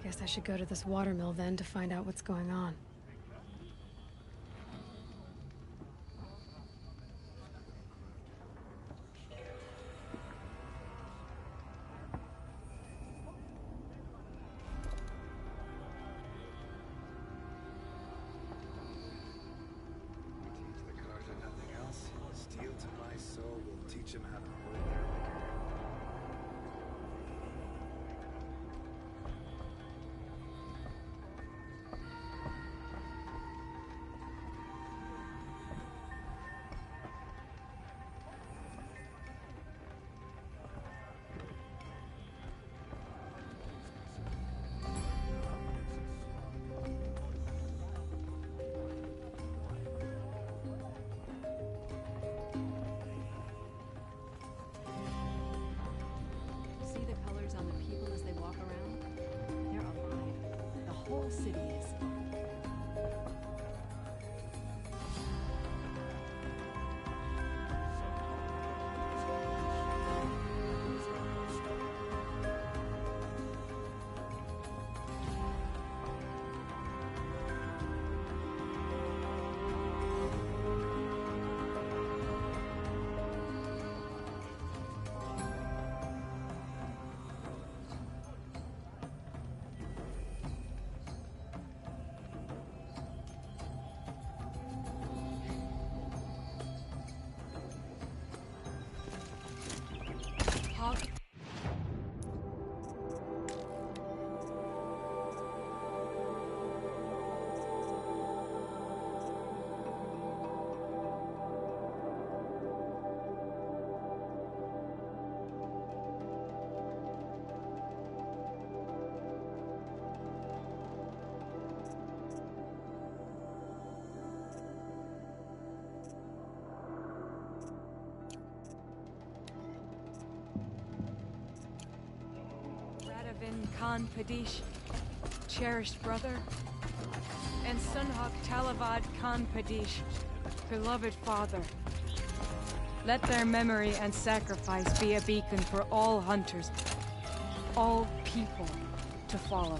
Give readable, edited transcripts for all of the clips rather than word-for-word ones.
Guess I should go to this watermill then to find out what's going on. Teach the Carja nothing else. Steel to my soul will teach him how to hold their liquor. On the people as they walk around, they're alive. The whole city is. Khan Padish, cherished brother, and Sunhak Talavad Khan Padish, beloved father. Let their memory and sacrifice be a beacon for all hunters, all people to follow.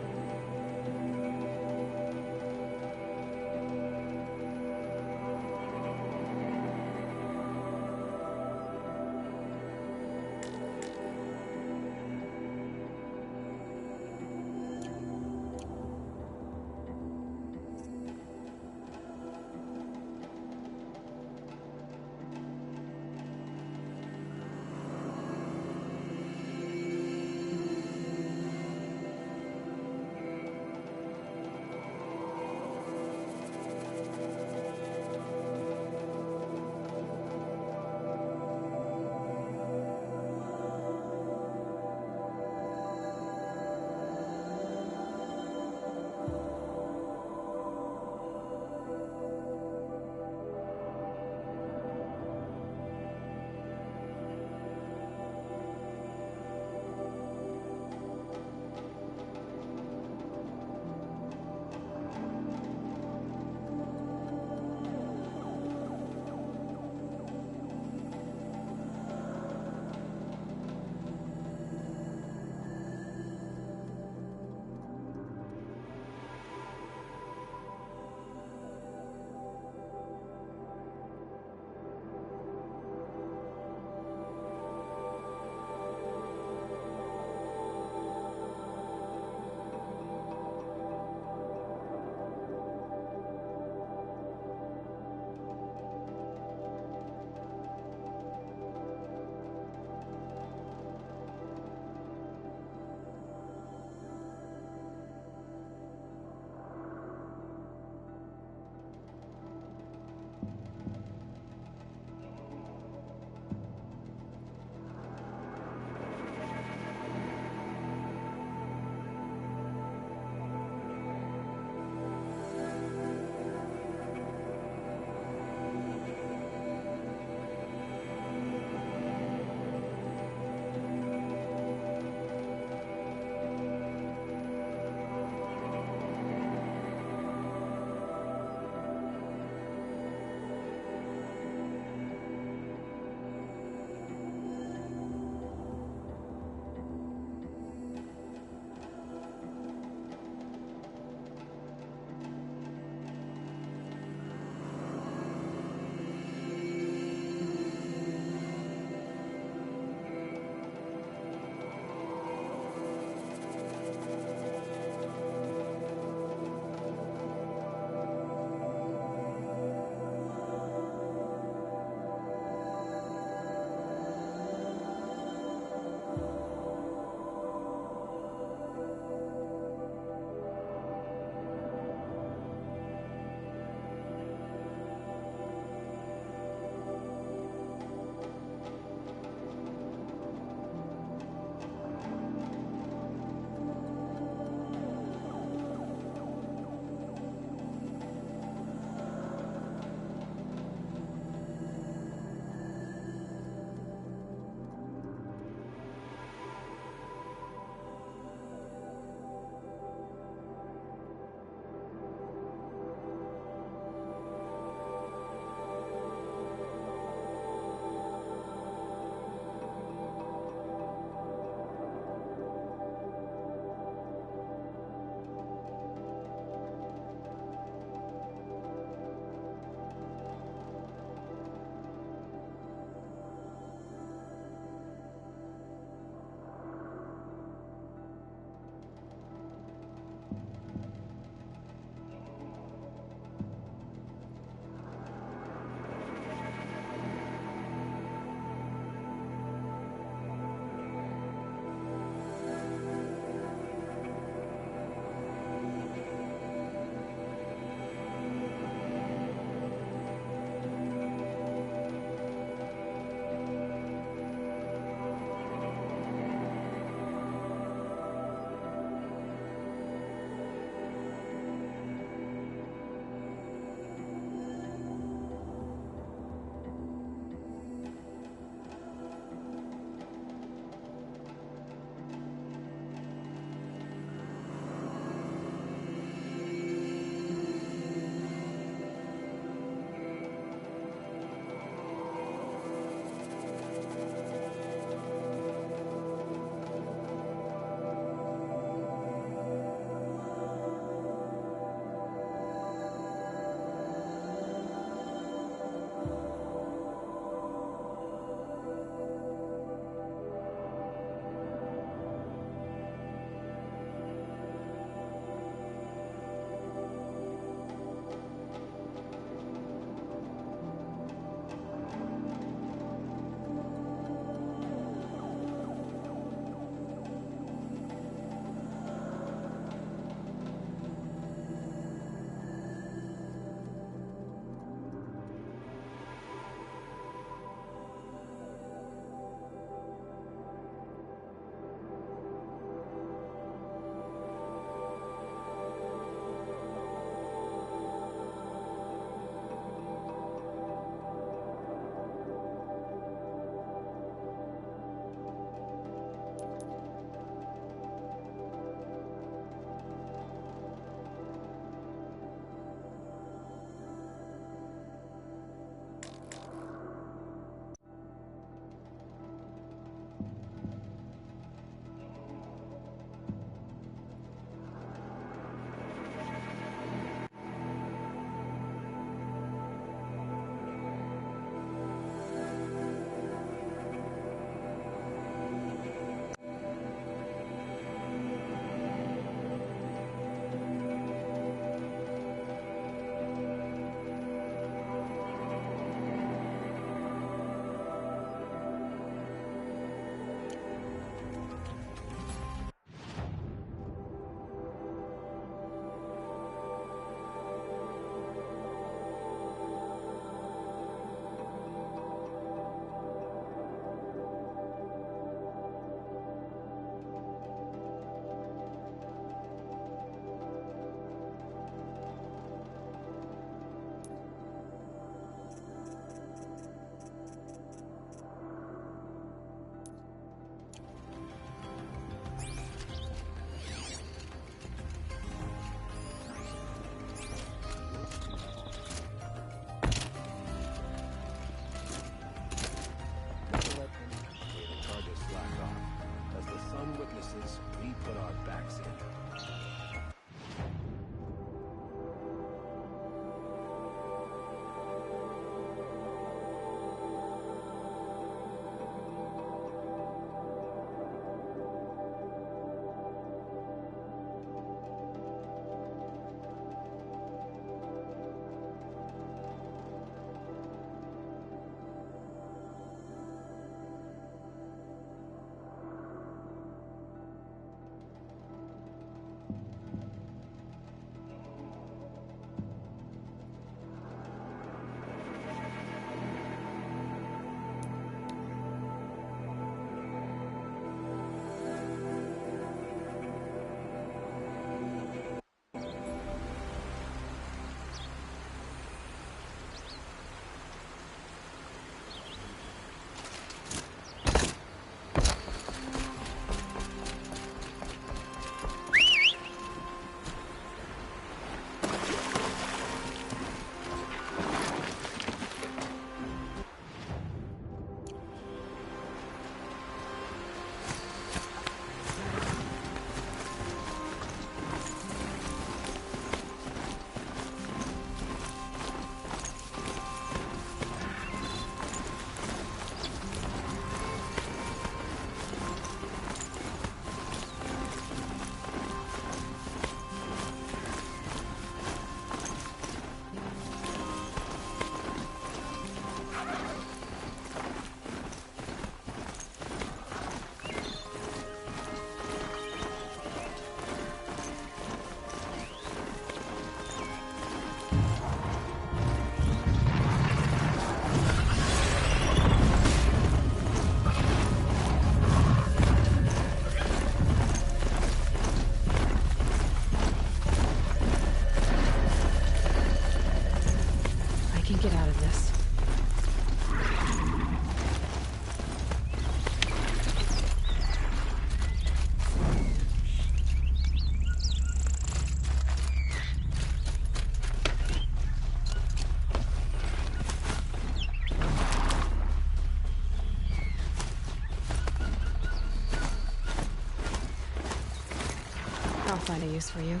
find a use for you.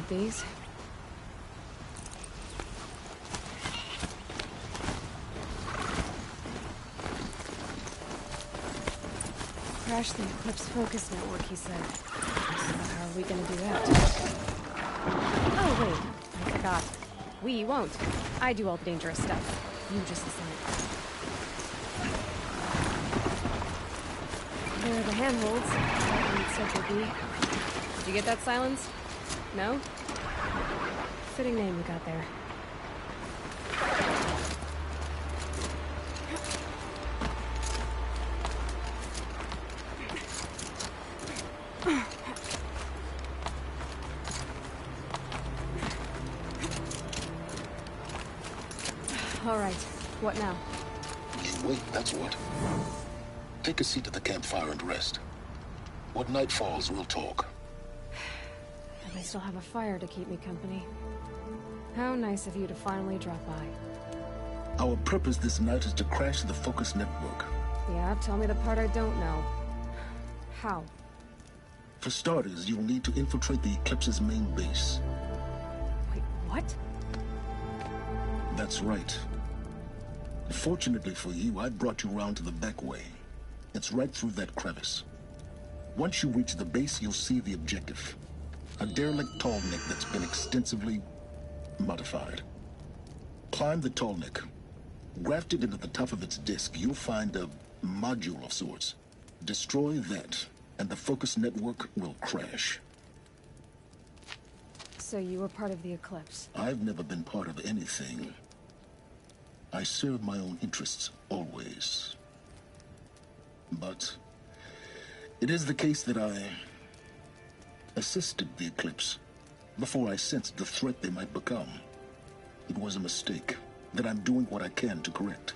need these. Crash the Eclipse focus network, he said. So how are we gonna do that? Oh, wait. I forgot. We won't. I do all the dangerous stuff. You just listen. There are the handholds. Like said they'd be. Did you get that, Silence? No? Fitting name you got there. All right. What now? Wait, that's what. Take a seat at the campfire and rest. When night falls, we'll talk. At least I'll have a fire to keep me company. How nice of you to finally drop by. Our purpose this night is to crash the Focus network. Yeah, tell me the part I don't know. How? For starters, you'll need to infiltrate the Eclipse's main base. Wait, what? That's right. Fortunately for you, I brought you round to the back way. It's right through that crevice. Once you reach the base, you'll see the objective. A derelict tall neck that's been extensively modified. Climb the tall neck. Grafted into the top of its disk, you'll find a module of sorts. Destroy that, and the Focus network will crash. So you were part of the Eclipse? I've never been part of anything. I serve my own interests, always. But it is the case that I assisted the Eclipse before I sensed the threat they might become. It was a mistake that I'm doing what I can to correct.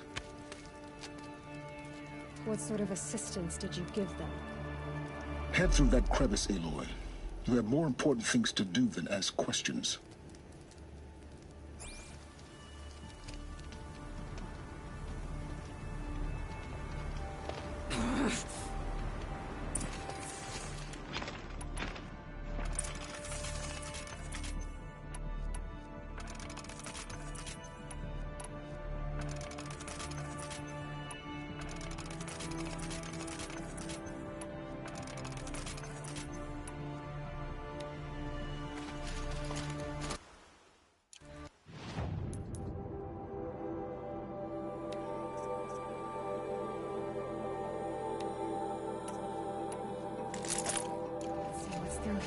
What sort of assistance did you give them? Head through that crevice, Aloy. You have more important things to do than ask questions.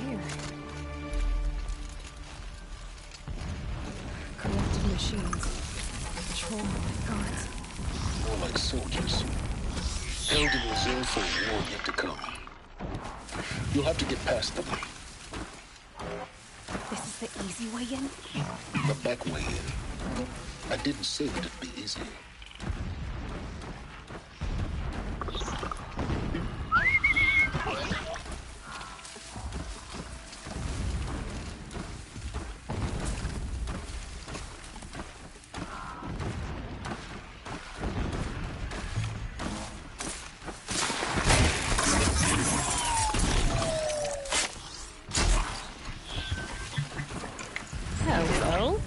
Here. Corrupted machines. Patrol like guards. More like soldiers. Held in reserve for a war yet to come. You'll have to get past them. This is the easy way in? The back way in. I didn't say that it'd be easy. Hello?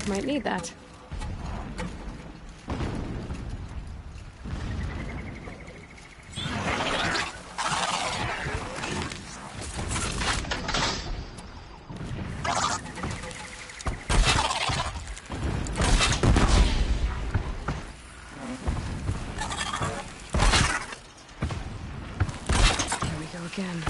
Might need that. Here we go again.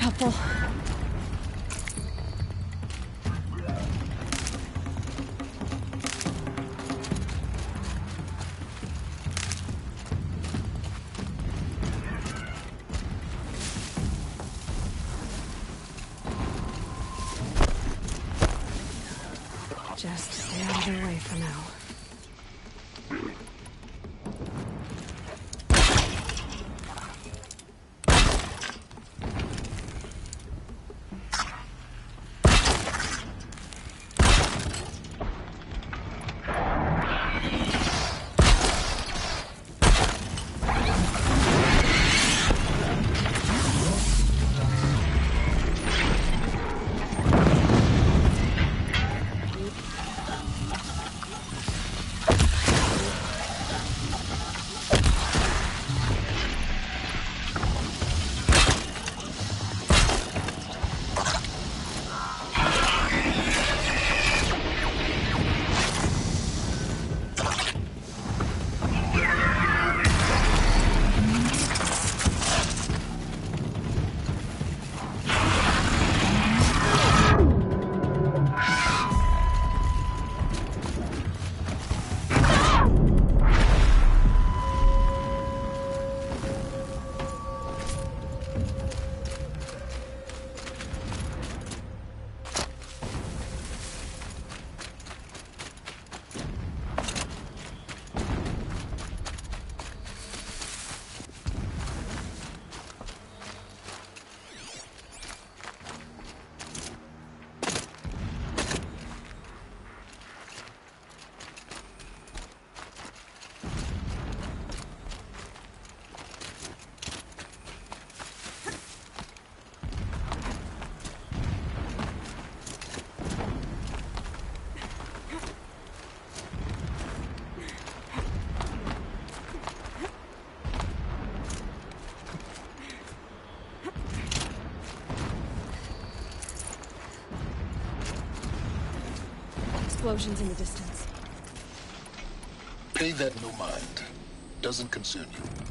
Helpful. Just stay out of their way for now. Explosions in the distance. Pay that no mind. Doesn't concern you.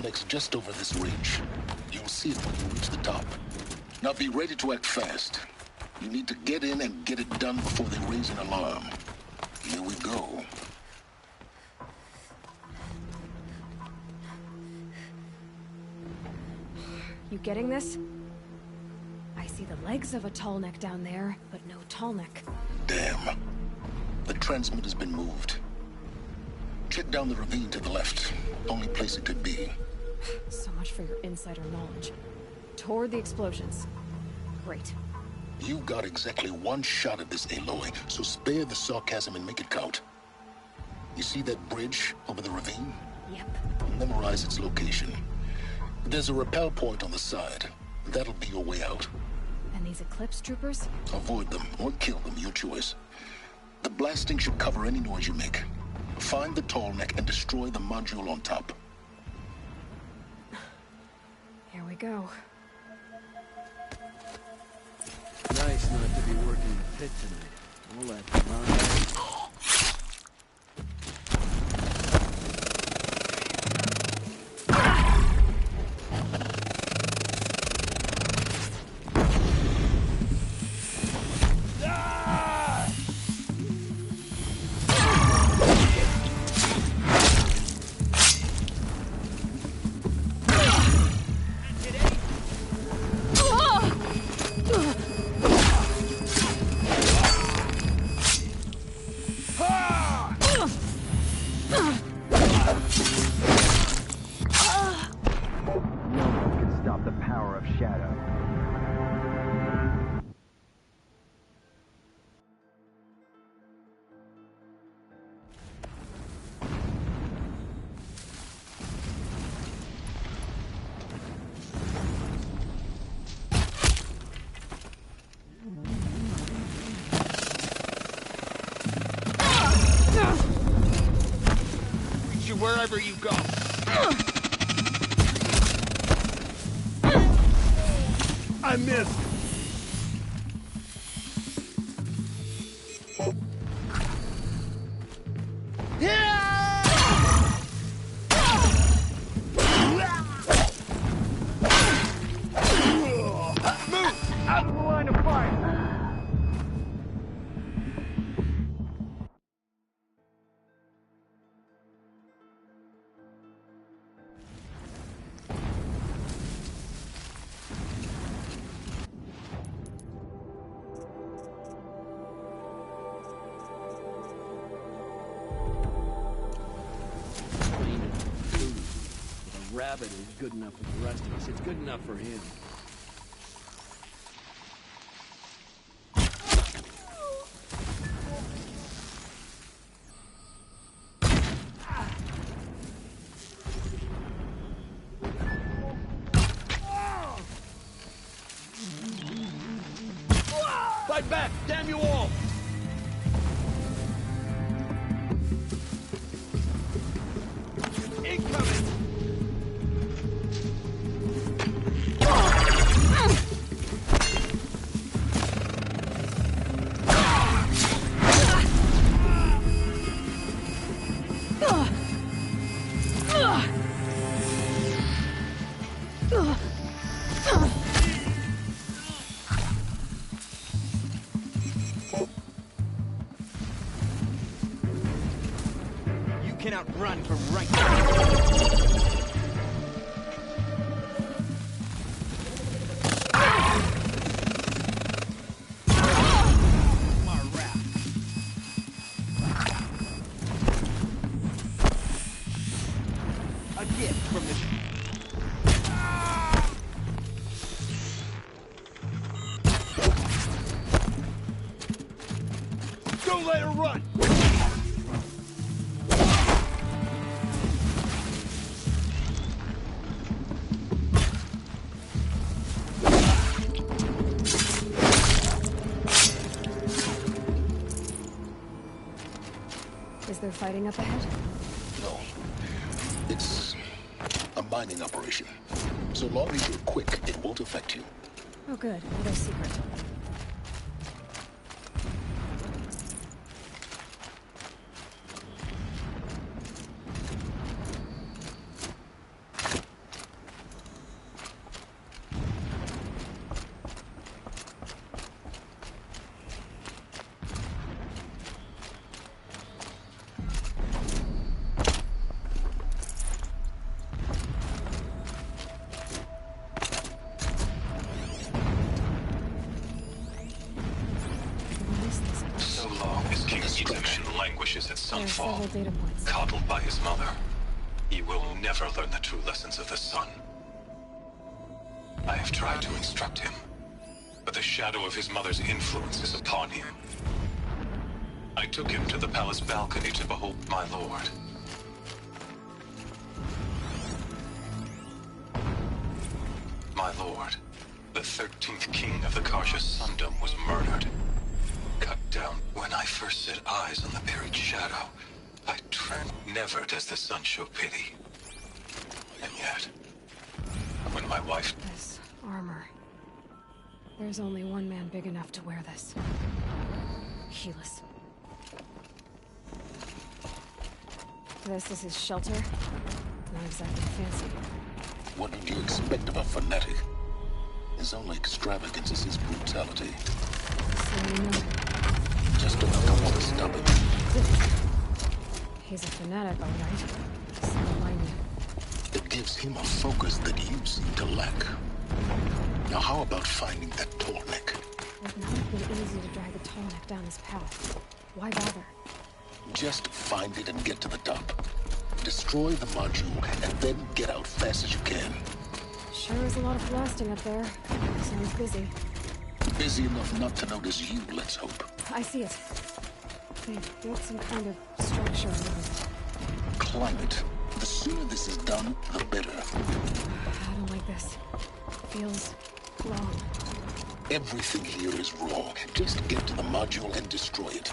next just over this ridge. You'll see it when you reach the top. Now be ready to act fast. You need to get in and get it done before they raise an alarm. Here we go. You getting this? I see the legs of a tall neck down there, but no tall neck. Damn. The transmitter's been moved. Check down the ravine to the left. Only place it could be. So much for your insider knowledge. Toward the explosions. Great. You got exactly one shot at this, Aloy, so spare the sarcasm and make it count. You see that bridge over the ravine? Yep. Memorize its location. There's a rappel point on the side. That'll be your way out. And these Eclipse troopers? Avoid them or kill them, your choice. The blasting should cover any noise you make. Find the tall neck and destroy the module on top. Here we go. Nice not to be working the pit tonight. We'll let them run. Wherever you go. I missed. Move! Out of the line of fire! Rabbit is good enough for the rest of us. It's good enough for him. Fight back! Damn you all! Incoming! Cannot run from right now. A gift from the... Don't let her run! Is there fighting up ahead? No. It's a mining operation. So long as you're quick, it won't affect you. Oh good, another secret. wishes at some There are fall, several data points. coddled by his mother, he will never learn the true lessons of the sun. I have tried to instruct him, but the shadow of his mother's influence is upon him. I took him to the palace balcony to behold my lord. My lord, the 13th king of the Karsha Sundom was murdered. Cut down. When I first set eyes on the buried shadow, I trembled. Never does the sun show pity. And yet, when my wife... This armor. There's only one man big enough to wear this. Helis. This is his shelter. Not exactly fancy. What did you expect of a fanatic? His only extravagance is his brutality. So you know. Just enough to want to stop him. He's a fanatic, all right. So remind me. It gives him a focus that you seem to lack. Now how about finding that tall neck? It would not have been easy to drag the tall neck down his path. Why bother? Just find it and get to the top. Destroy the module, and then get out fast as you can. Sure is a lot of blasting up there. Sounds busy. Busy enough not to notice you, let's hope. I see it. They built some kind of structure around it. Climb it. The sooner this is done, the better. I don't like this. Feels wrong. Everything here is wrong. Just get to the module and destroy it.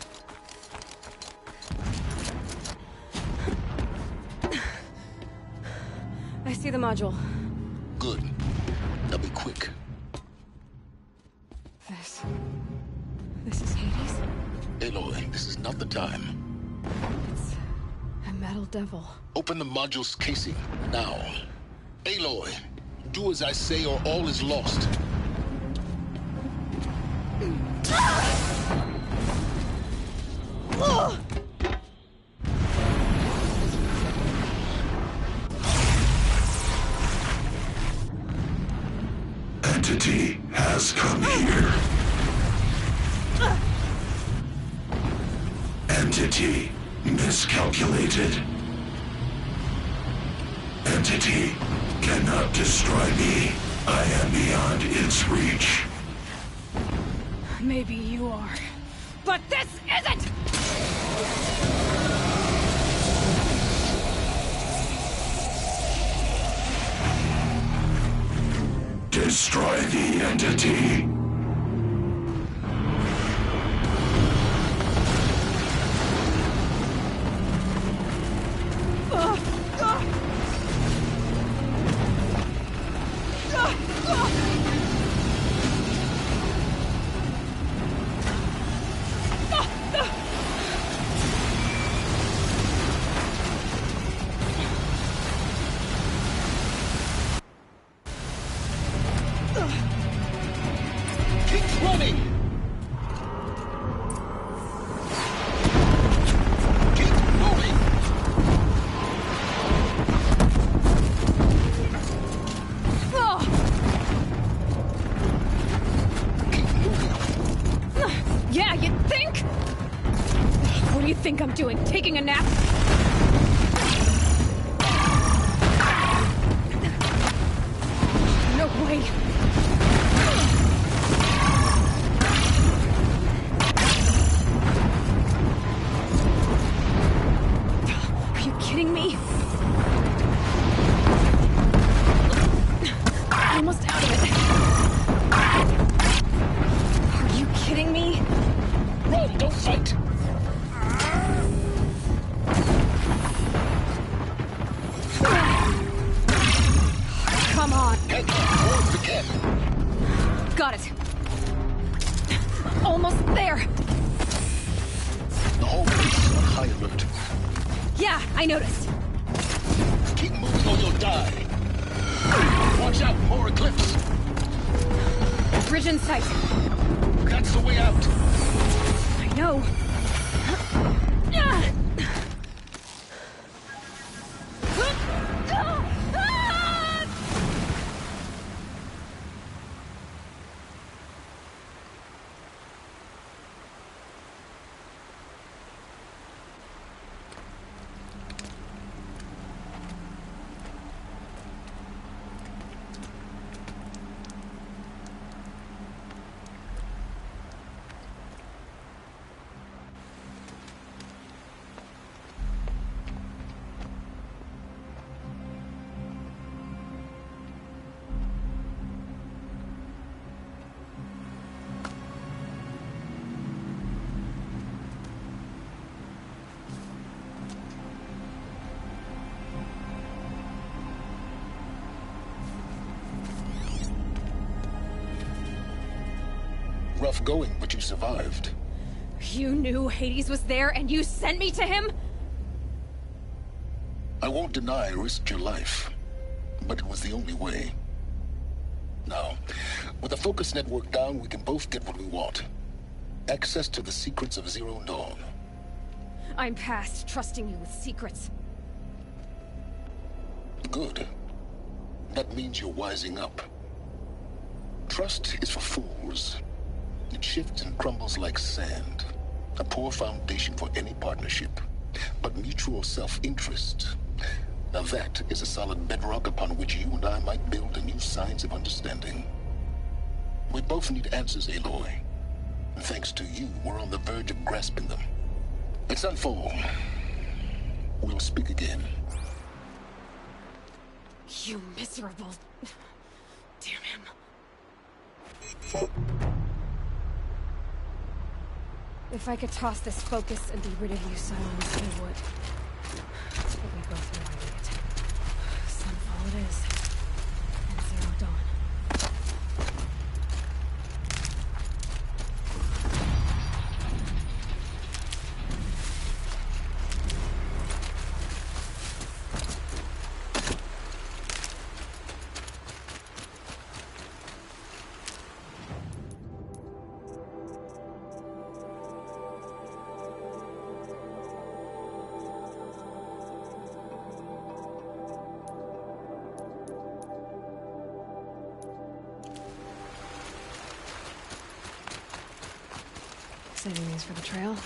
I see the module. Good. Now be quick. This is Hades? Aloy, this is not the time. It's a metal devil. Open the module's casing, now. Aloy, do as I say or all is lost. Entity has come here. Entity miscalculated. Entity cannot destroy me. I am beyond its reach. Maybe you are. But this isn't! Destroy the entity. Keep running! Keep moving! Keep moving. Yeah, you think? What do you think I'm doing? Taking a nap? No way. Are you kidding me? Almost out of it. Are you kidding me? Run, don't fight! Come on. Get towards the camp. Got it. Almost there. The whole base is on high alert. Yeah, I noticed. Keep moving or you'll die. Watch out, more eclipse. Bridge in sight. That's the way out. I know. tough going, but you survived. You knew Hades was there and you sent me to him? I won't deny I risked your life, but it was the only way. Now, with the focus network down, we can both get what we want. Access to the secrets of Zero Dawn. I'm past trusting you with secrets. Good. That means you're wising up. Trust is for fools. It shifts and crumbles like sand. A poor foundation for any partnership. But mutual self-interest, now that is a solid bedrock upon which you and I might build a new science of understanding. We both need answers, Aloy. And thanks to you, we're on the verge of grasping them. It's unfold. We'll speak again. You miserable... Damn him. If I could toss this focus and be rid of you, Silence, I would. But we both know I need it. Sunfall it is. And Zero Dawn. Saving these for the trail.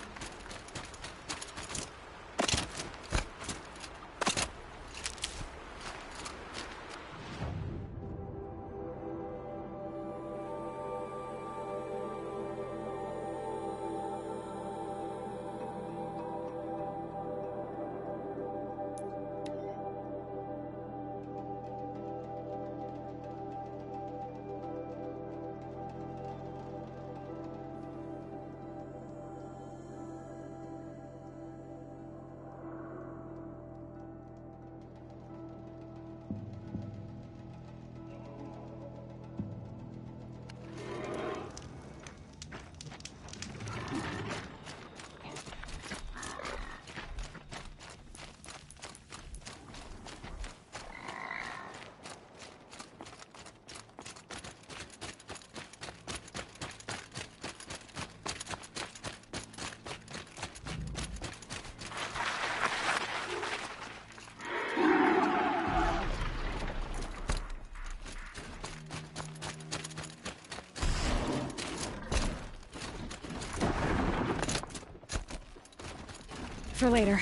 For later.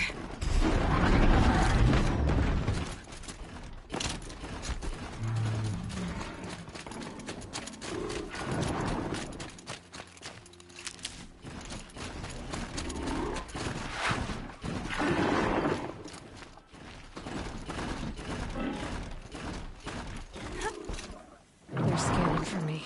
They're scanning for me.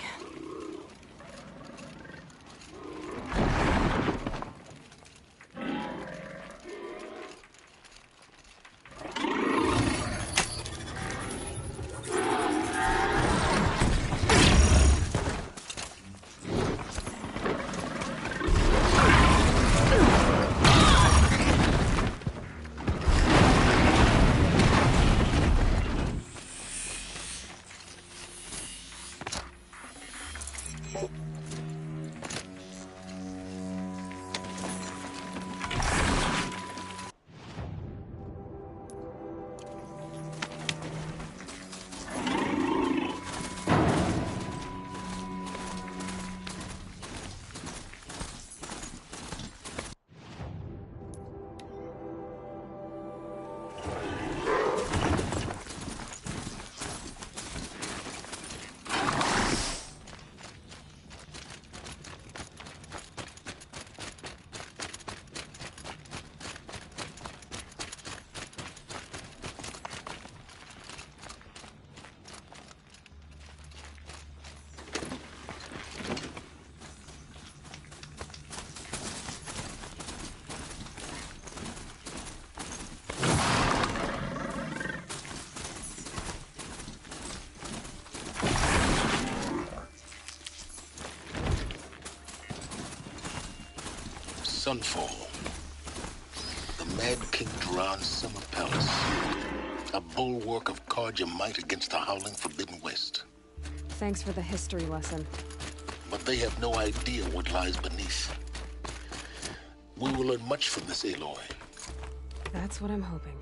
Sunfall. The Mad King Duran's summer palace. A bulwark of Carja might against the howling Forbidden West. Thanks for the history lesson. But they have no idea what lies beneath. We will learn much from this Aloy. That's what I'm hoping.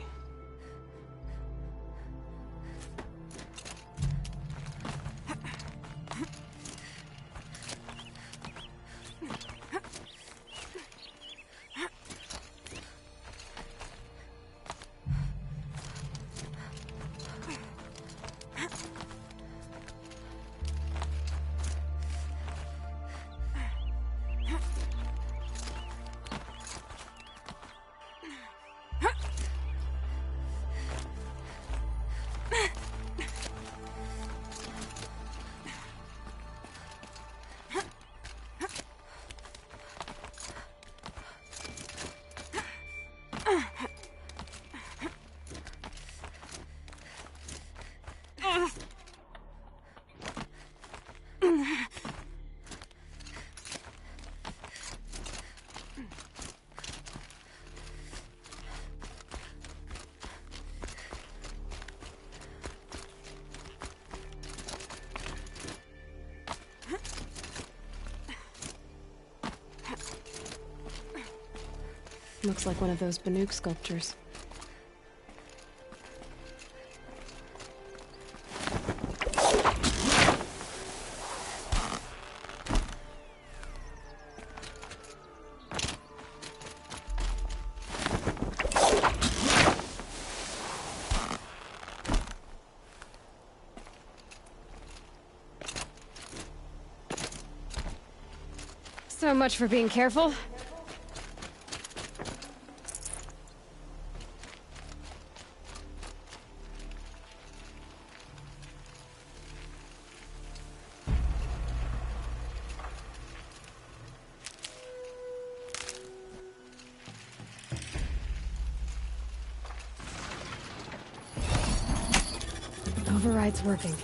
Looks like one of those Banuk sculptures. So much for being careful. Override's working.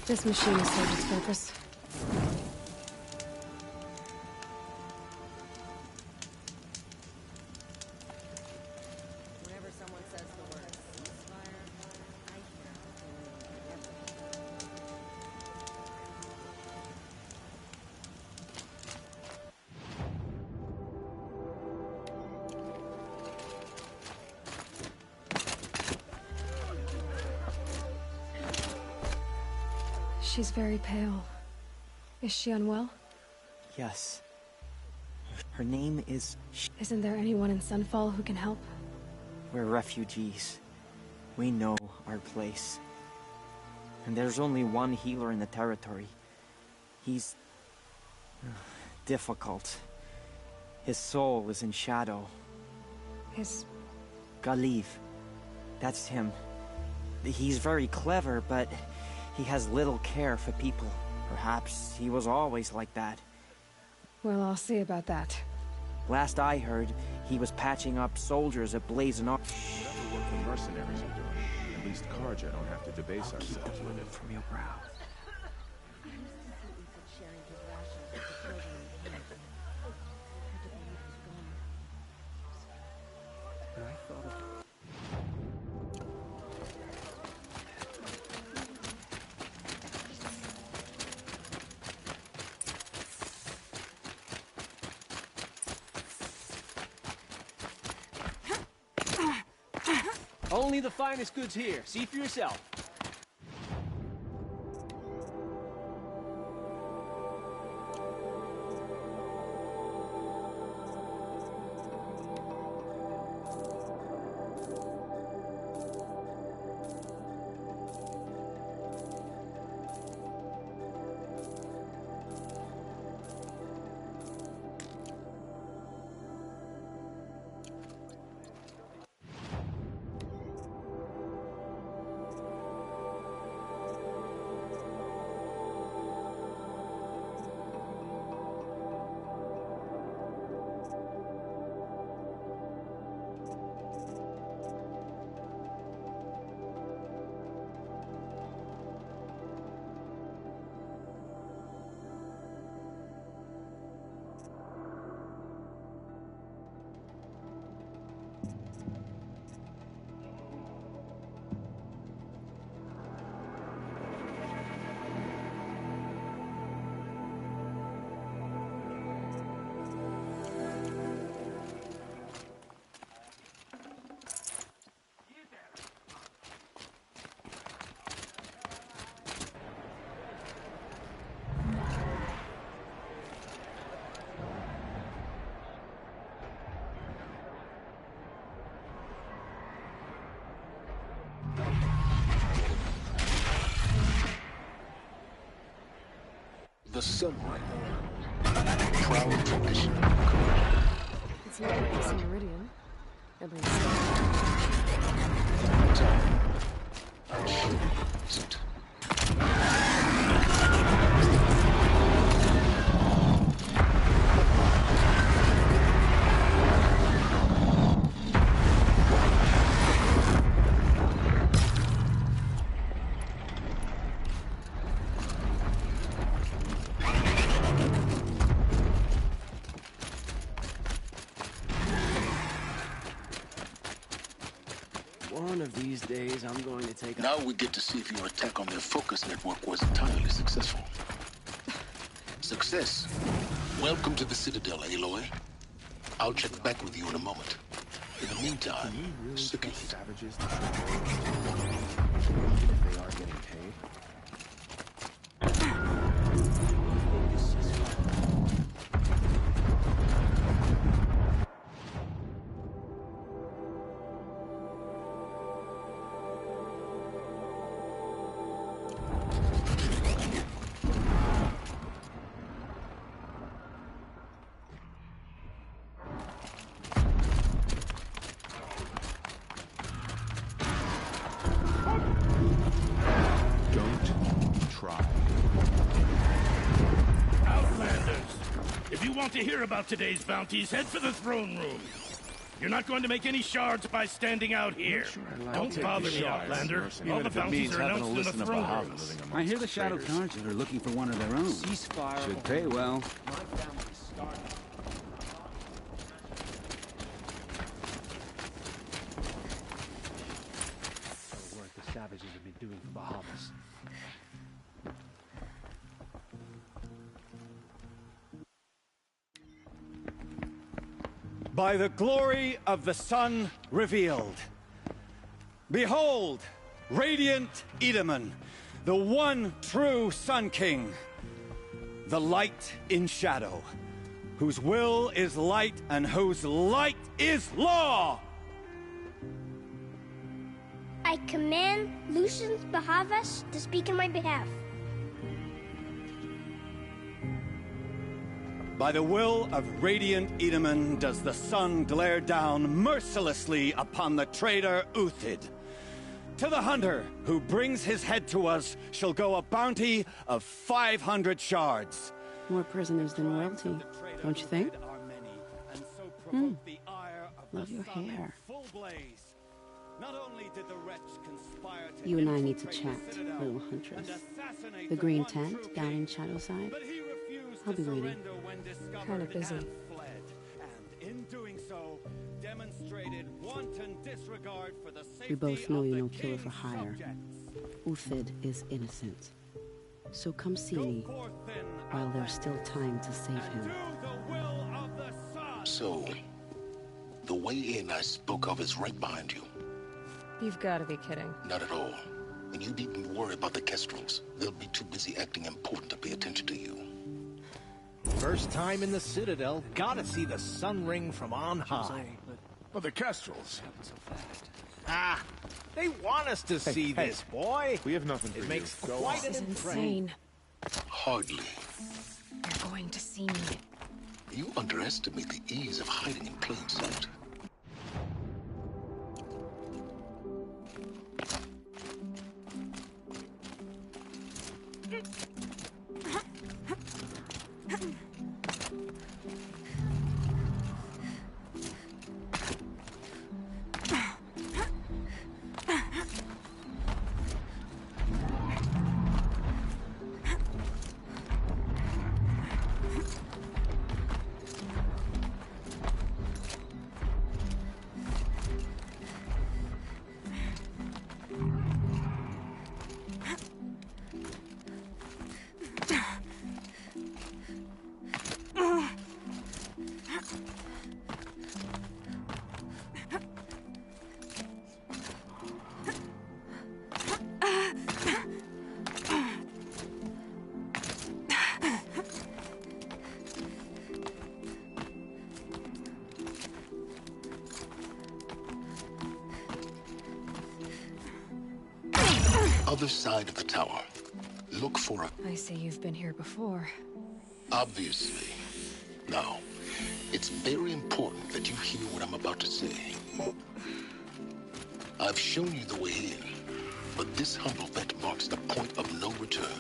This machine has served its purpose. Whenever someone says the word ceasefire, I hear She's very pale. Is she unwell? Yes. Her name is... Isn't there anyone in Sunfall who can help? We're refugees. We know our place. And there's only one healer in the territory. He's... difficult. His soul is in shadow. His... Galiv. That's him. He's very clever, but he has little care for people. Perhaps he was always like that. Well, I'll see about that. Last I heard, he was patching up soldiers at Blazing Arch. Whatever work the mercenaries are doing, at least Carja don't have to debase ourselves with it. From your brow. Only the finest goods here. See for yourself. the sun right now. Proud tradition. It's not like it's a meridian. At least. I'm sure it isn't. One of these days, I'm going to take a... Now we get to see if your attack on their focus network was entirely successful. Success. Welcome to the Citadel, Aloy. I'll check back with you in a moment. In the meantime, circulate. Savages to if they are getting paid. To hear about today's bounties, head for the throne room. You're not going to make any shards by standing out here. Don't bother me, Outlander. All the bounties are announced in the throne room. I hear the Shadow Cards are looking for one of their own. Ceasefire. Should pay well. My family's starving. The work the savages have been doing for Bahamas. By the glory of the sun revealed. Behold, radiant Edaman, the one true Sun King, the light in shadow, whose will is light and whose light is law! I command Lucius Bahavas to speak in my behalf. By the will of radiant Edaman does the sun glare down mercilessly upon the traitor Uthid. To the hunter who brings his head to us shall go a bounty of 500 shards. More prisoners than royalty, don't you think? Love your hair. You and I need to chat, little huntress. The green tent down in Shadowside. I'll be waiting. Kind of busy. We both know you're no killer for hire. Uthid is innocent. So come see me while there's still time to save him. So, the way in I spoke of is right behind you. You've got to be kidding. Not at all. And you needn't worry about the Kestrels. They'll be too busy acting important to pay attention to you. First time in the Citadel, gotta see the sun ring from on high. Oh, the Kestrels. Ah, they want us to see this, boy. We have nothing for it you. Makes Go quite on. an impression. Hardly. You're going to see me. You underestimate the ease of hiding in plain sight. Other side of the tower. Look for a... I see you've been here before. Obviously. Now, it's very important that you hear what I'm about to say. I've shown you the way in, but this humble vent marks the point of no return.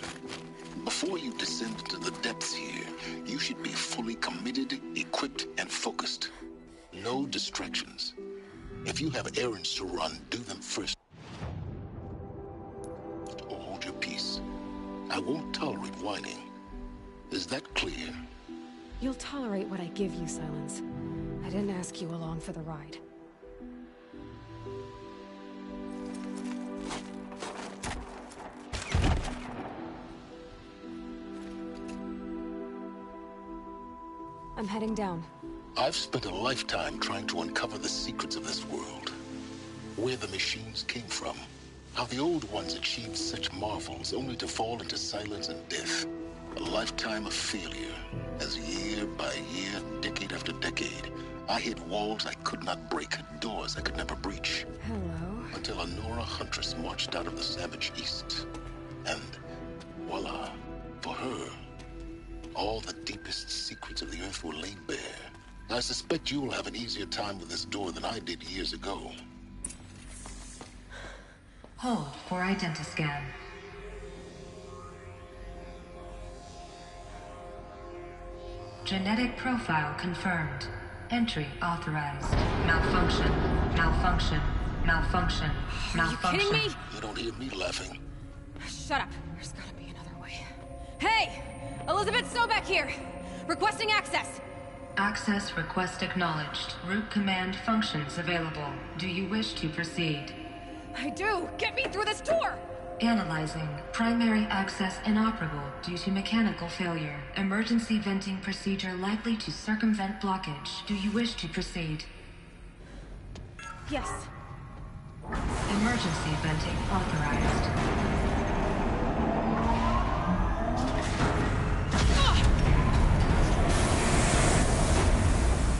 Before you descend into the depths here, you should be fully committed, equipped, and focused. No distractions. If you have errands to run, do them first. Or hold your peace. I won't tolerate whining. Is that clear? You'll tolerate what I give you, Silence. I didn't ask you along for the ride. I'm heading down. I've spent a lifetime trying to uncover the secrets of this world. Where the machines came from. How the old ones achieved such marvels only to fall into silence and death. A lifetime of failure, as year by year, decade after decade, I hit walls I could not break, doors I could never breach. Hello. Until a Nora huntress marched out of the savage east. And voila, for her, all the deepest secrets of the earth were laid bare. I suspect you'll have an easier time with this door than I did years ago. Hold for identiscan. Genetic profile confirmed. Entry authorized. Malfunction. Malfunction. Malfunction. Malfunction. Are you kidding me? You don't hear me laughing. Shut up. There's gotta be another way. Hey! Elizabeth Sobek here! Requesting access! Access request acknowledged. Root command functions available. Do you wish to proceed? I do! Get me through this door! Analyzing. Primary access inoperable due to mechanical failure. Emergency venting procedure likely to circumvent blockage. Do you wish to proceed? Yes. Emergency venting authorized.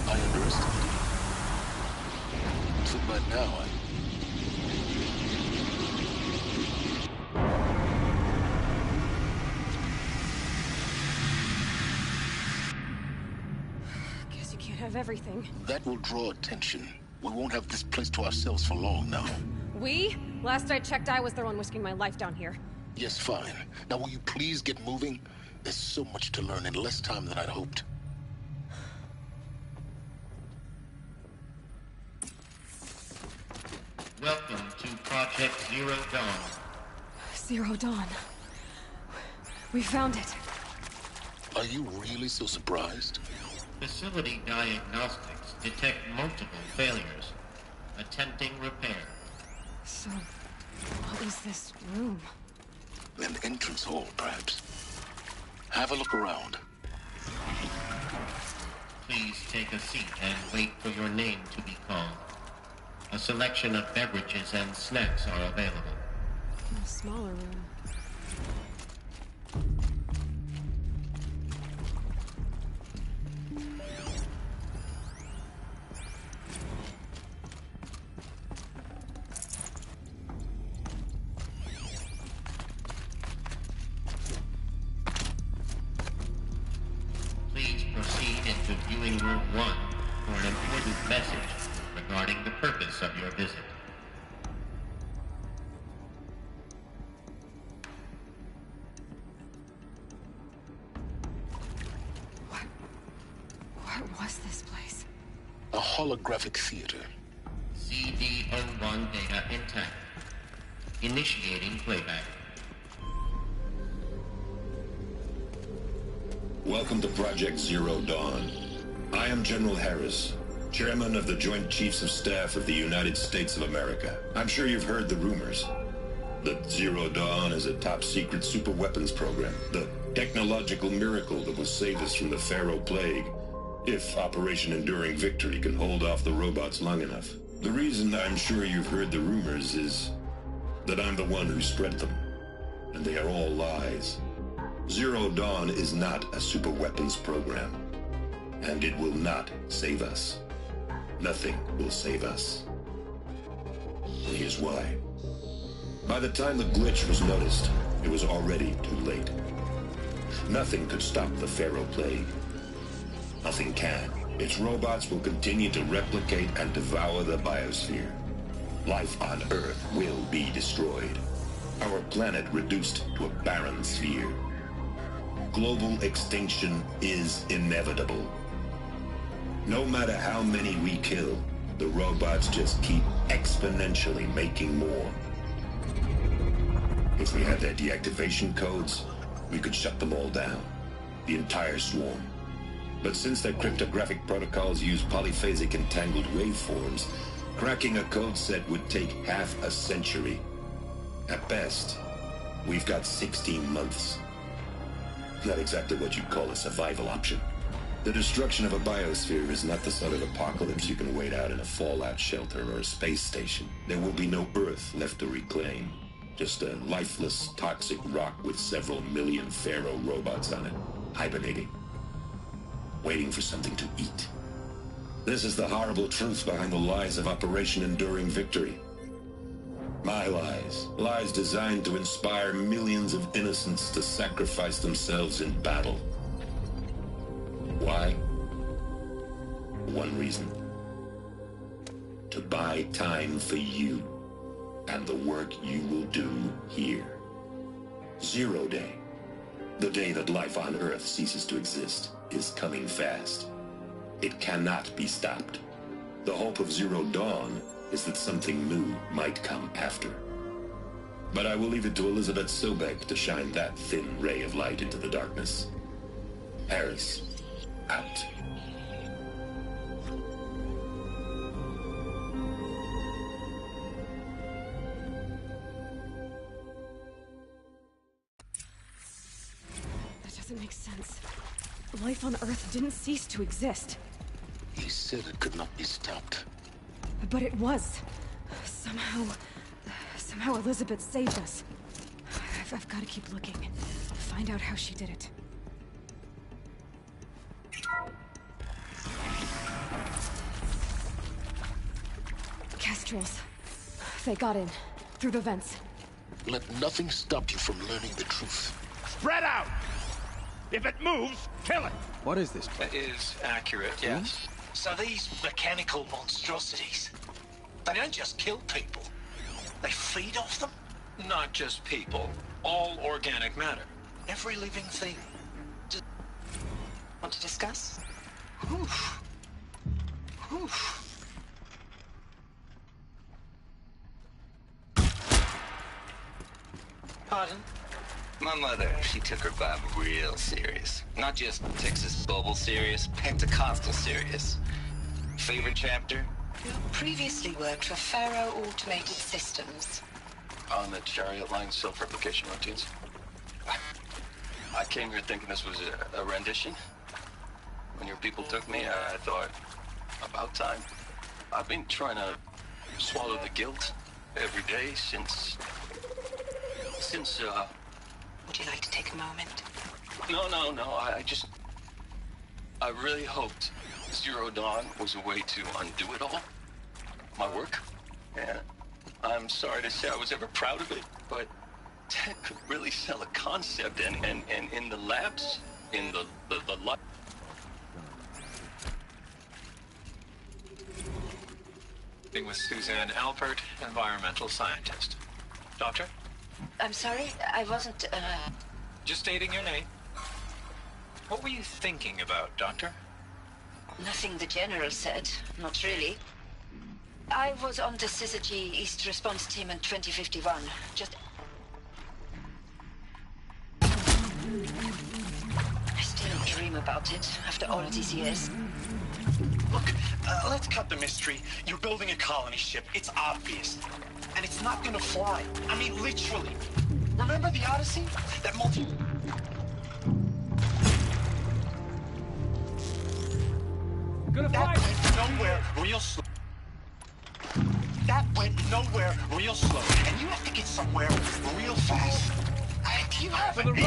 I underestimated you. So by now, Guess you can't have everything. that will draw attention. We won't have this place to ourselves for long now. We? Last I checked, I was the one risking my life down here. Yes, fine. Now will you please get moving? There's so much to learn in less time than I'd hoped. Welcome to Project Zero Dawn. Zero Dawn. We found it. Are you really so surprised? Facility diagnostics detect multiple failures. Attempting repair. So, what is this room? An entrance hall, perhaps. Have a look around. Please take a seat and wait for your name to be called. A selection of beverages and snacks are available. A smaller room. Please proceed into viewing room 1 for an important message regarding the purpose of your visit. What was this place? A holographic theater. CD01 data intact. Initiating playback. Welcome to Project Zero Dawn. I am General Harris, Chairman of the Joint Chiefs of Staff of the United States of America. I'm sure you've heard the rumors. That Zero Dawn is a top-secret superweapons program. The technological miracle that will save us from the Pharaoh Plague, if Operation Enduring Victory can hold off the robots long enough. The reason I'm sure you've heard the rumors is that I'm the one who spread them. And they are all lies. Zero Dawn is not a superweapons program. And it will not save us. Nothing will save us. And here's why. By the time the glitch was noticed, it was already too late. Nothing could stop the Pharaoh Plague. Nothing can. Its robots will continue to replicate and devour the biosphere. Life on Earth will be destroyed. Our planet reduced to a barren sphere. Global extinction is inevitable. No matter how many we kill, the robots just keep exponentially making more. If we had their deactivation codes, we could shut them all down. The entire swarm. But since their cryptographic protocols use polyphasic entangled waveforms, cracking a code set would take half a century. At best, we've got 16 months. Not exactly what you'd call a survival option. The destruction of a biosphere is not the sort of apocalypse you can wait out in a fallout shelter or a space station. There will be no Earth left to reclaim. Just a lifeless, toxic rock with several million Pharaoh robots on it, hibernating, waiting for something to eat. This is the horrible truth behind the lies of Operation Enduring Victory. My lies. Lies designed to inspire millions of innocents to sacrifice themselves in battle. Why? One reason. To buy time for you and the work you will do here. Zero Day. The day that life on Earth ceases to exist is coming fast. It cannot be stopped. The hope of Zero Dawn is that something new might come after. But I will leave it to Elizabeth Sobek to shine that thin ray of light into the darkness. Harris, out. That doesn't make sense. Life on Earth didn't cease to exist. He said it could not be stopped. But it was. Somehow Elizabeth saved us. I've got to keep looking. Find out how she did it. Kestrels. They got in. Through the vents. Let nothing stop you from learning the truth. Spread out! If it moves, kill it! What is this? That is accurate, yes. So these mechanical monstrosities, they don't just kill people. They feed off them? Not just people. All organic matter. Every living thing. Want to discuss? Oof. Oof. Pardon? My mother, she took her Bible real serious. Not just Texas Bible serious, Pentecostal serious. Favorite chapter? You previously worked for Pharaoh Automated Systems. On the chariot line self-replication routines. I came here thinking this was a rendition. When your people took me, I thought, about time. I've been trying to swallow the guilt every day since... Would you like to take a moment? No. I really hoped Zero Dawn was a way to undo it all. My work. And I'm sorry to say I was ever proud of it, but Ted could really sell a concept, and in the labs, in the lab. With Suzanne Alpert, environmental scientist. Doctor? I'm sorry, I wasn't, Just stating your name. What were you thinking about, Doctor? Nothing the General said. Not really. I was on the Syzygy East Response Team in 2051. Just... I still dream about it, after all these years. Look, let's cut the mystery. You're building a colony ship. It's obvious. And it's not gonna fly. I mean, literally. Remember the Odyssey? That That went nowhere real slow. That went nowhere real slow. And you have to get somewhere real fast. Do you have an colony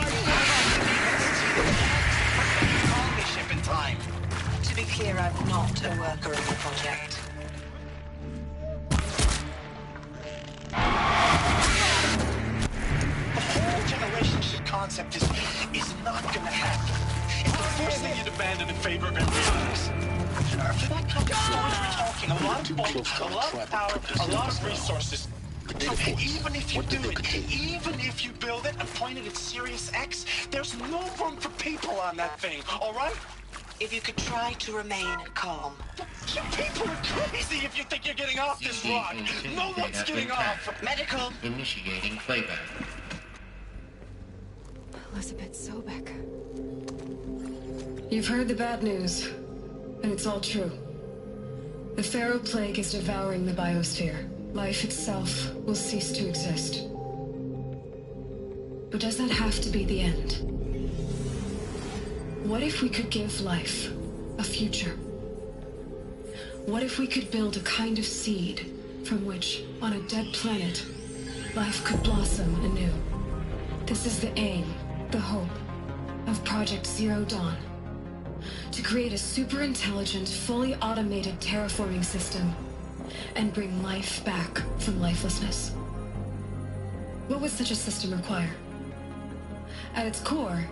ship in time? To be clear, I'm not a worker of the project. The whole generation ship concept is not gonna abandoned in favor of embryos. For that kind of storage we're talking, a lot of bolts, a lot of power, a lot of resources. So even if you do it, even if you build it and point it at Sirius X, there's no room for people on that thing, all right? If you could try to remain calm. You people are crazy if you think you're getting off this rock. No one's getting off. Medical. Initiating playback. Elizabeth Sobek. You've heard the bad news, and it's all true. The Pharaoh Plague is devouring the biosphere. Life itself will cease to exist. But does that have to be the end? What if we could give life a future? What if we could build a kind of seed from which, on a dead planet, life could blossom anew? This is the aim, the hope, of Project Zero Dawn. To create a super-intelligent, fully automated terraforming system and bring life back from lifelessness. What would such a system require? At its core,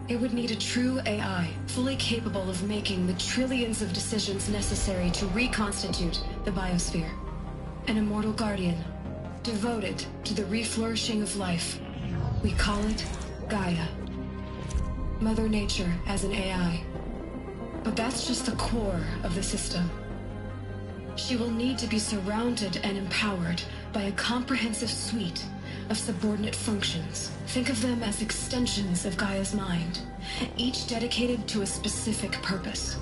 it would need a true AI, fully capable of making the trillions of decisions necessary to reconstitute the biosphere. An immortal guardian, devoted to the reflourishing of life. We call it Gaia. Mother Nature as an AI. But that's just the core of the system. She will need to be surrounded and empowered by a comprehensive suite of subordinate functions. Think of them as extensions of Gaia's mind, each dedicated to a specific purpose.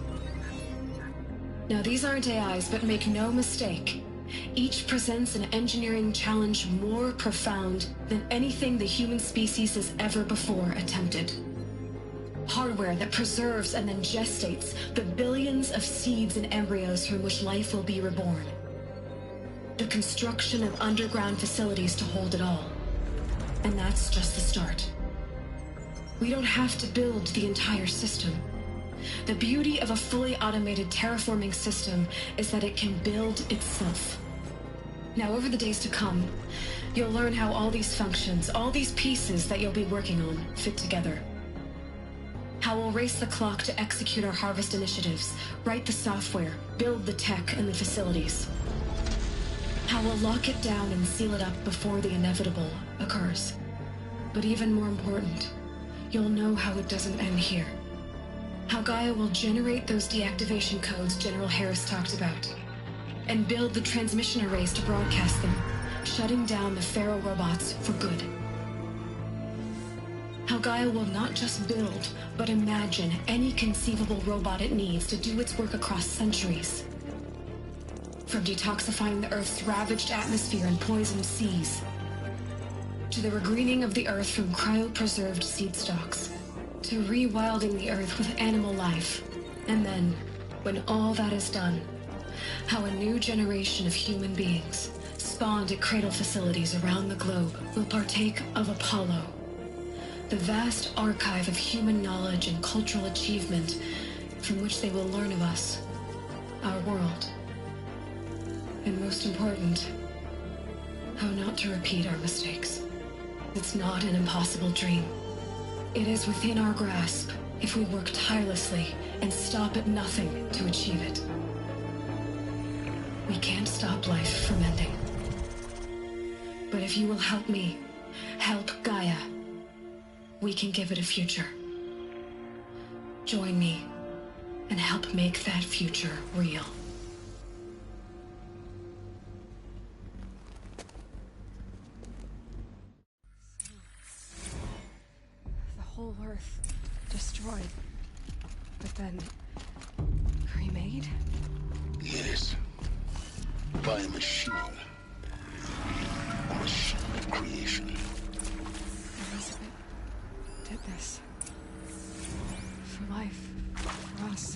Now, these aren't AIs, but make no mistake, each presents an engineering challenge more profound than anything the human species has ever before attempted. Hardware that preserves and then gestates the billions of seeds and embryos from which life will be reborn. The construction of underground facilities to hold it all. And that's just the start. We don't have to build the entire system. The beauty of a fully automated terraforming system is that it can build itself. Now, over the days to come, you'll learn how all these functions, all these pieces that you'll be working on, fit together. How we'll race the clock to execute our harvest initiatives, write the software, build the tech and the facilities. How we'll lock it down and seal it up before the inevitable occurs. But even more important, you'll know how it doesn't end here. How Gaia will generate those deactivation codes General Harris talked about, and build the transmission arrays to broadcast them, shutting down the Pharaoh robots for good. How Gaia will not just build, but imagine any conceivable robot it needs to do its work across centuries. From detoxifying the Earth's ravaged atmosphere and poisoned seas, to the regreening of the Earth from cryopreserved seed stalks, to rewilding the Earth with animal life. And then, when all that is done, how a new generation of human beings, spawned at cradle facilities around the globe, will partake of Apollo, the vast archive of human knowledge and cultural achievement from which they will learn of us, our world. And most important, how not to repeat our mistakes. It's not an impossible dream. It is within our grasp if we work tirelessly and stop at nothing to achieve it. We can't stop life from ending. But if you will help me, help Gaia, we can give it a future. Join me and help make that future real. The whole Earth destroyed, but then remade? Yes. By a machine. A machine of creation. Elizabeth did this. For life. For us.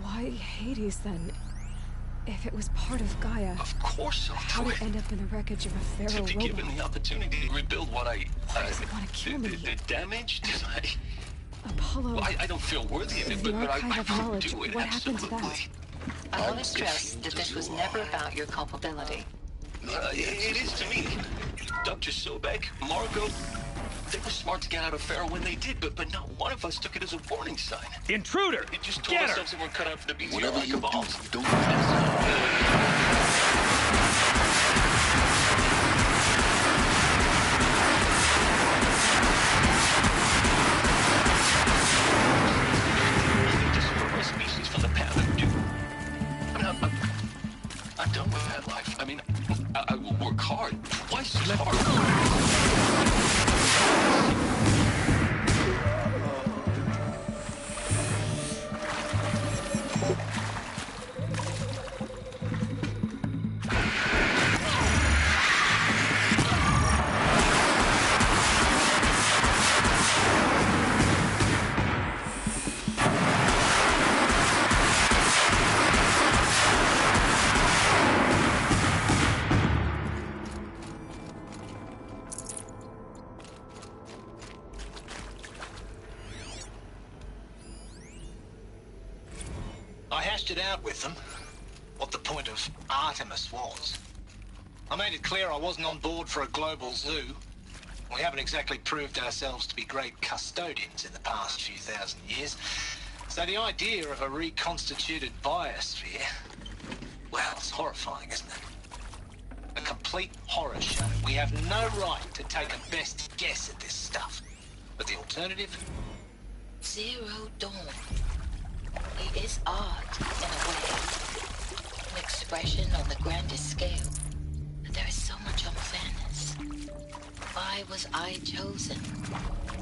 Why Hades, then? If it was part of Gaia, Of course I'll how do did it end up in the wreckage of a Pharaoh To be robot? given the opportunity to rebuild what I... Why does it want to kill me? The damage? Apollo. Well, I don't feel worthy of it, The but I archive of would knowledge. do it, What happened to that? absolutely. I want to stress that this was never about your culpability. It is to me. Dr. Sobek, Margot, They were smart to get out of Pharaoh when they did, but not one of us took it as a warning sign. Intruder! It just told ourselves that we're cut out for the beast. Whatever you do, don't species from the path of doom. I mean, I'm done with that life. I mean, I will work hard, twice as hard. I hashed it out with them, what the point of Artemis was. I made it clear I wasn't on board for a global zoo. We haven't exactly proved ourselves to be great custodians in the past few thousand years. So the idea of a reconstituted biosphere, well, it's horrifying, isn't it? A complete horror show. We have no right to take a best guess at this stuff. But the alternative? Zero Dawn. It is art, in a way. An expression on the grandest scale. But there is so much unfairness. Why was I chosen?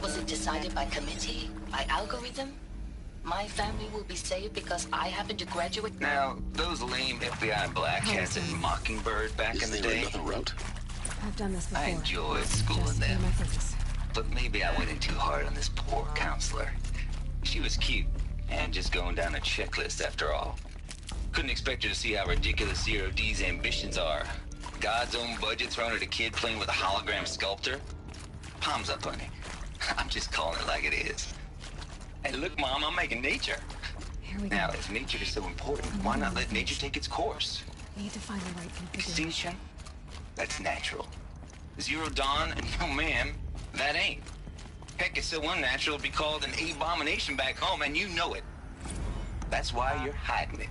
Was it decided by committee? By algorithm? My family will be saved because I happen to graduate. Now, those lame FBI black hats and Mockingbird back in the day. I've done this before. I enjoyed schooling them. But maybe I went in too hard on this poor counselor. She was cute, and just going down a checklist after all. Couldn't expect her to see how ridiculous Zero D's ambitions are. God's own budget thrown at a kid playing with a hologram sculptor? Palms up, honey. I'm just calling it like it is. Hey, look, Mom, I'm making nature. Here we go. Now, if nature is so important, why not let nature take its course? Need to find the right configuration. Extinction? That's natural. Zero Dawn, no ma'am, that ain't. Heck, it's so unnatural it'd be called an abomination back home, and you know it. That's why you're hiding it.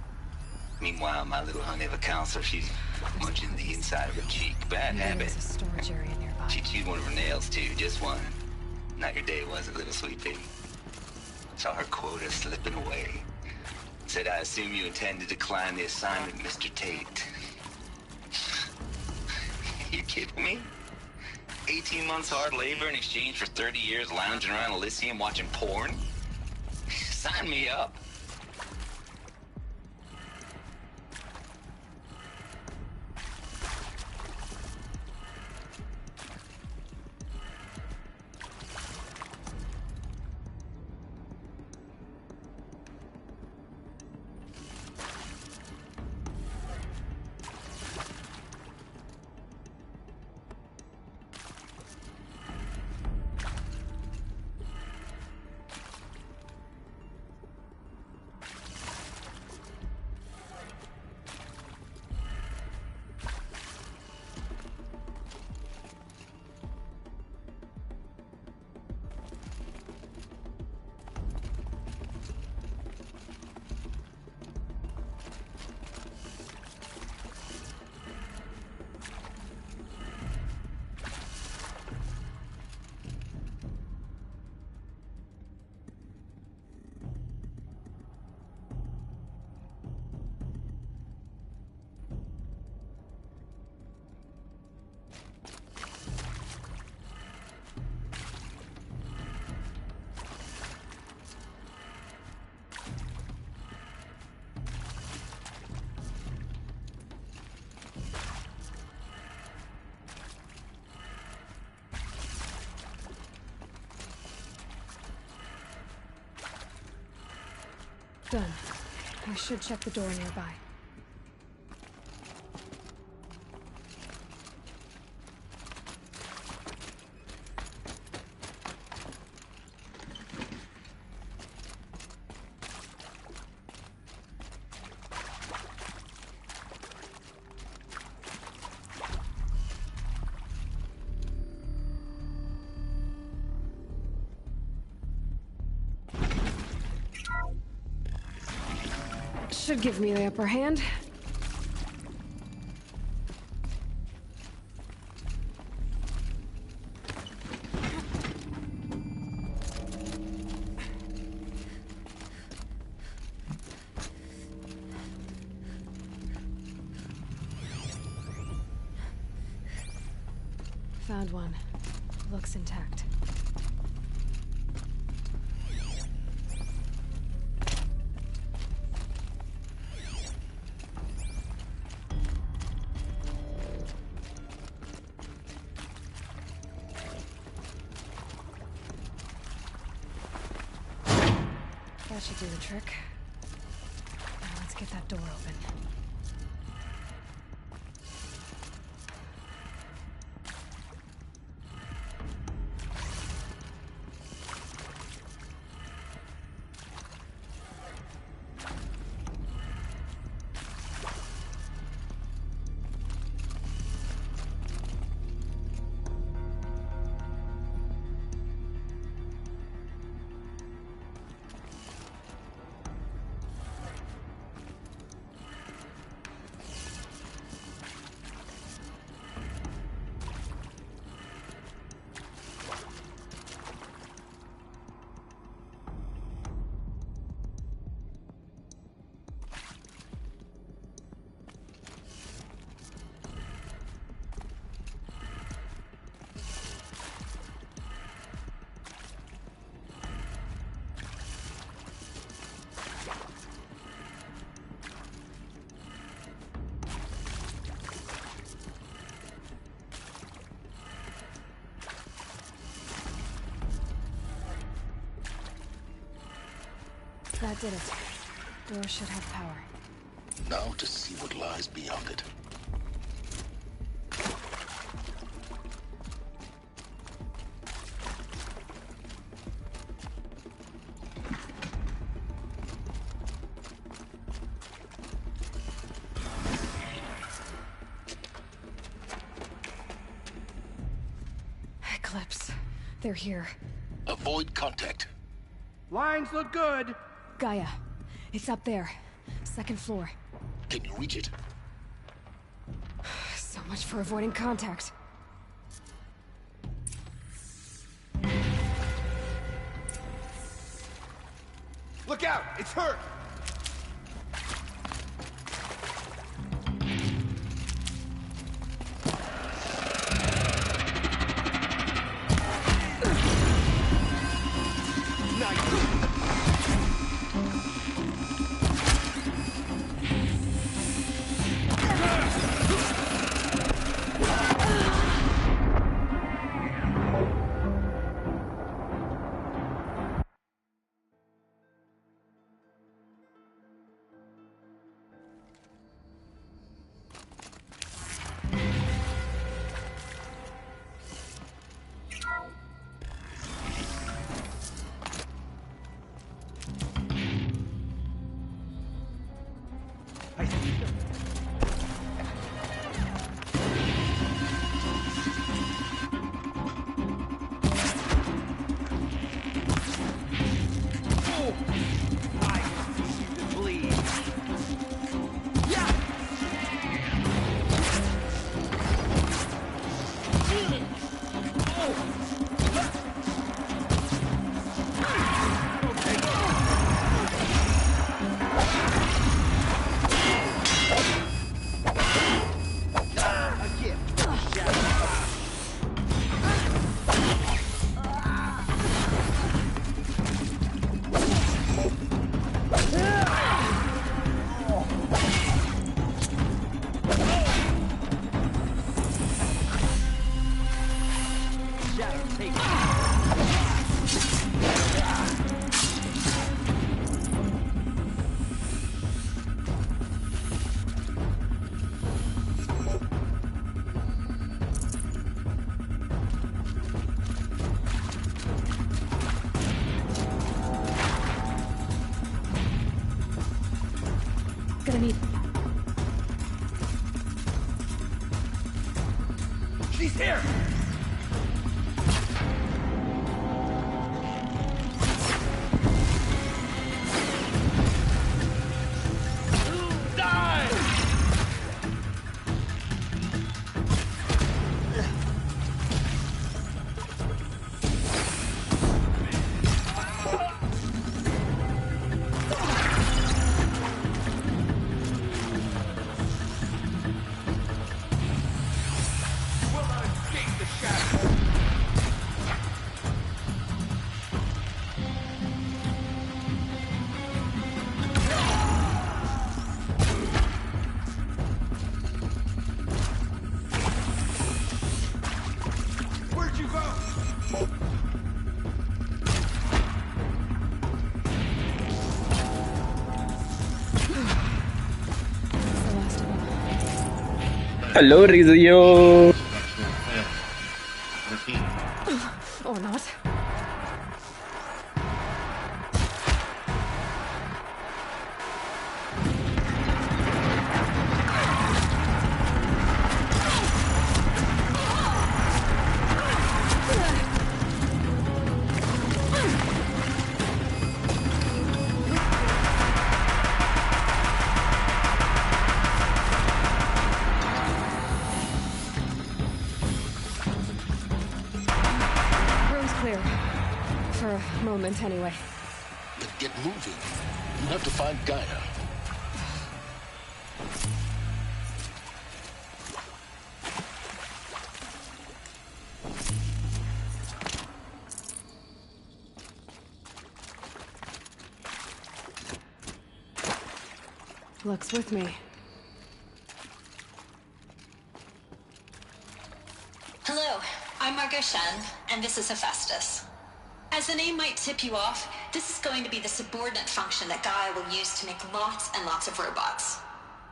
Meanwhile, my little honey of a counselor, she's munching the inside of her cheek. Bad habit. There's a storage area nearby. She chewed one of her nails, too, just one. Not your day, was it, little sweet baby? Saw her quota slipping away. Said, I assume you intend to decline the assignment, Mr. Tate. You kidding me? 18 months hard labor in exchange for 30 years lounging around Elysium watching porn? Sign me up. Done. I should check the door nearby. should give me the upper hand. Found one. Looks intact. That should do the trick. Now let's get that door open. That did it. Door should have power. Now to see what lies beyond it. Eclipse. They're here. Avoid contact. Lines look good. Gaia. It's up there. Second floor. Can you reach it? So much for avoiding contact. Look out! It's her! Gonna need... She's here! Hello, Rizio. Or not. Anyway. Then get moving. You have to find Gaia. Luck's with me. Hello, I'm Margot Shen, and this is Hephaestus. As the name might tip you off, this is going to be the subordinate function that Gaia will use to make lots and lots of robots.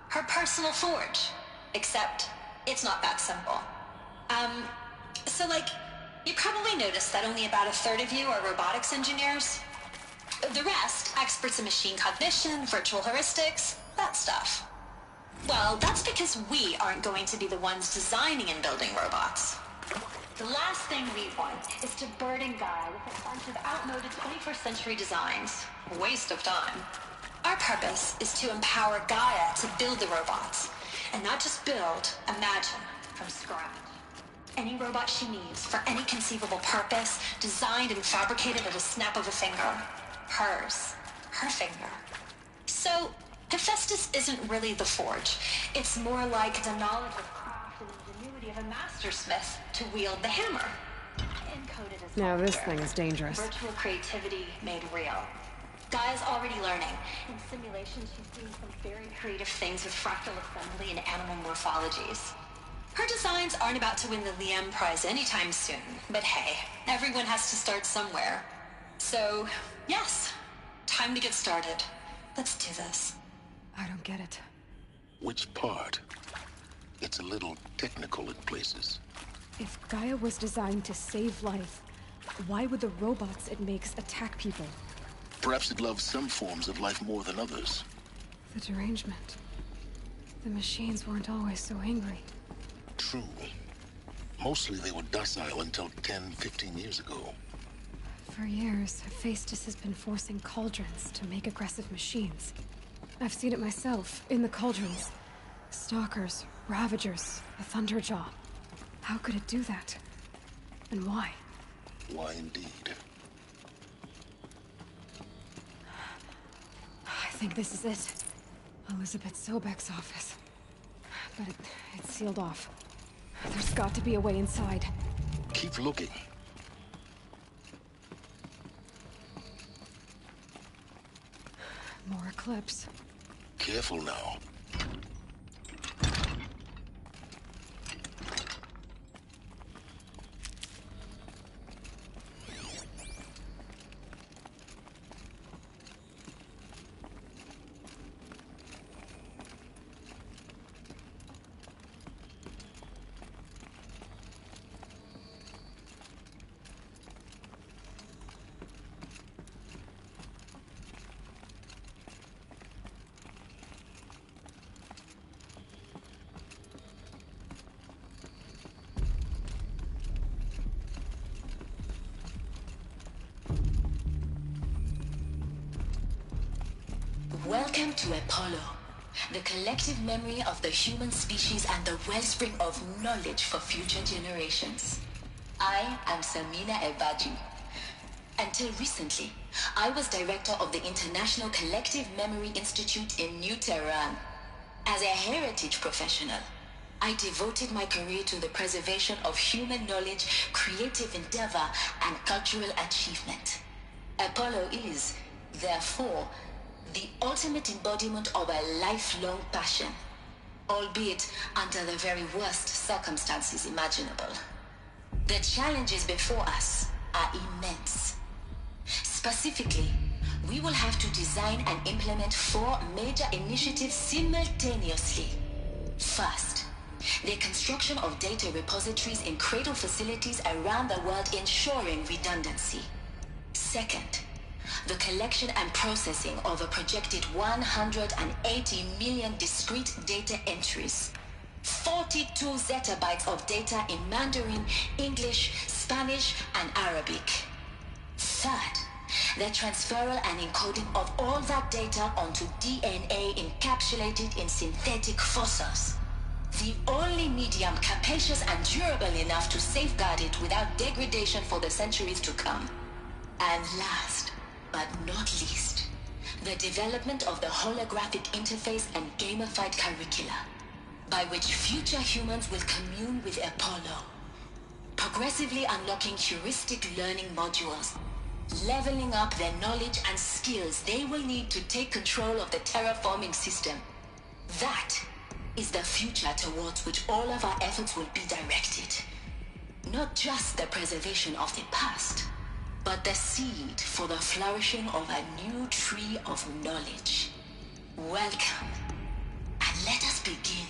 Her personal forge. Except, it's not that simple. You probably noticed that only about a third of you are robotics engineers. The rest, experts in machine cognition, virtual heuristics, that stuff. Well, that's because we aren't going to be the ones designing and building robots. The last thing we want is to burden Gaia with a bunch of outmoded 21st century designs. A waste of time. Our purpose is to empower Gaia to build the robots. And not just build, imagine, from scratch. Any robot she needs, for any conceivable purpose, designed and fabricated at a snap of a finger. Hers. Her finger. So, Hephaestus isn't really the forge. It's more like the knowledge of craft and ingenuity of a mastersmith to wield the hammer. Encoded as now this software. Thing is dangerous. Virtual creativity made real. Gaia's already learning. In simulation, she's doing some very creative things with fractal assembly and animal morphologies. Her designs aren't about to win the Liam Prize anytime soon, but hey, everyone has to start somewhere. So, yes, time to get started. Let's do this. I don't get it. Which part? It's a little technical in places. If Gaia was designed to save life, why would the robots it makes attack people? Perhaps it loves some forms of life more than others. The derangement. The machines weren't always so angry. True. Mostly they were docile until 10, 15 years ago. For years, Hephaestus has been forcing cauldrons to make aggressive machines. I've seen it myself, in the cauldrons. Stalkers, Ravagers, a Thunderjaw. How could it do that? And why? Why indeed? I think this is it. Elizabeth Sobek's office. But it's sealed off. There's got to be a way inside. Keep looking. More Eclipse. Careful now. Welcome to Apollo, the collective memory of the human species and the wellspring of knowledge for future generations. I am Samina Ebaju. Until recently, I was director of the International Collective Memory Institute in New Tehran. As a heritage professional, I devoted my career to the preservation of human knowledge, creative endeavor, and cultural achievement. Apollo is, therefore, the ultimate embodiment of a lifelong passion, albeit under the very worst circumstances imaginable. The challenges before us are immense. Specifically, we will have to design and implement 4 major initiatives simultaneously. First, the construction of data repositories in cradle facilities around the world, ensuring redundancy. Second, the collection and processing of a projected 180 million discrete data entries, 42 zettabytes of data in Mandarin, English, Spanish, and Arabic. Third, the transferal and encoding of all that data onto DNA encapsulated in synthetic fossils. The only medium capacious and durable enough to safeguard it without degradation for the centuries to come. And last, but not least, the development of the holographic interface and gamified curricula, by which future humans will commune with Apollo, progressively unlocking heuristic learning modules, leveling up their knowledge and skills they will need to take control of the terraforming system. That is the future towards which all of our efforts will be directed. Not just the preservation of the past, but the seed for the flourishing of a new tree of knowledge. Welcome, and let us begin.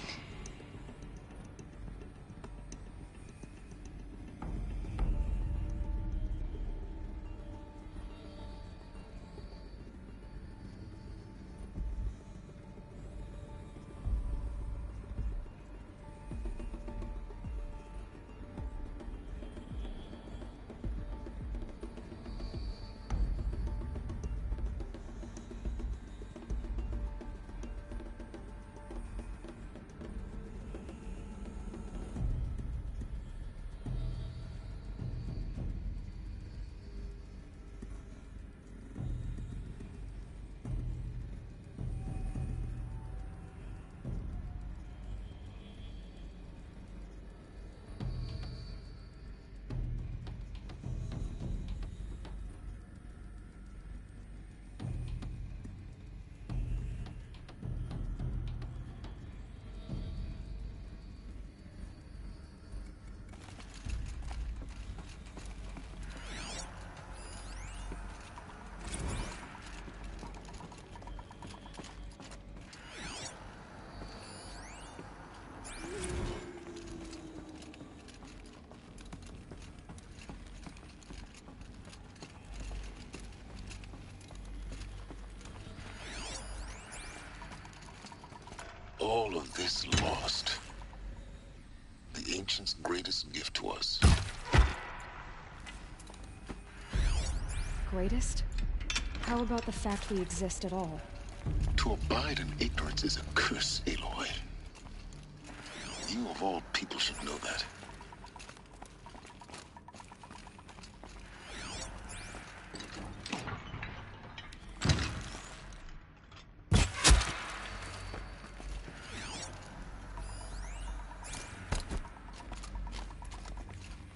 All of this lost. The ancients' greatest gift to us. Greatest? How about the fact we exist at all? To abide in ignorance is a curse, Aloy. You of all people should know that.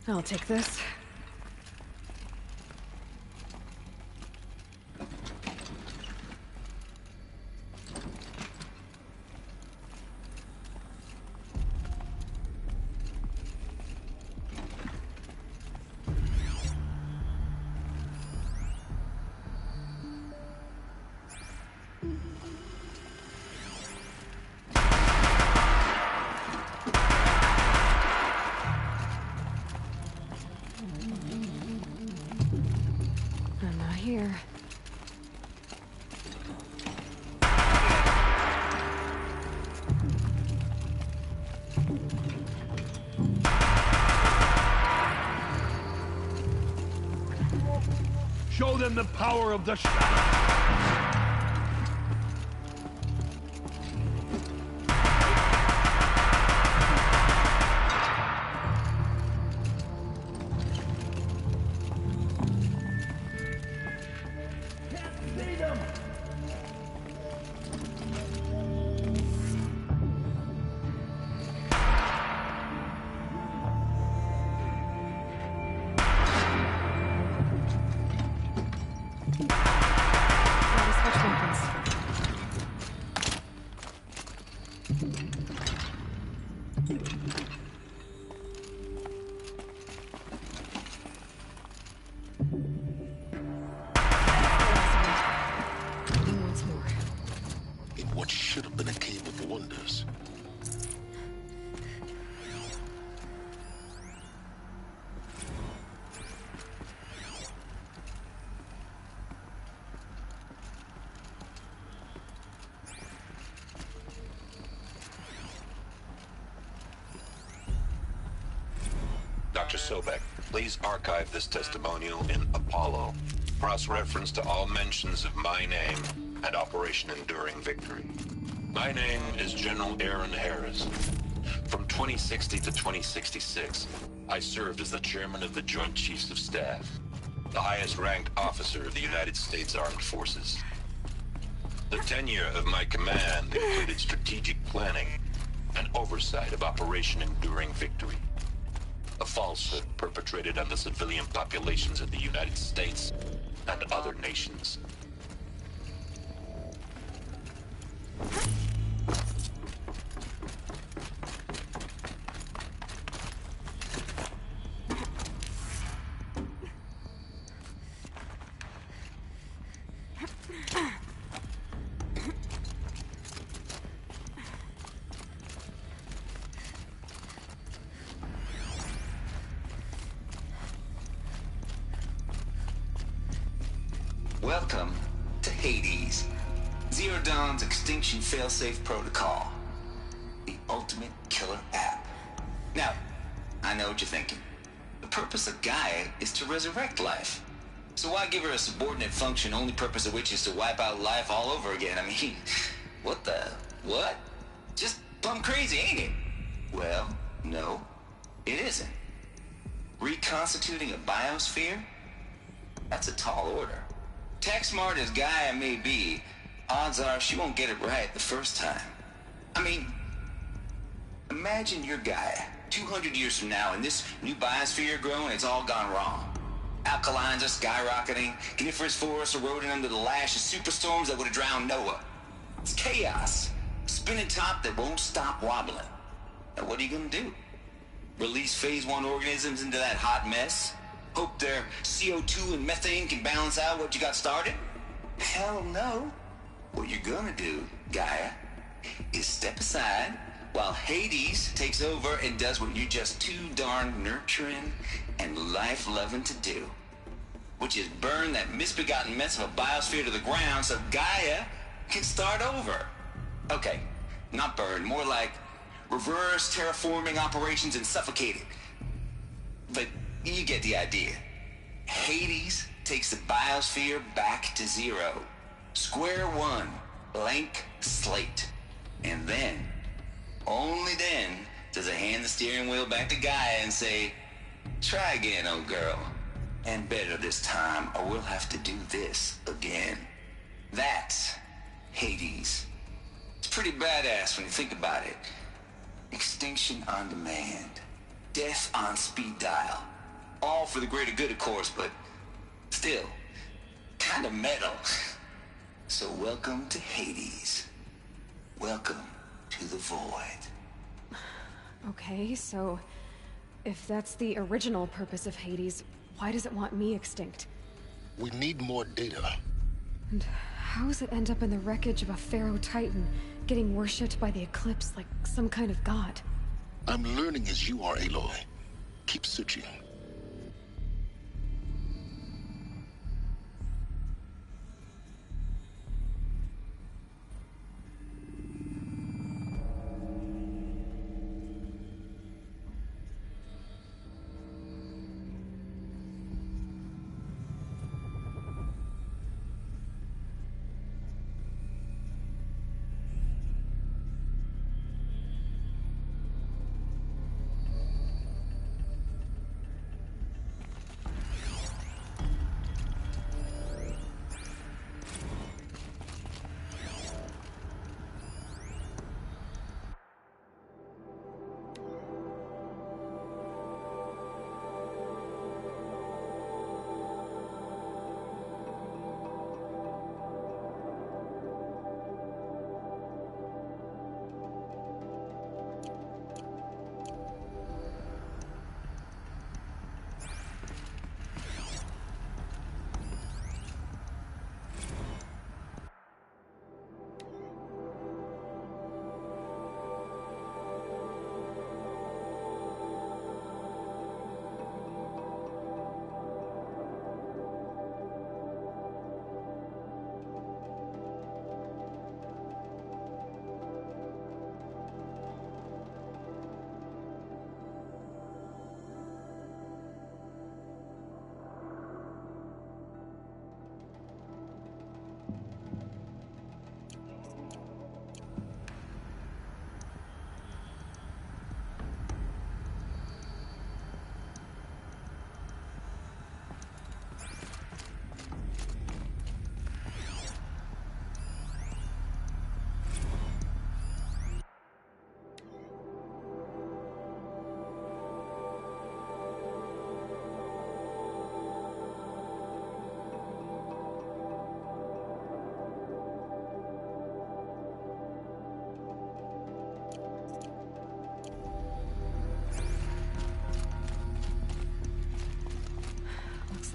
I'll take this. Here. Show them the power of the shadow. Dr. Sobek, please archive this testimonial in Apollo. Cross-reference to all mentions of my name and Operation Enduring Victory. My name is General Aaron Harris. From 2060 to 2066, I served as the chairman of the Joint Chiefs of Staff, the highest-ranked officer of the United States Armed Forces. The tenure of my command included strategic planning and oversight of Operation Enduring Victory, a falsehood perpetrated on the civilian populations of the United States and other nations. Welcome to Hades, Zero Dawn's extinction failsafe protocol, the ultimate killer app. Now, I know what you're thinking. The purpose of Gaia is to resurrect life. So why give her a subordinate function, only purpose of which is to wipe out life all over again? I mean, what? Just plumb crazy, ain't it? Well, no, it isn't. Reconstituting a biosphere? That's a tall order. Tech smart as Gaia may be, odds are she won't get it right the first time. I mean, imagine you're Gaia, 200 years from now, and this new biosphere growing, it's all gone wrong. Alkalines are skyrocketing, coniferous forests eroding under the lash of superstorms that would have drowned Noah. It's chaos, a spinning top that won't stop wobbling. Now what are you gonna do? Release phase 1 organisms into that hot mess? Hope their CO2 and methane can balance out what you got started? Hell no. What you're gonna do, Gaia, is step aside while Hades takes over and does what you're just too darn nurturing and life-loving to do, which is burn that misbegotten mess of a biosphere to the ground so Gaia can start over. Okay, not burn, more like reverse terraforming operations and suffocate it. But you get the idea. Hades takes the biosphere back to zero. Square one, blank slate. And then, only then, does it hand the steering wheel back to Gaia and say, try again, old girl. And better this time, or we'll have to do this again. That's Hades. It's pretty badass when you think about it. Extinction on demand. Death on speed dial. All for the greater good, of course, but still, kind of metal. So welcome to Hades. Welcome to the void. Okay, so if that's the original purpose of Hades, why does it want me extinct? We need more data. And how does it end up in the wreckage of a Pharaoh Titan, getting worshipped by the Eclipse like some kind of god? I'm learning as you are, Aloy. Keep searching.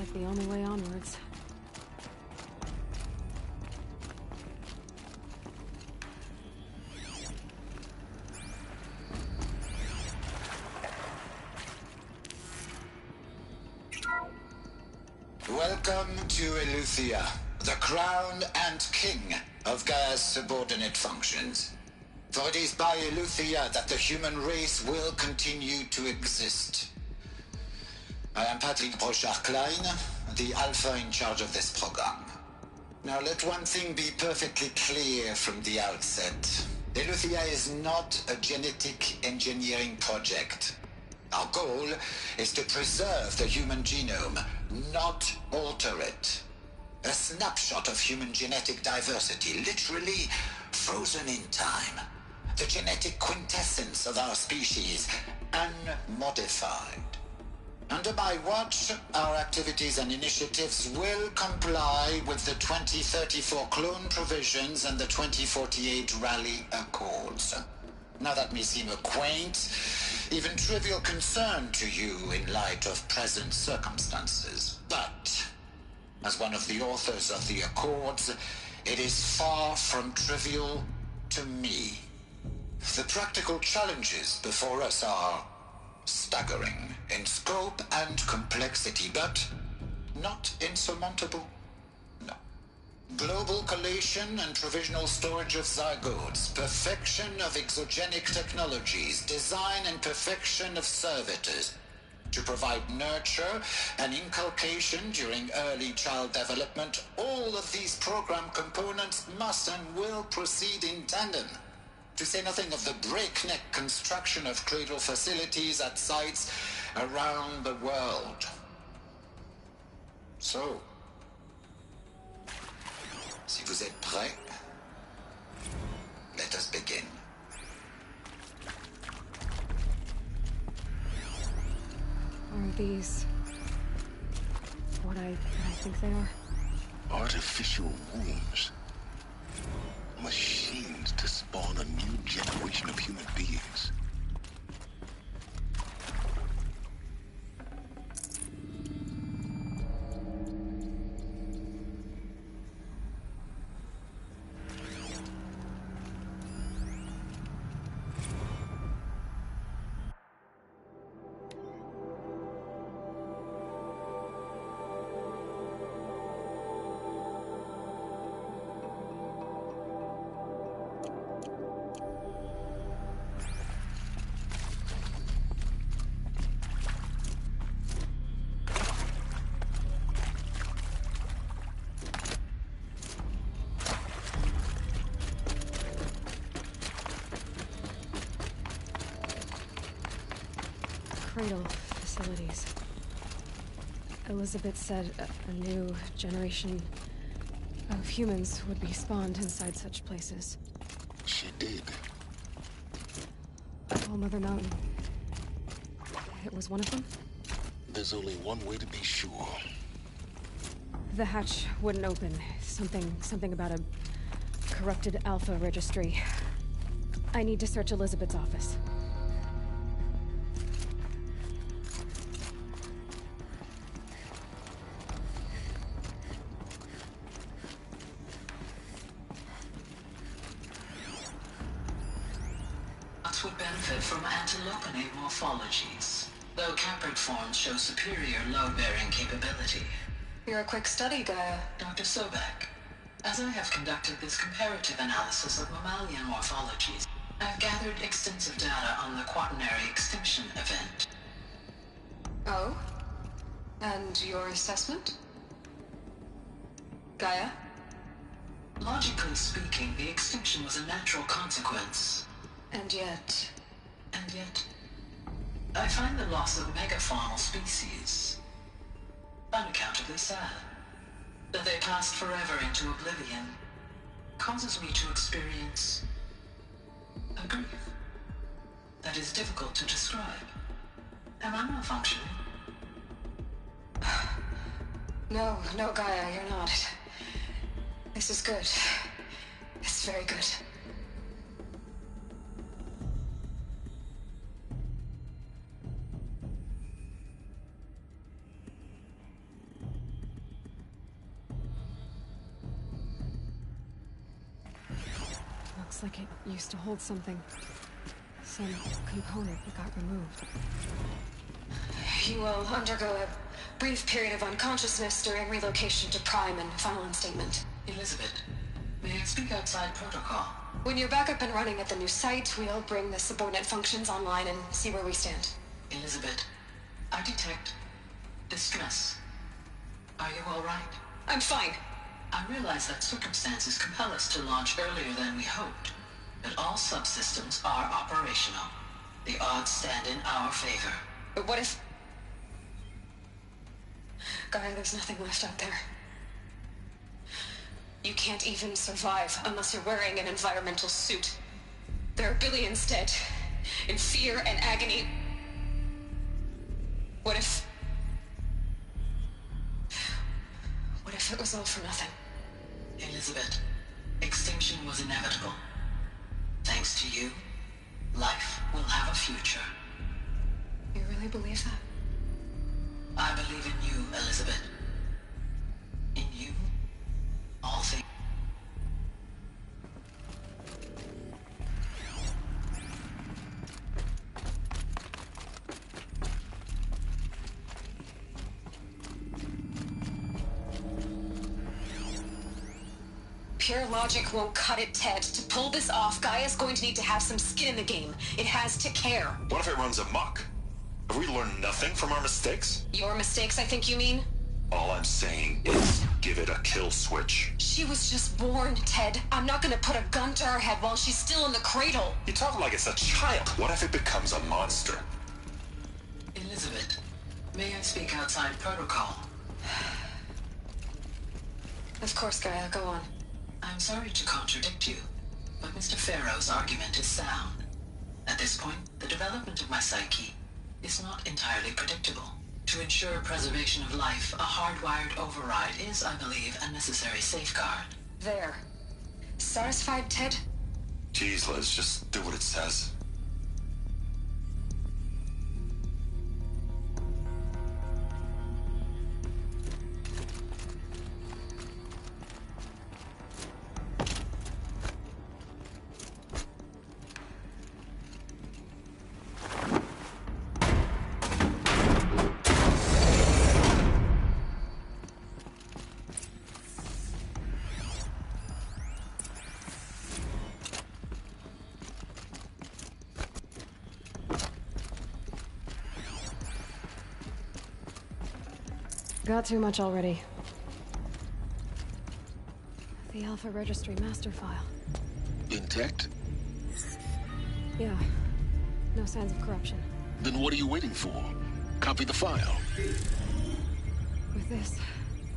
like the only way onwards. Welcome to Eleuthia, the crown and king of Gaia's subordinate functions. For it is by Eleuthia that the human race will continue to exist. I am Patrick Brochard-Klein, the Alpha in charge of this program. Now let one thing be perfectly clear from the outset. Eleuthia is not a genetic engineering project. Our goal is to preserve the human genome, not alter it. A snapshot of human genetic diversity, literally frozen in time. The genetic quintessence of our species, unmodified. Under my watch, our activities and initiatives will comply with the 2034 clone provisions and the 2048 Rally Accords. Now that may seem a quaint, even trivial concern to you in light of present circumstances. But, as one of the authors of the Accords, it is far from trivial to me. The practical challenges before us are staggering in scope and complexity, but not insurmountable. No. Global collation and provisional storage of zygotes, perfection of exogenic technologies, design and perfection of servitors to provide nurture and inculcation during early child development. All of these program components must and will proceed in tandem. To say nothing of the breakneck construction of cradle facilities at sites around the world. So, si vous êtes prêts, let us begin. Are these what I think they are? Artificial wombs. Machines to spawn a new generation of human beings. Cradle facilities. Elizabeth said a new generation of humans would be spawned inside such places. She did. Oh, Mother Mountain. It was one of them? There's only one way to be sure. The hatch wouldn't open. Something about a corrupted Alpha registry. I need to search Elizabeth's office. Would benefit from antilopenate morphologies, though caprid forms show superior load-bearing capability. You're a quick study, Gaia. Dr. Sobek, as I have conducted this comparative analysis of mammalian morphologies, I've gathered extensive data on the quaternary extinction event. Oh? And your assessment? Gaia? Logically speaking, the extinction was a natural consequence. And yet, I find the loss of megafaunal species unaccountably sad. That they passed forever into oblivion causes me to experience a grief that is difficult to describe. Am I malfunctioning? No, Gaia, you're not. This is good. It's very good. looks like it used to hold something. Some component that got removed. You will undergo a brief period of unconsciousness during relocation to Prime and final instatement. Elizabeth, may I speak outside protocol? When you're back up and running at the new site, we'll bring the subordinate functions online and see where we stand. Elizabeth, I detect distress. Are you all right? I'm fine. I realize that circumstances compel us to launch earlier than we hoped, but all subsystems are operational. The odds stand in our favor. But what if... Gaia, there's nothing left out there. You can't even survive unless you're wearing an environmental suit. There are billions dead, in fear and agony. What if it was all for nothing? Elizabeth, extinction was inevitable. Thanks to you, life will have a future. You really believe that? I believe in you, Elizabeth. In you, all things. Pure logic won't cut it, Ted. To pull this off, Gaia's going to need to have some skin in the game. It has to care. What if it runs amok? Have we learned nothing from our mistakes? Your mistakes, I think you mean? All I'm saying is, give it a kill switch. She was just born, Ted. I'm not gonna put a gun to her head while she's still in the cradle. You talk like it's a child. What if it becomes a monster? Elizabeth, may I speak outside protocol? Of course, Gaia, go on. I'm sorry to contradict you, but Mr. Farrow's argument is sound. At this point, the development of my psyche is not entirely predictable. To ensure preservation of life, a hardwired override is, I believe, a necessary safeguard. There. Satisfied, Ted? Jeez, Liz, just do what it says. Got too much already. The Alpha Registry master file. Intact? Yeah. No signs of corruption. Then what are you waiting for? Copy the file. With this,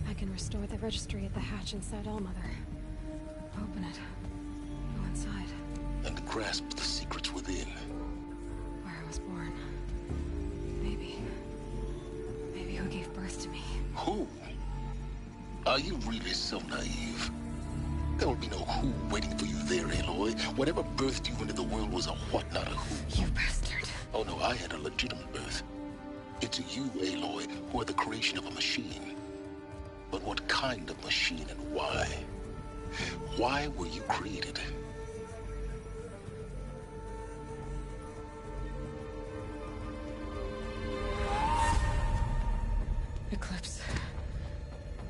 I can restore the registry at the hatch inside Allmother. Open it. Go inside. And grasp the secrets within. Where I was born. Maybe who gave birth to me. Who? Are you really so naive? There will be no who waiting for you there, Aloy. Whatever birthed you into the world was a what, not a who. You bastard. Oh no, I had a legitimate birth. It's you, Aloy, who are the creation of a machine. But what kind of machine and why? Why were you created? Eclipse.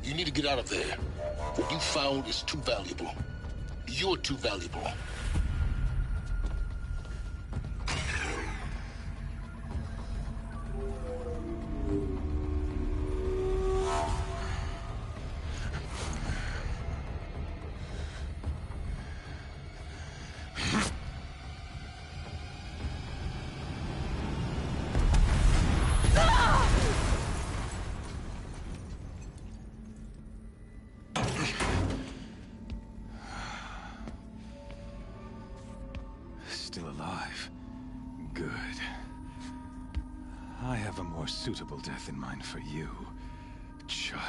You need to get out of there. What you found is too valuable. You're too valuable. Still alive. Good. I have a more suitable death in mind for you, child.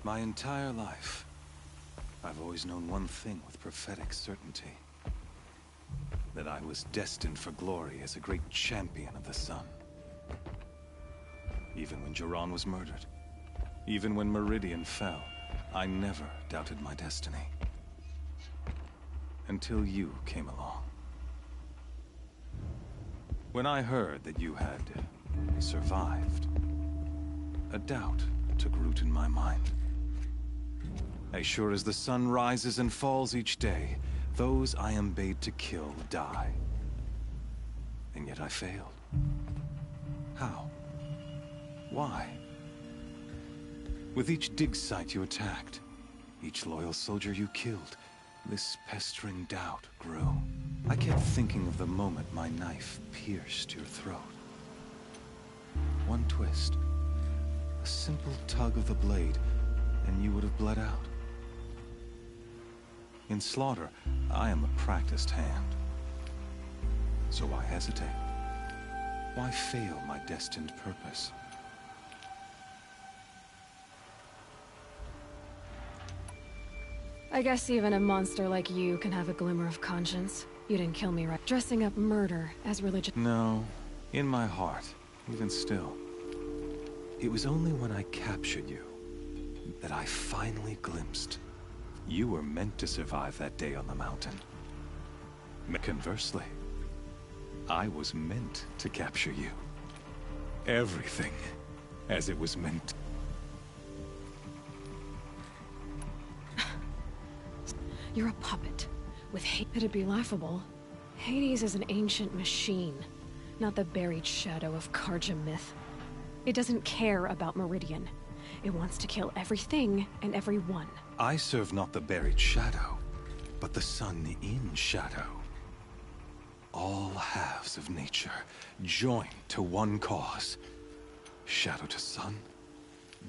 My entire life, I've always known one thing with prophetic certainty. that I was destined for glory as a great champion of the sun. Even when Jiran was murdered, even when Meridian fell, I never doubted my destiny. Until you came along. When I heard that you had survived, a doubt took root in my mind. As sure as the sun rises and falls each day, those I am bade to kill die. And yet I failed. How? Why? With each dig site you attacked, each loyal soldier you killed, this pestering doubt grew. I kept thinking of the moment my knife pierced your throat. One twist, a simple tug of the blade, and you would have bled out. In slaughter, I am a practiced hand. So why hesitate? Why fail my destined purpose? I guess even a monster like you can have a glimmer of conscience. You didn't kill me, right? Dressing up murder as religion. No, in my heart, even still. It was only when I captured you that I finally glimpsed you were meant to survive that day on the mountain. Conversely, I was meant to capture you. Everything as it was meant. You're a puppet with hate. It'd be laughable. Hades is an ancient machine, not the buried shadow of Karja myth. It doesn't care about Meridian. It wants to kill everything and everyone. I serve not the buried shadow, but the sun in shadow. All halves of nature joined to one cause. Shadow to sun,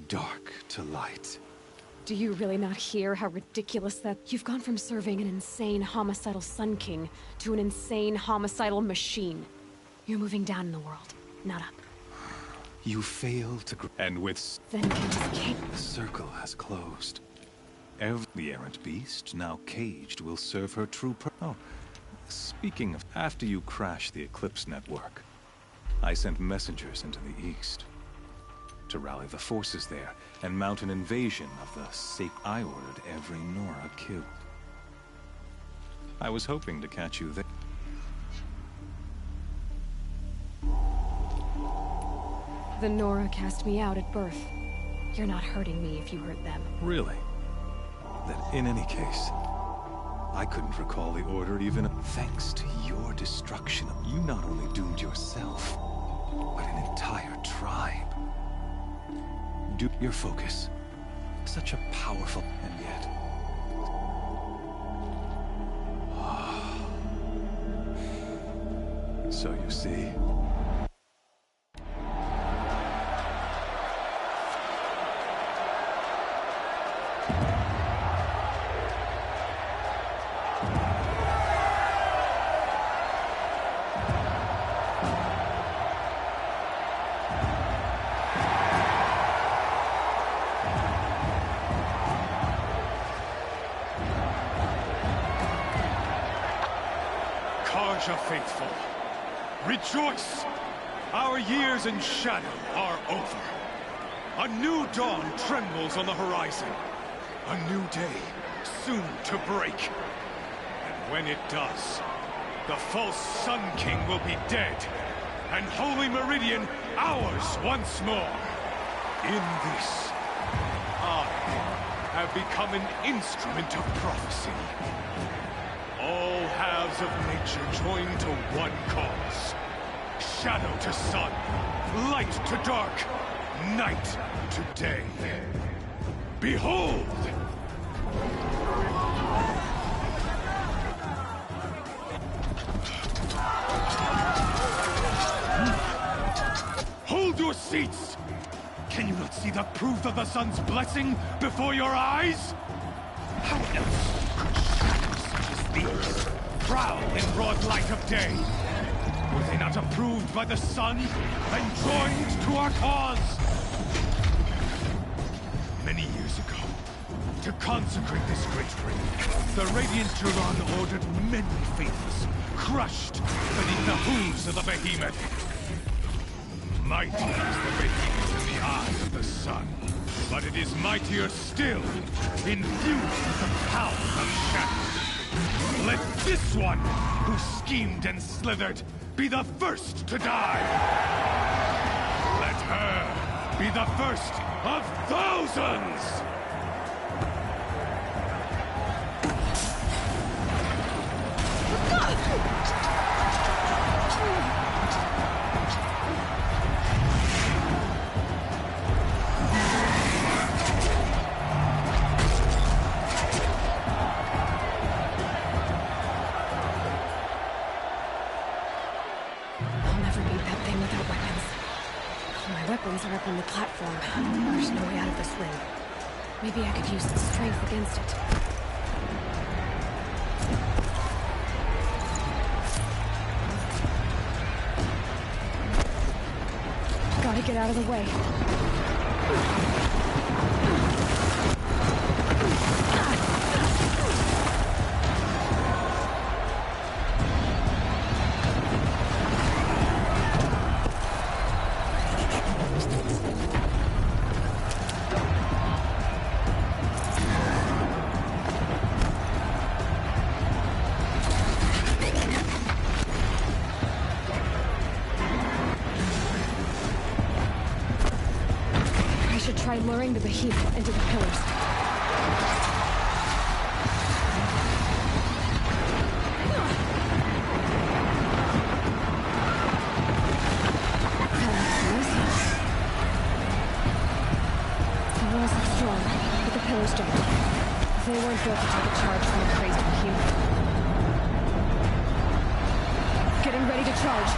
dark to light. Do you really not hear how ridiculous that... You've gone from serving an insane homicidal Sun King to an insane homicidal machine. You're moving down in the world, not up. You failed to... And with... Then just came... The circle has closed. The errant beast, now caged, will serve her true Oh, speaking of... After you crashed the Eclipse network, I sent messengers into the east to rally the forces there and mount an invasion of the I ordered every Nora killed. I was hoping to catch you there. The Nora cast me out at birth. You're not hurting me if you hurt them. Really? Then in any case, I couldn't recall the order even... Thanks to your destruction, you not only doomed yourself, but an entire tribe. Your focus. Such a powerful... And yet... So you see... Faithful, rejoice! Our years in shadow are over. A new dawn trembles on the horizon. A new day, soon to break. And when it does, the false Sun King will be dead, and Holy Meridian ours once more. In this, I have become an instrument of prophecy. All halves of nature join to one cause. Shadow to sun, light to dark, night to day. Behold! Hold your seats! Can you not see the proof of the sun's blessing before your eyes? How else these prowl in broad light of day? Were they not approved by the sun and joined to our cause? Many years ago, to consecrate this great ring, the Radiant Jiran ordered many faithless, crushed beneath the hooves of the behemoth. Mighty is the behemoth in the eyes of the sun, but it is mightier still, infused with the power of shadow. Let this one, who schemed and slithered, be the first to die. Let her be the first of thousands! Are up on the platform. There's no way out of this ring. Maybe I could use the strength against it. Gotta get out of the way. Try luring the behemoth into the pillars. The walls are strong, but the pillars don't. They weren't built to take a charge from a crazed behemoth. Getting ready to charge.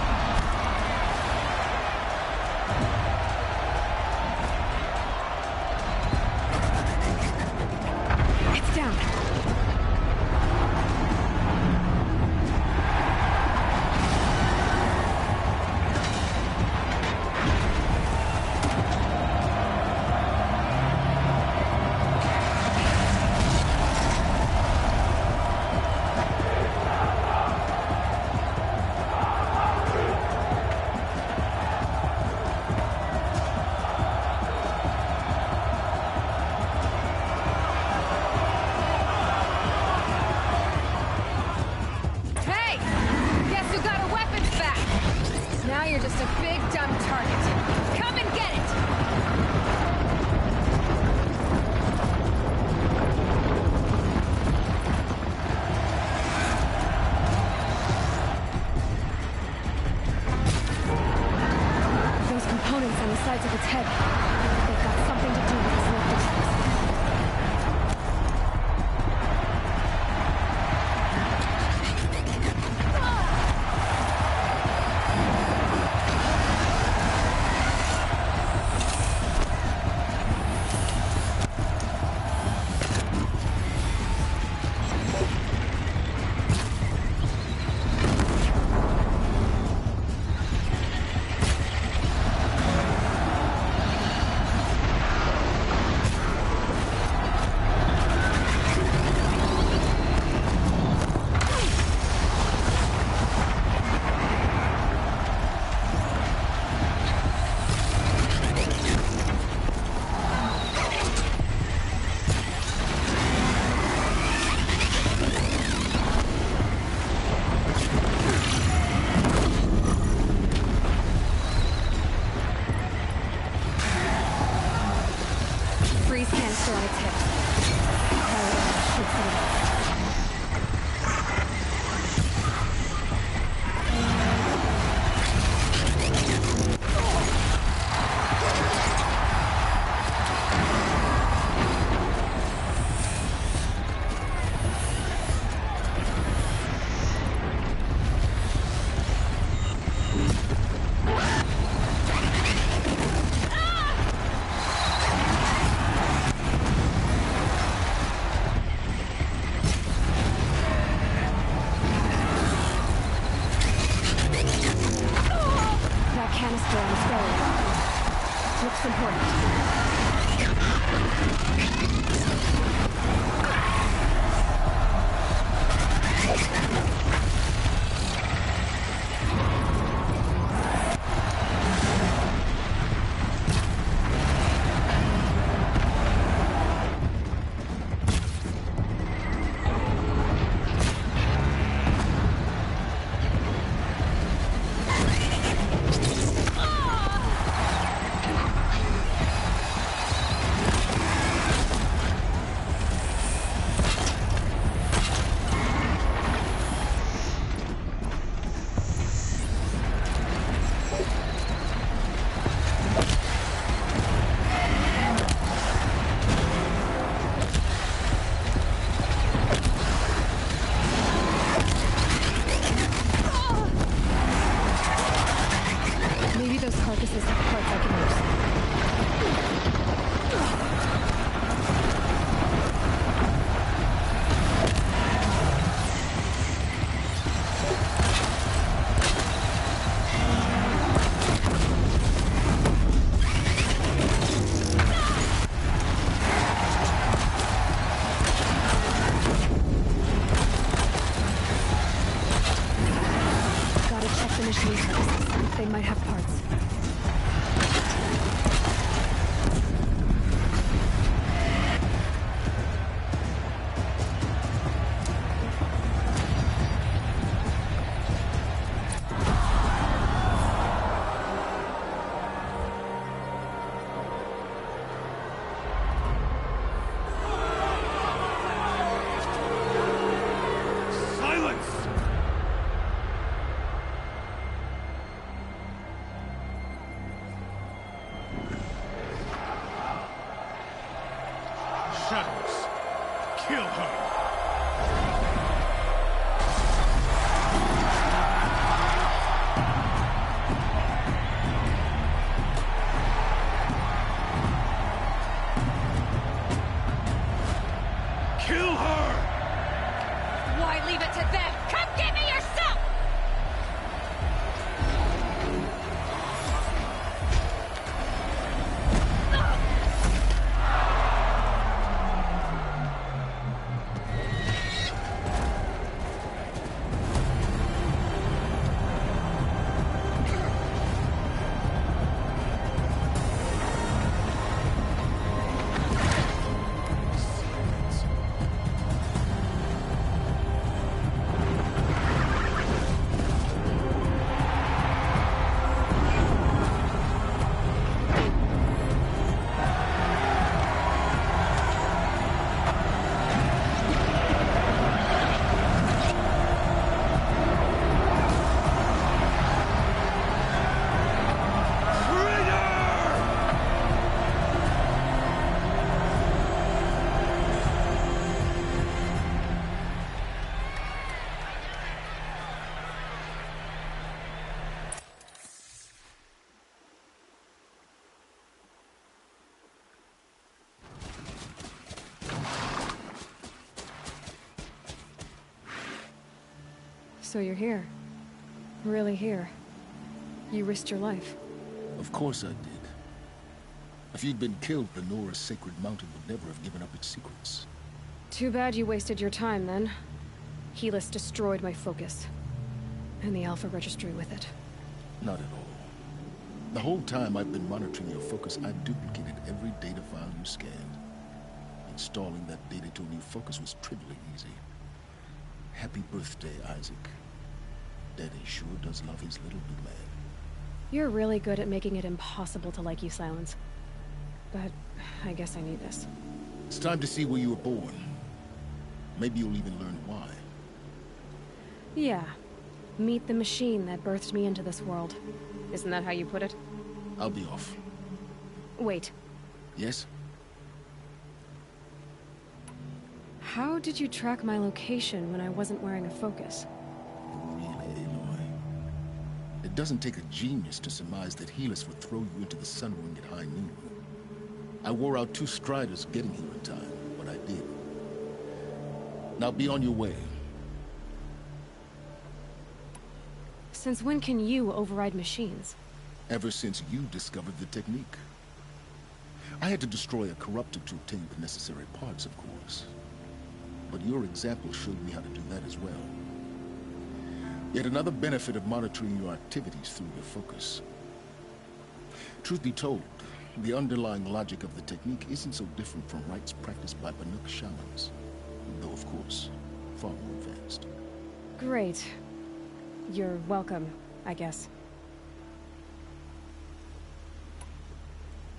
those carcasses have parts I can use. They might have parts. Shadows. Kill her. Kill her! Why leave it to them? Come get me yourself! So you're here. Really here. You risked your life. Of course I did. If you'd been killed, the Nora's sacred mountain would never have given up its secrets. Too bad you wasted your time, then. Helis destroyed my focus. And the Alpha Registry with it. Not at all. The whole time I've been monitoring your focus, I duplicated every data file you scanned. Installing that data to a new focus was trivially easy. Happy birthday, Isaac. Daddy sure does love his little big man. You're really good at making it impossible to like you, Silence. But I guess I need this. It's time to see where you were born. Maybe you'll even learn why. Yeah. Meet the machine that birthed me into this world. Isn't that how you put it? I'll be off. Wait. Yes? How did you track my location when I wasn't wearing a focus? Really, Aloy? It doesn't take a genius to surmise that Helis would throw you into the sun ring at high noon. I wore out 2 striders getting here in time, but I did. Now be on your way. Since when can you override machines? Ever since you discovered the technique. I had to destroy a corruptor to obtain the necessary parts, of course. But your example showed me how to do that as well. Yet another benefit of monitoring your activities through your focus. Truth be told, the underlying logic of the technique isn't so different from rites practiced by Banuk shamans. Though, of course, far more advanced. Great. You're welcome, I guess.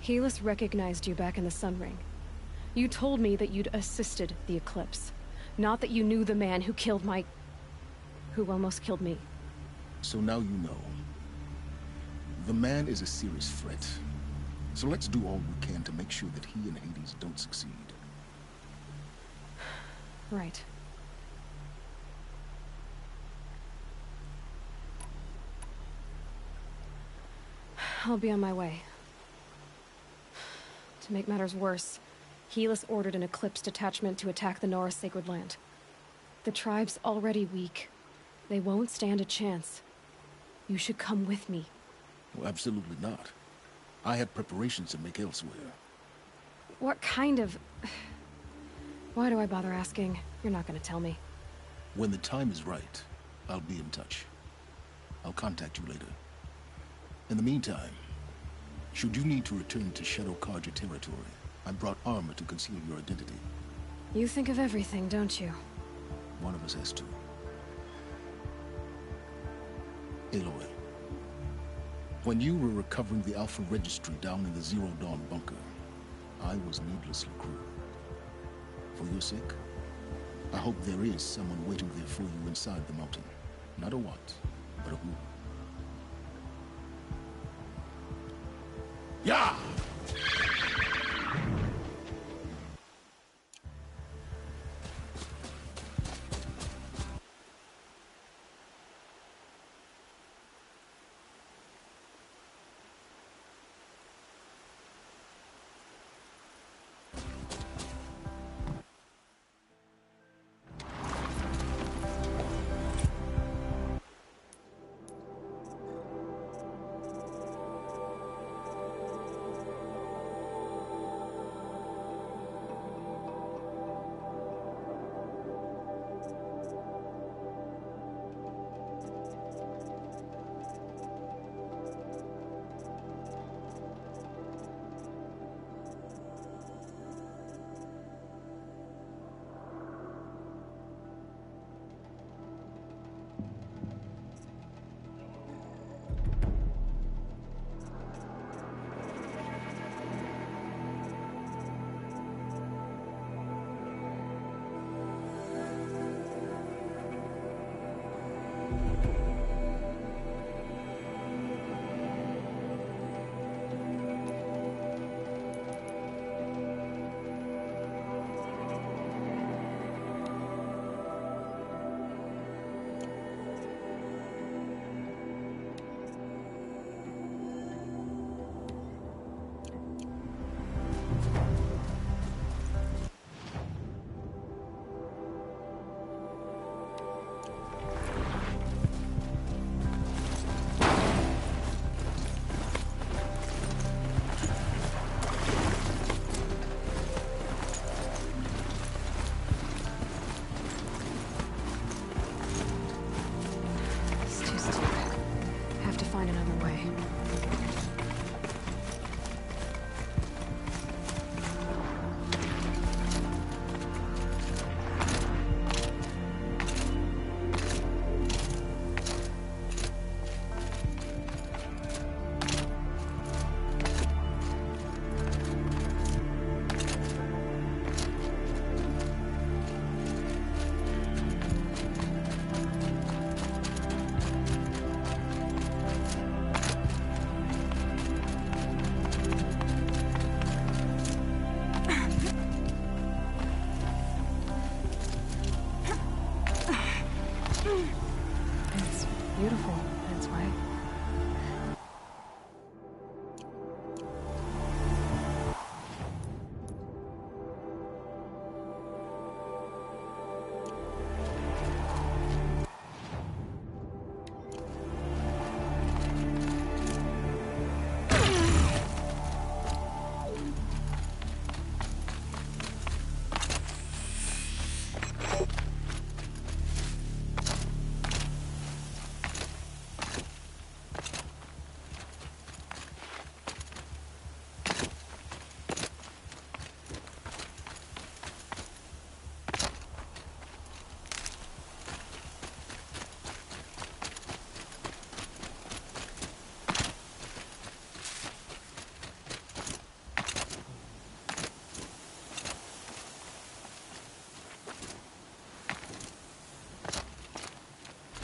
Helis recognized you back in the Sun Ring. You told me that you'd assisted the Eclipse. Not that you knew the man who killed who almost killed me. So now you know. The man is a serious threat. So let's do all we can to make sure that he and Hades don't succeed. Right. I'll be on my way. To make matters worse, Helis ordered an Eclipse detachment to attack the Nora Sacred Land. The tribe's already weak. They won't stand a chance. You should come with me. Well, absolutely not. I have preparations to make elsewhere. What kind of... Why do I bother asking? You're not gonna tell me. When the time is right, I'll be in touch. I'll contact you later. In the meantime, should you need to return to Shadow Karja territory, I brought armor to conceal your identity. You think of everything, don't you? One of us has to. Aloy. When you were recovering the Alpha Registry down in the Zero Dawn bunker, I was needlessly cruel. For your sake, I hope there is someone waiting there for you inside the mountain. Not a what, but a who. Yeah!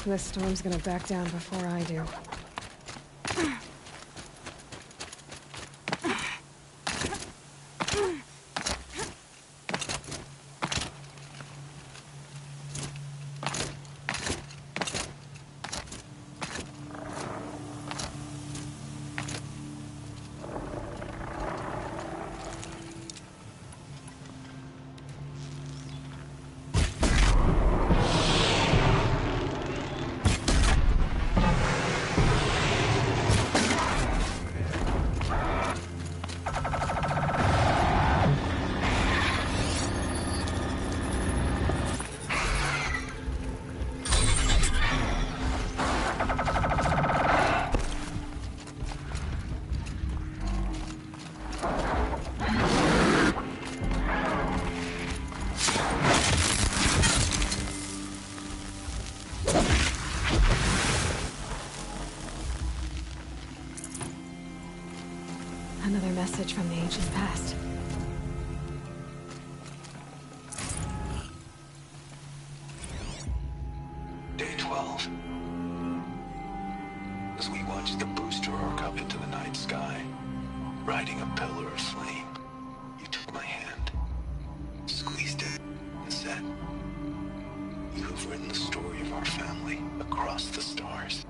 This storm's gonna back down before I do. Another message from the ancient past. Day 12. As we watched the booster arc up into the night sky, riding a pillar of flame, you took my hand, squeezed it, and said, "You have written the story of our family across the stars."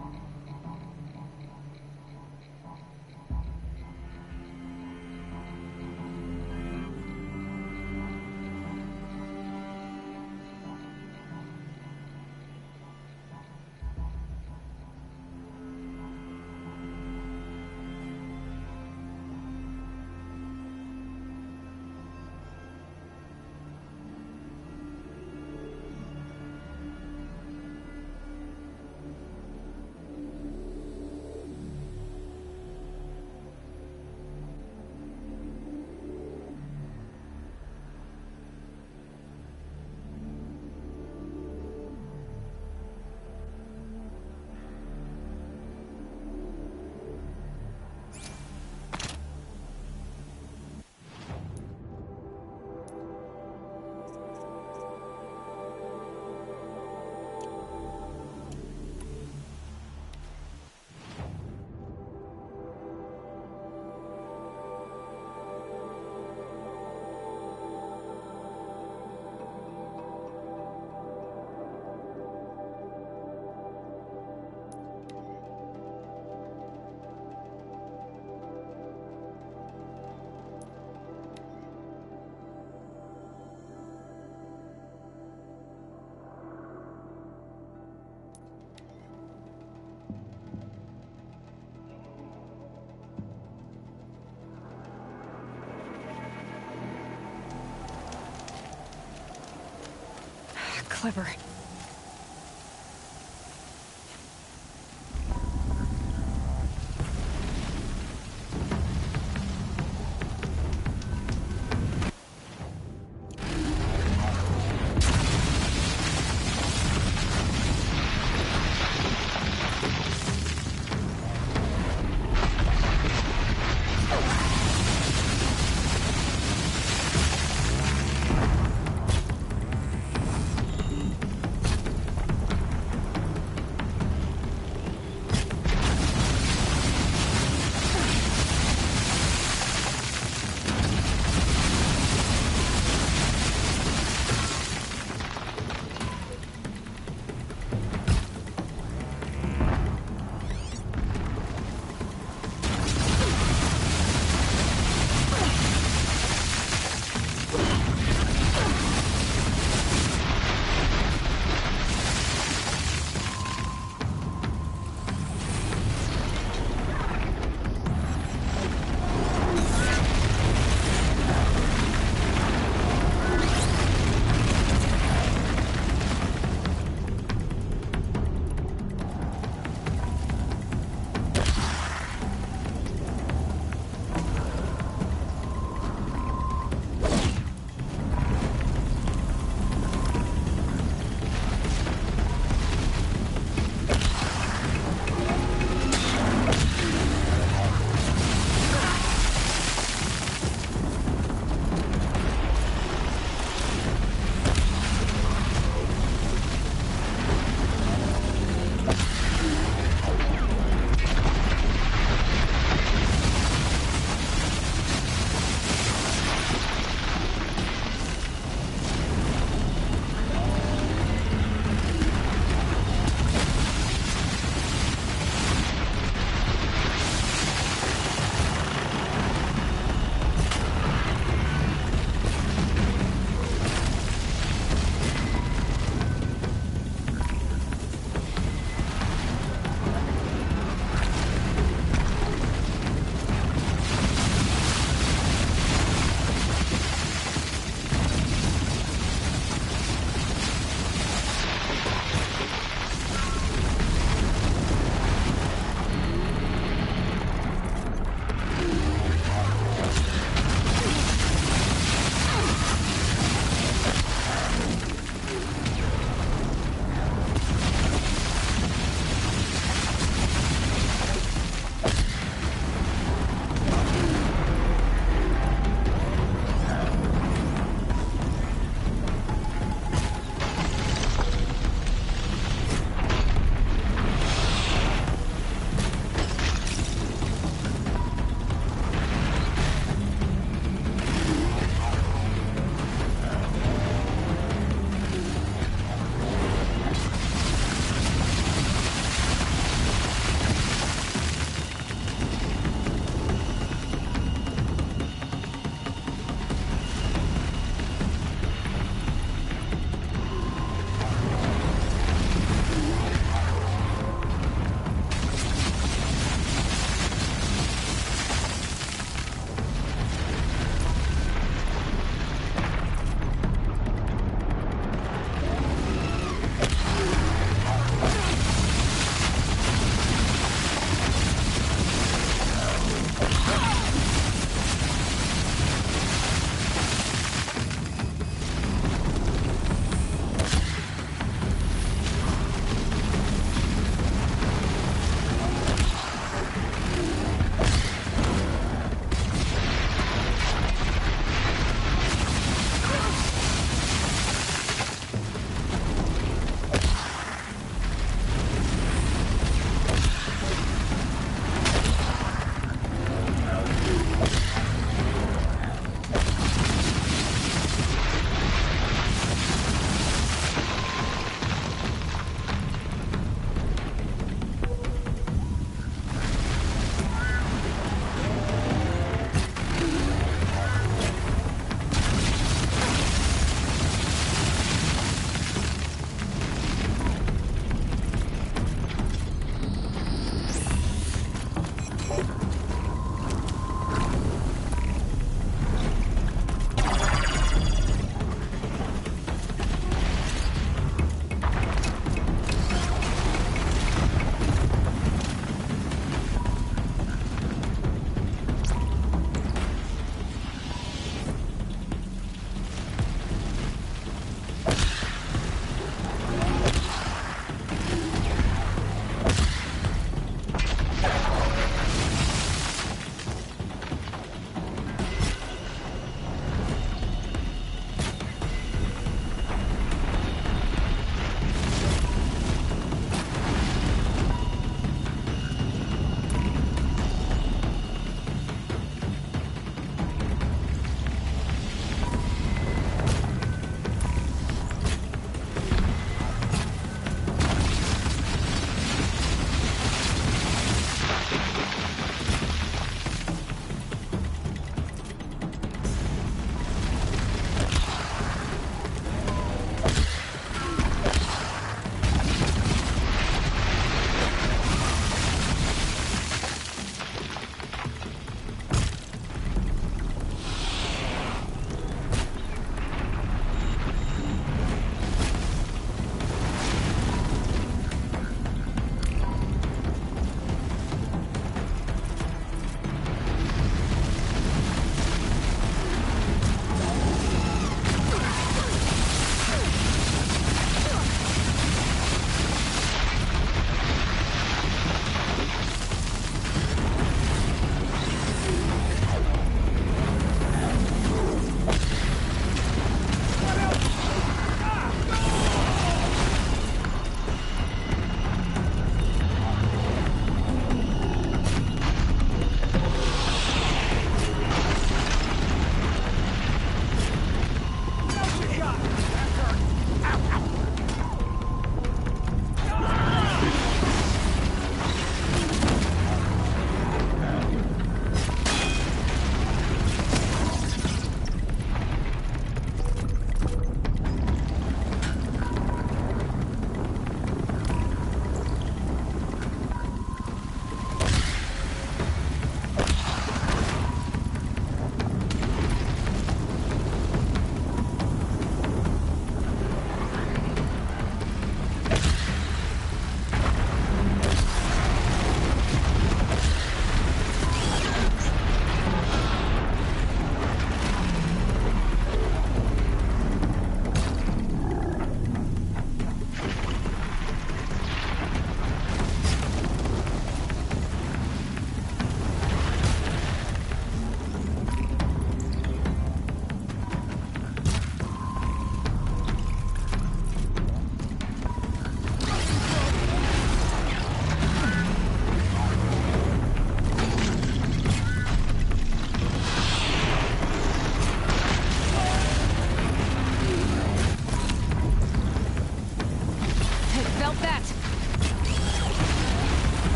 Clever.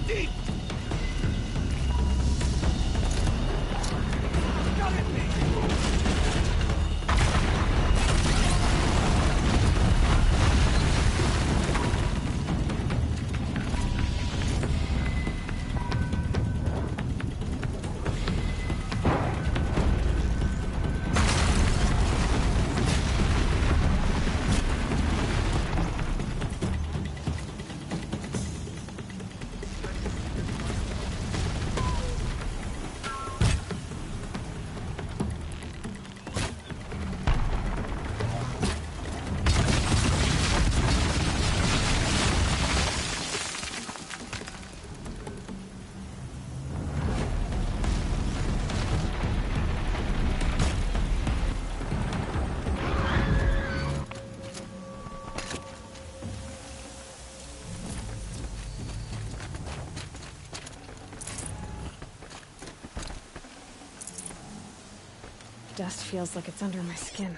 deep! Come at me! Dust feels like it's under my skin.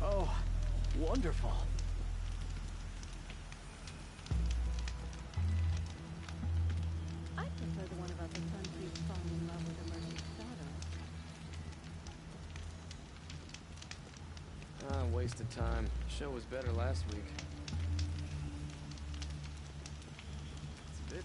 Oh, wonderful. I prefer the one about the sun cubes falling in love with emerging stardust. Waste of time. Show was better last week. It's a bit...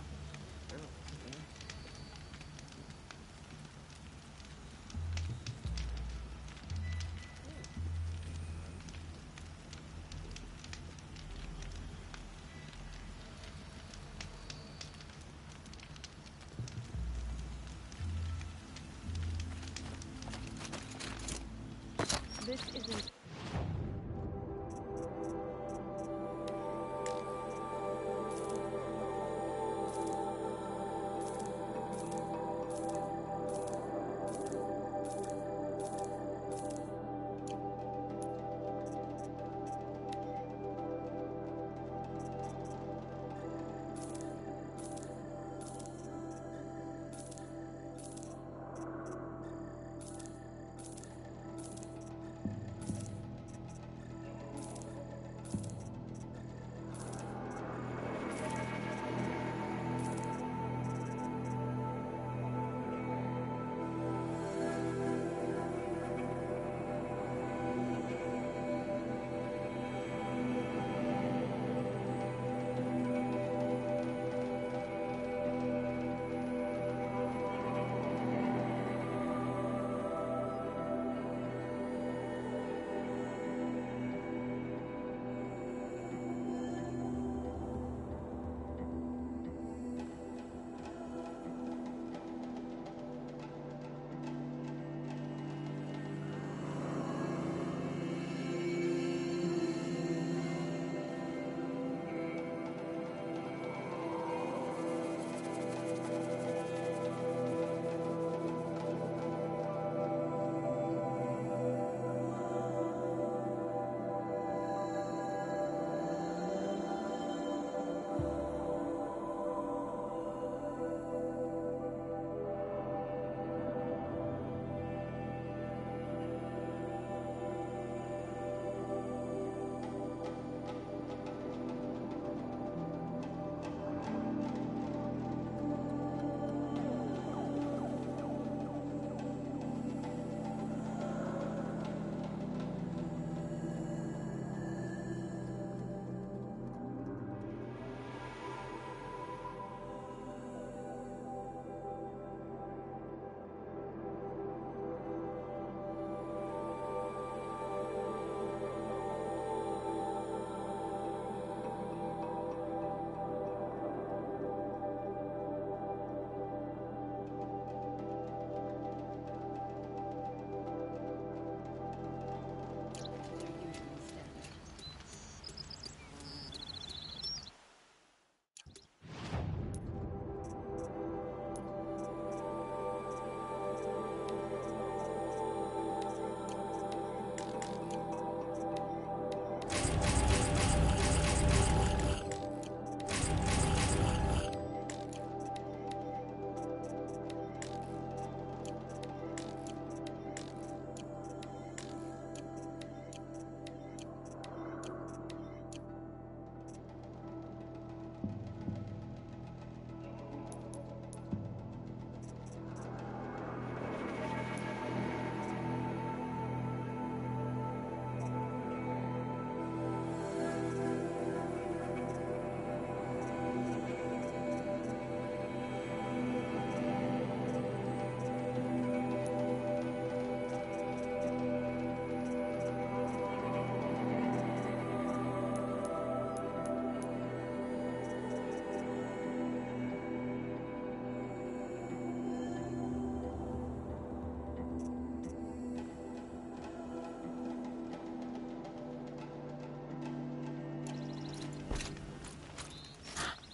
This isn't...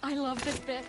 I love this bit.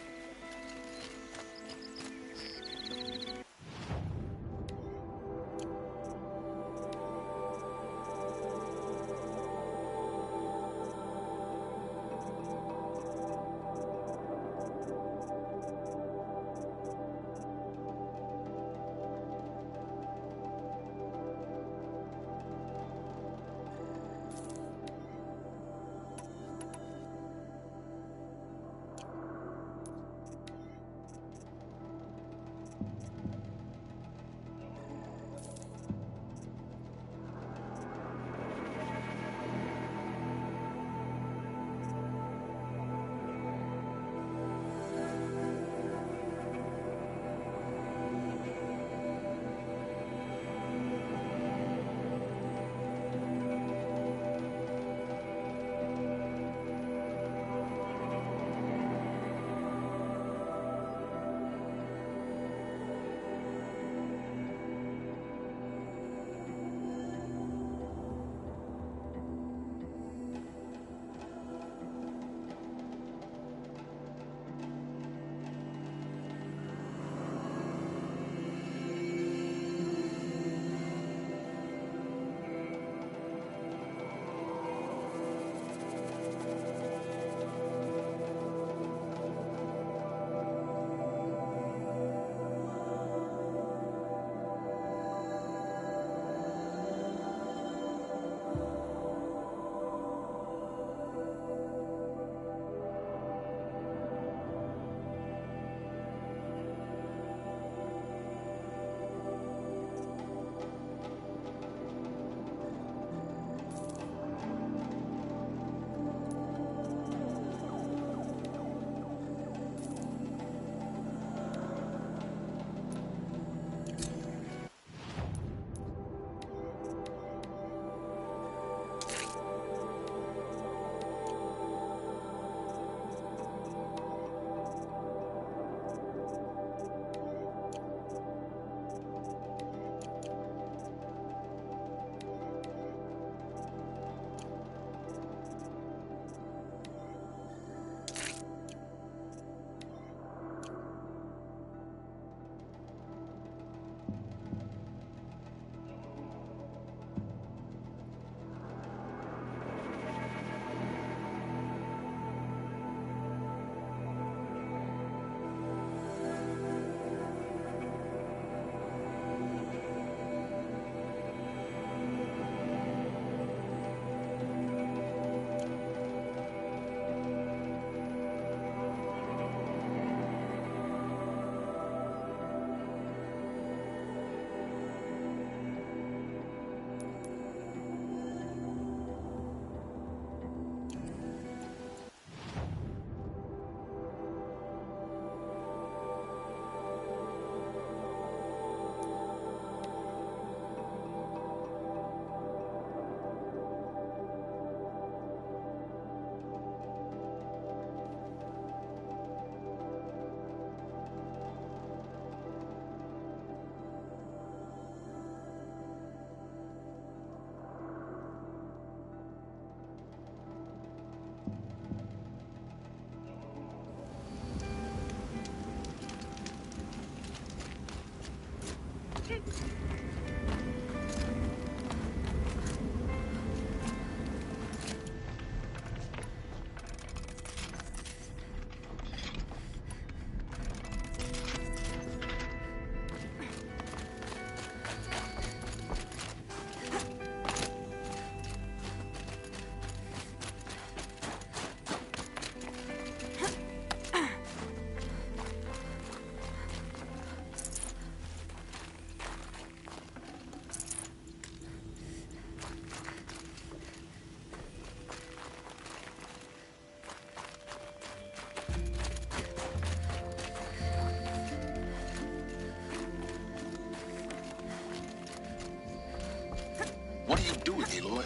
are you doing, Aloy?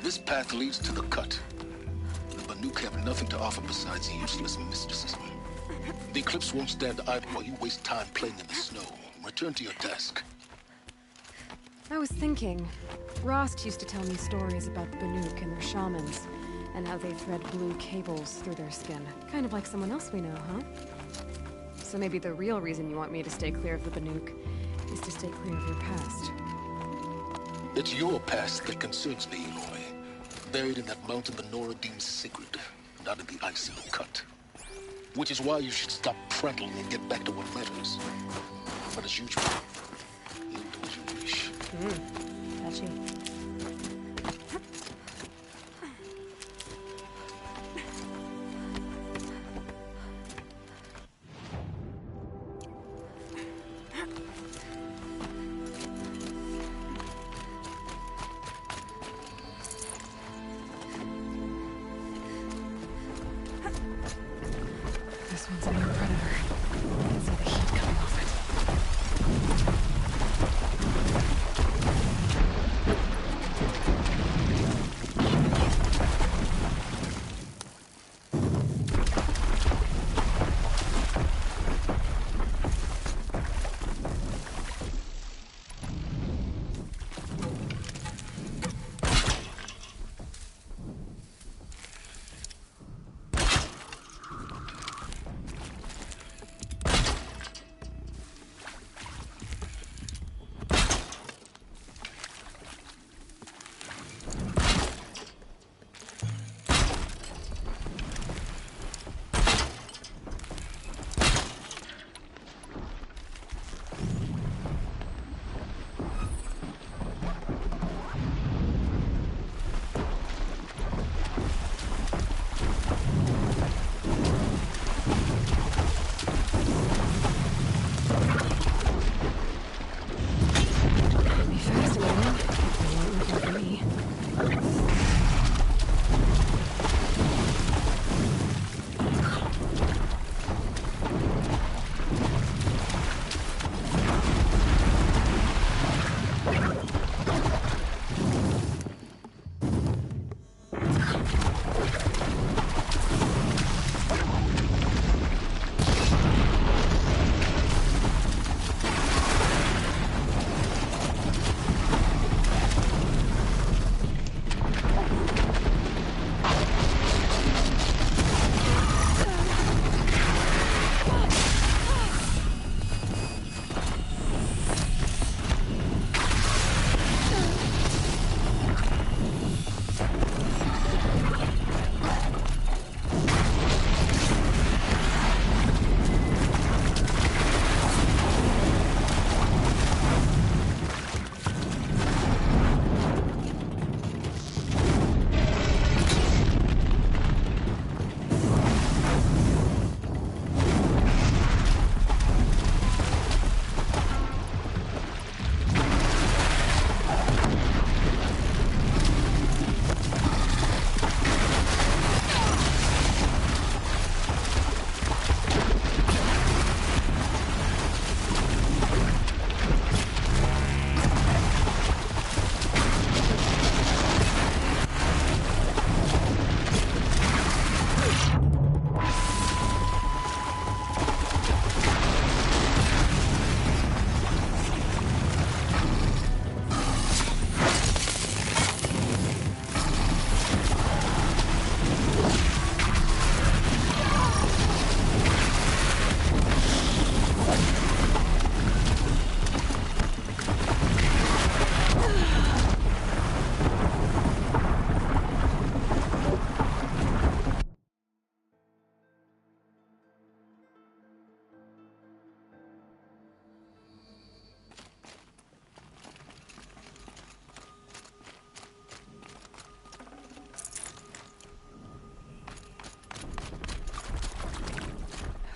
This path leads to the cut. The Banuk have nothing to offer besides useless mysticism. The Eclipse won't stand idle while you waste time playing in the snow. Return to your desk. I was thinking, Rost used to tell me stories about the Banuk and their shamans, and how they thread blue cables through their skin. Kind of like someone else we know, huh? So maybe the real reason you want me to stay clear of the Banuk is to stay clear of your past. It's your past that concerns me, Aloy. Buried in that mountain the Nora deems sacred, not in the ice of the cut. Which is why you should stop prattling and get back to what matters. But as usual, you'll do as you wish. Touchy. This one's a new predator. I can see the heat coming off it. Be fascinating. They weren't looking for me.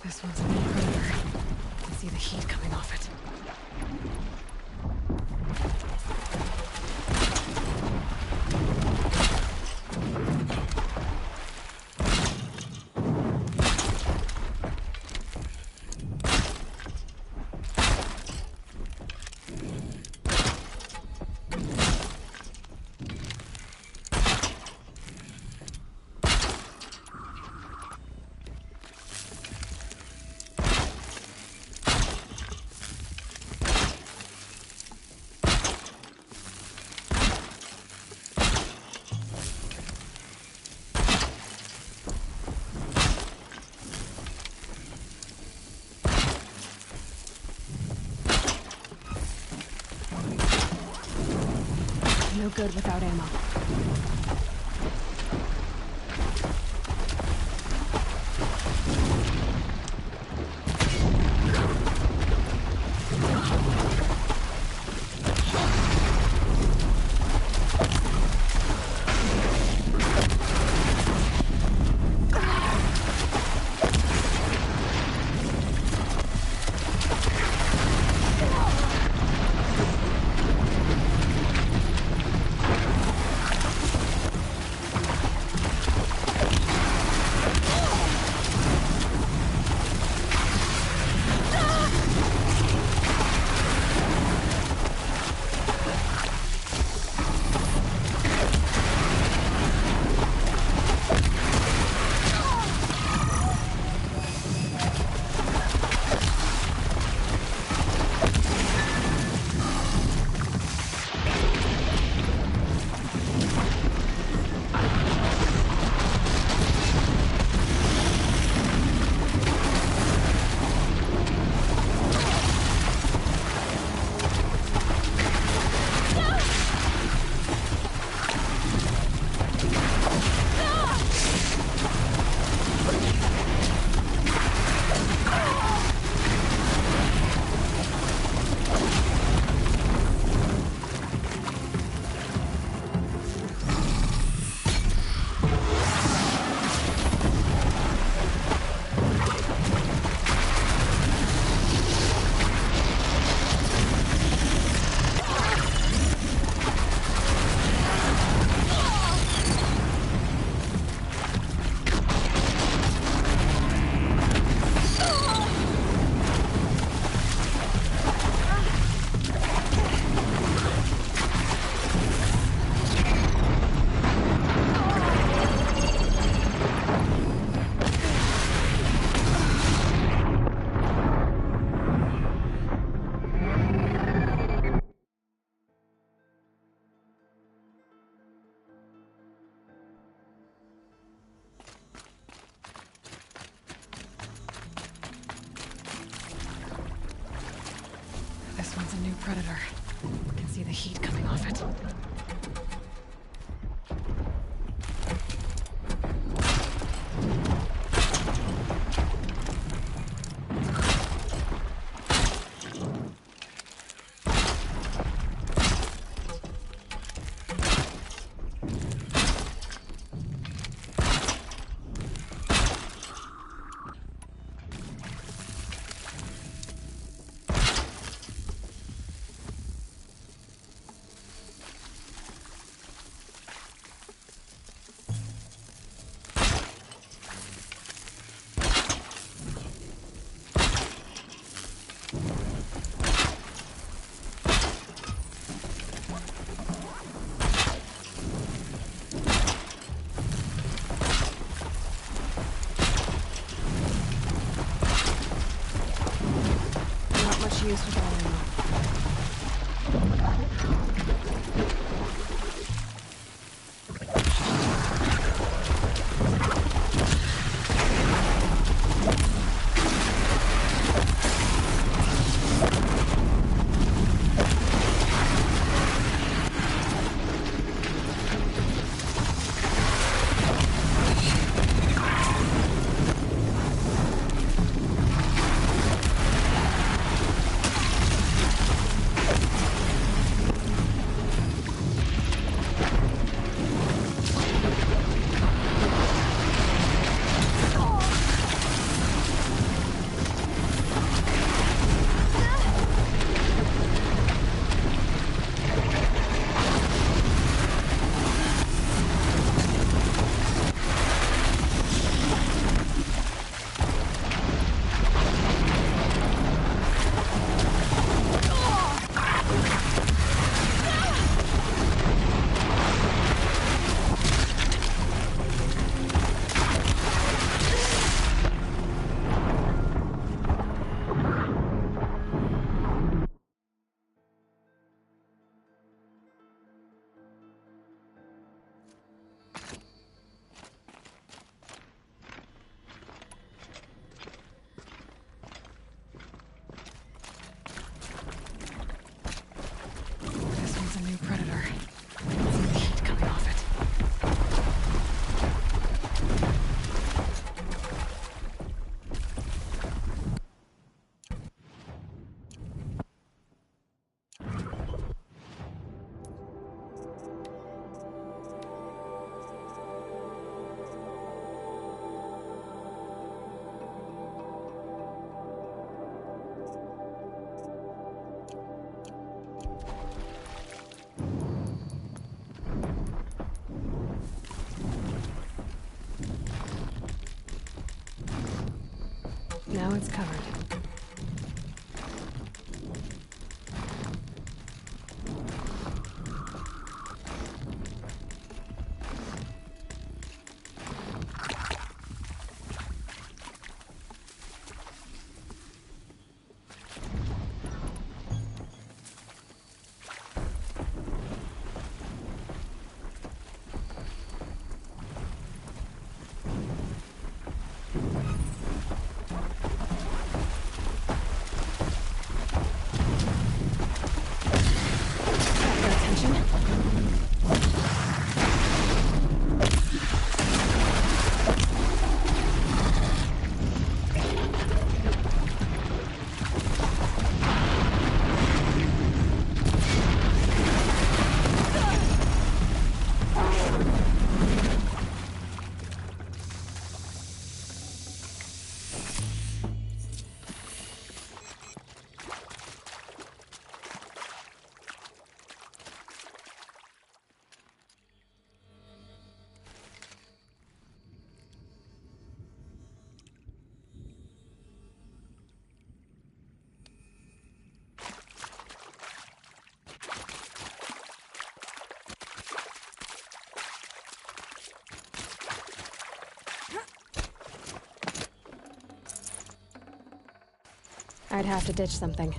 This one's a new predator. I can see the heat coming off it. no good without ammo. This one's a new predator. I can see the heat coming off it. Use with all ammo. Now it's covered. I'd have to ditch something.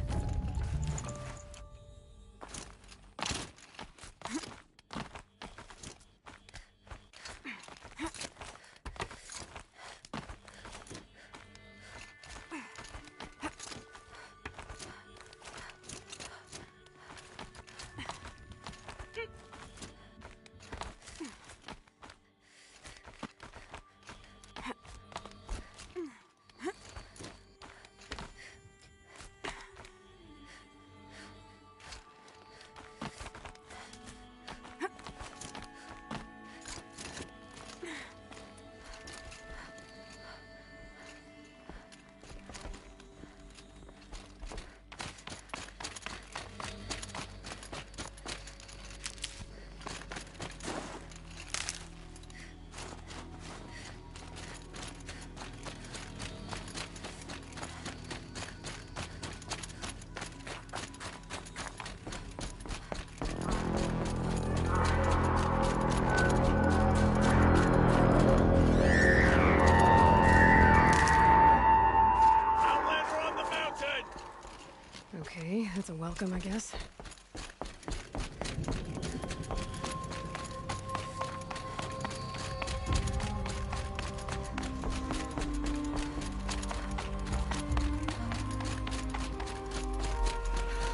Okay, that's a welcome, I guess.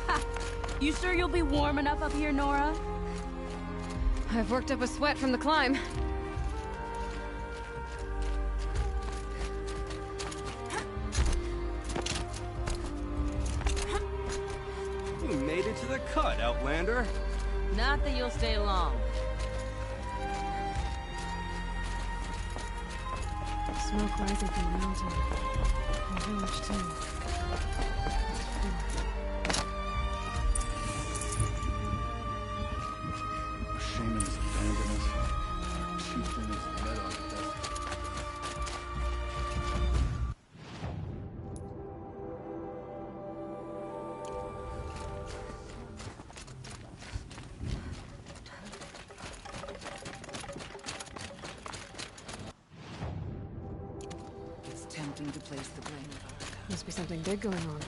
Ha! You sure you'll be warm enough up here, Nora? I've worked up a sweat from the climb. We made it to the cut, Outlander. Not that you'll stay long. Smoke rising from the mountain. The village, too. Shaman's abandoned us. Chieftain is dead on the desert. Tempting to place the blame. Must be something big going on.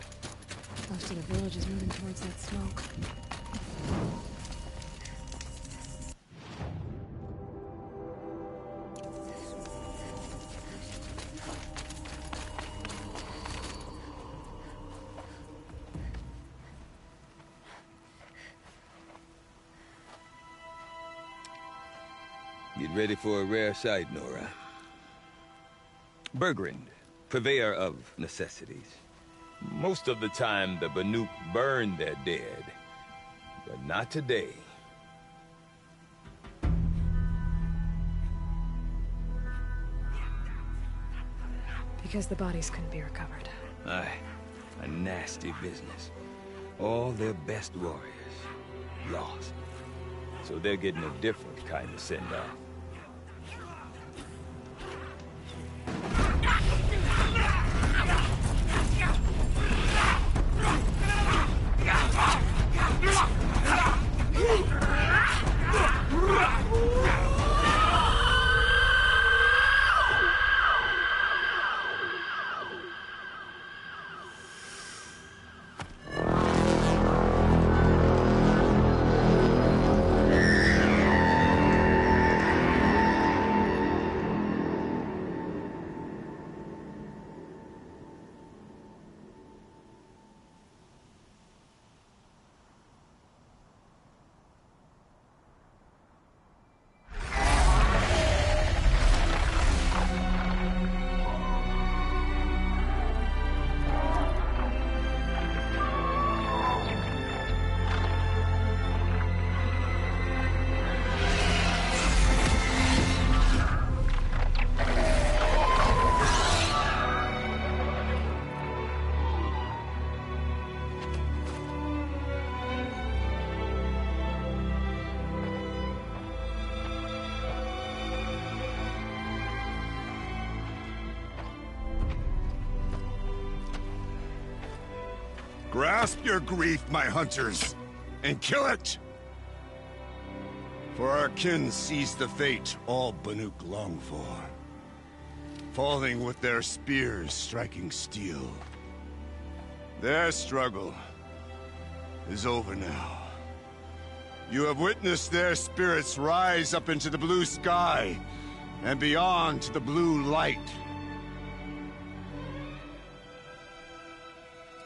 Most of the village is moving towards that smoke. Get ready for a rare sight, Nora. Bergrand, purveyor of necessities. Most of the time, the Banuk burn their dead. But not today. Because the bodies couldn't be recovered. Aye, a nasty business. All their best warriors lost. So they're getting a different kind of send-off. Grasp your grief, my hunters, and kill it! For our kin sees the fate all Banuk long for. Falling with their spears striking steel. Their struggle is over now. You have witnessed their spirits rise up into the blue sky and beyond to the blue light.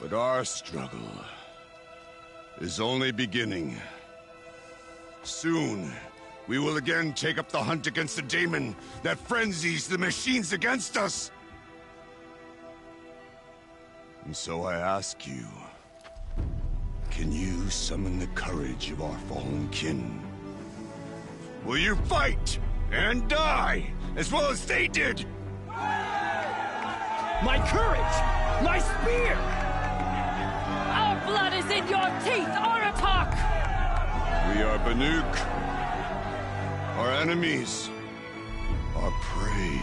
But our struggle is only beginning. Soon, we will again take up the hunt against the daemon that frenzies the machines against us. And so I ask you, can you summon the courage of our fallen kin? Will you fight and die as well as they did? My courage! My spear! Our blood is in your teeth, Aratak! We are Banuk. Our enemies are prey.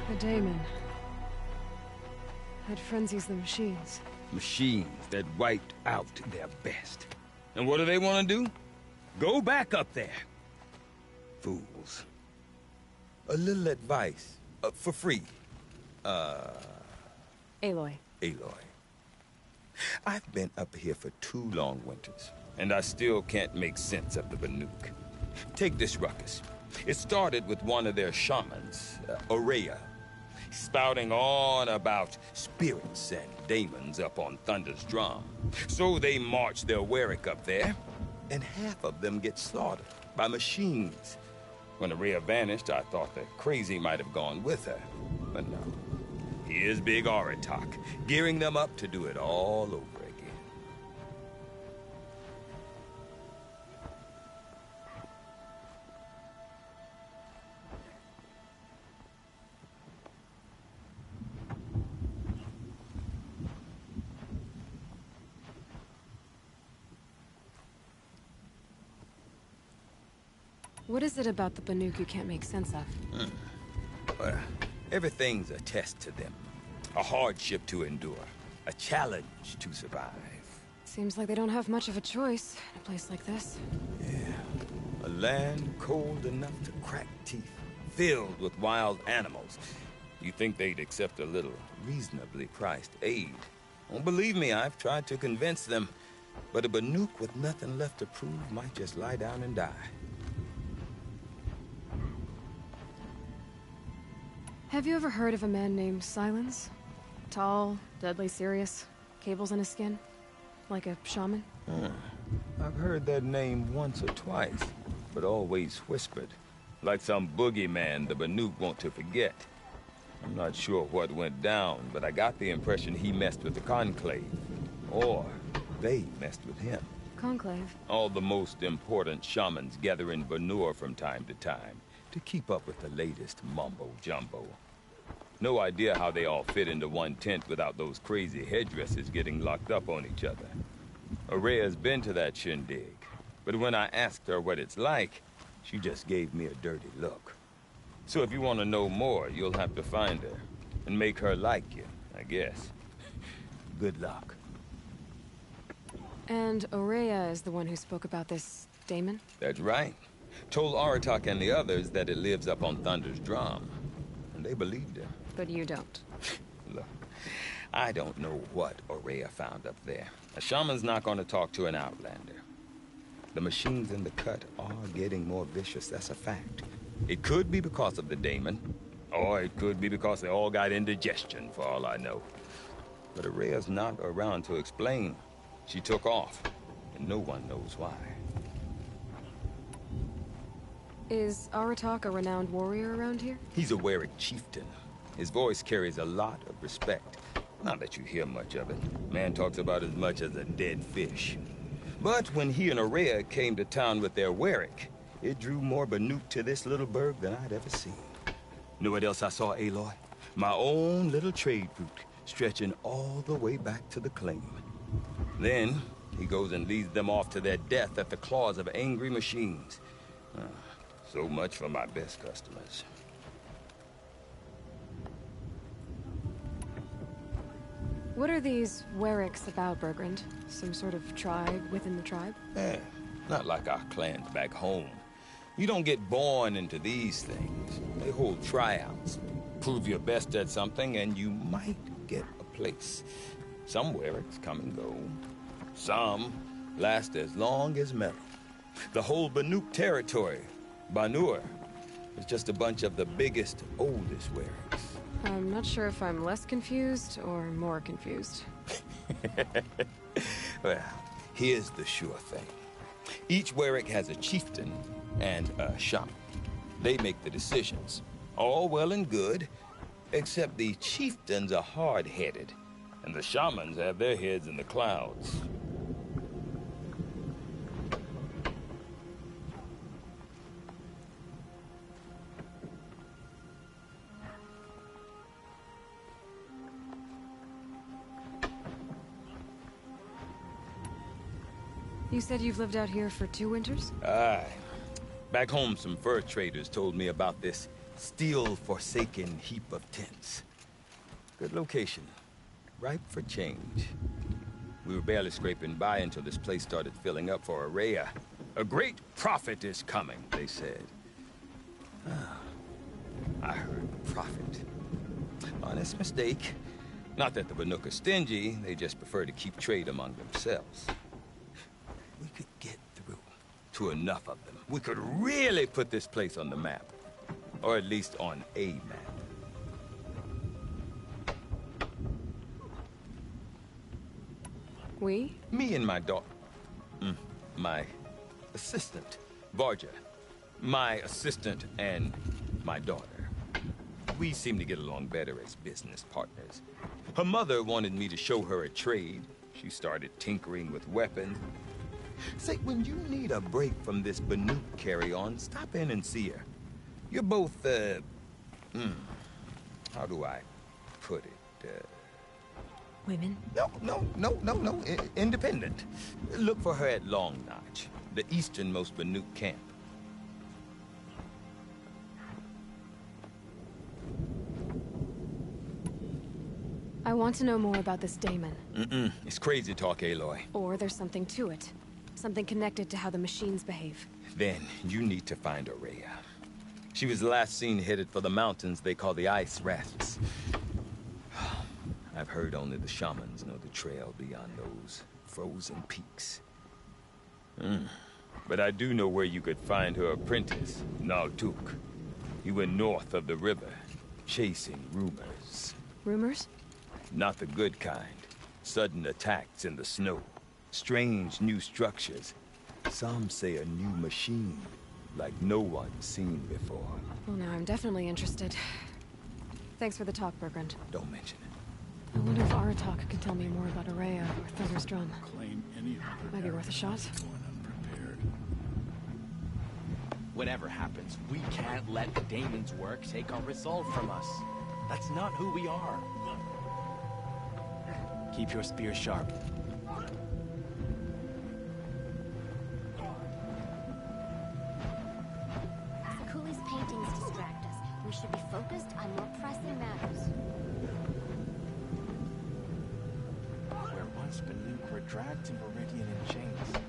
The daemon. That frenzies the machines. Machines that wiped out their best. And what do they want to do? Go back up there. Fools. A little advice. For free. Aloy. Aloy. I've been up here for 2 long winters, and I still can't make sense of the Banuk. Take this ruckus. It started with one of their shamans, Aurea, spouting on about spirits and daemons up on Thunder's drum. So they marched their Warwick up there, and half of them get slaughtered by machines. When Aurea vanished, I thought the crazy might have gone with her, but no. Here's Big Aratak, gearing them up to do it all over again. What is it about the Banuk you can't make sense of? Well, everything's a test to them. A hardship to endure. A challenge to survive. Seems like they don't have much of a choice in a place like this. Yeah. A land cold enough to crack teeth. Filled with wild animals. You think they'd accept a little reasonably priced aid. Well, believe me, I've tried to convince them. But a Banuk with nothing left to prove might just lie down and die. Have you ever heard of a man named Silence? Tall, deadly serious, cables in his skin? Like a shaman? I've heard that name once or twice, but always whispered. Like some boogeyman the Banuk want to forget. I'm not sure what went down, but I got the impression he messed with the Conclave. Or they messed with him. Conclave? All the most important shamans gather in Banur from time to time to keep up with the latest mumbo-jumbo. No idea how they all fit into one tent without those crazy headdresses getting locked up on each other. Aurea's been to that shindig, but when I asked her what it's like, she just gave me a dirty look. So if you want to know more, you'll have to find her and make her like you, I guess. Good luck. And Aurea is the one who spoke about this daemon? That's right. Told Aratak and the others that it lives up on Thunder's drum. And they believed her. But you don't. Look, I don't know what Aurea found up there. A shaman's not going to talk to an outlander. The machines in the cut are getting more vicious, that's a fact. It could be because of the daemon, or it could be because they all got indigestion, for all I know. But Aurea's not around to explain. She took off, and no one knows why. Is Aratak a renowned warrior around here? He's a Warwick chieftain. His voice carries a lot of respect. Not that you hear much of it. Man talks about as much as a dead fish. But when he and Aurea came to town with their Warwick, it drew more Banuk to this little burg than I'd ever seen. Know what else I saw, Aloy? My own little trade route, stretching all the way back to the claim. Then, he goes and leads them off to their death at the claws of angry machines. So much for my best customers. What are these Wericks about, Bergrand? Some sort of tribe within the tribe? Eh, not like our clans back home. You don't get born into these things. They hold tryouts. Prove your best at something and you might get a place. Some Wericks come and go. Some last as long as metal. The whole Banuk territory, Banur, is just a bunch of the biggest, oldest Wericks. I'm not sure if I'm less confused or more confused. Well, here's the sure thing. Each Werick has a chieftain and a shaman. They make the decisions. All well and good, except the chieftains are hard-headed, and the shamans have their heads in the clouds. You said you've lived out here for 2 winters? Aye. Back home, some fur traders told me about this steel-forsaken heap of tents. Good location. Ripe for change. We were barely scraping by until this place started filling up for Araya. A great prophet is coming, they said. Ah, I heard prophet. Honest mistake. Not that the Banuk are stingy, they just prefer to keep trade among themselves. We could get through to enough of them. We could really put this place on the map. Or at least on a map. We? Me and my daughter. My assistant, Varja. My assistant and my daughter. We seem to get along better as business partners. Her mother wanted me to show her a trade. She started tinkering with weapons. Say, when you need a break from this Banuk carry-on, stop in and see her. You're both, how do I put it? Women? No. Independent. Look for her at Long Notch, the easternmost Banuk camp. I want to know more about this Daemon. It's crazy talk, Aloy. Or there's something to it. Something connected to how the machines behave. Then you need to find Araya. She was last seen headed for the mountains they call the Ice Rasps. I've heard only the shamans know the trail beyond those frozen peaks. But I do know where you could find her apprentice, Naltuk. He went north of the river, chasing rumors. Rumors? Not the good kind. Sudden attacks in the snow. Strange new structures. Some say a new machine, like no one's seen before. Well, now I'm definitely interested. Thanks for the talk, Bergrand. Don't mention it. I wonder if Aratak can tell me more about Araya or Thunder's Drum. Claim any Might be worth a shot. unprepared. Whatever happens, we can't let the Daemon's work take our resolve from us. That's not who we are. Keep your spear sharp. Cooley's paintings distract us. We should be focused on more pressing matters. Where once Banuk were dragged to Meridian in chains.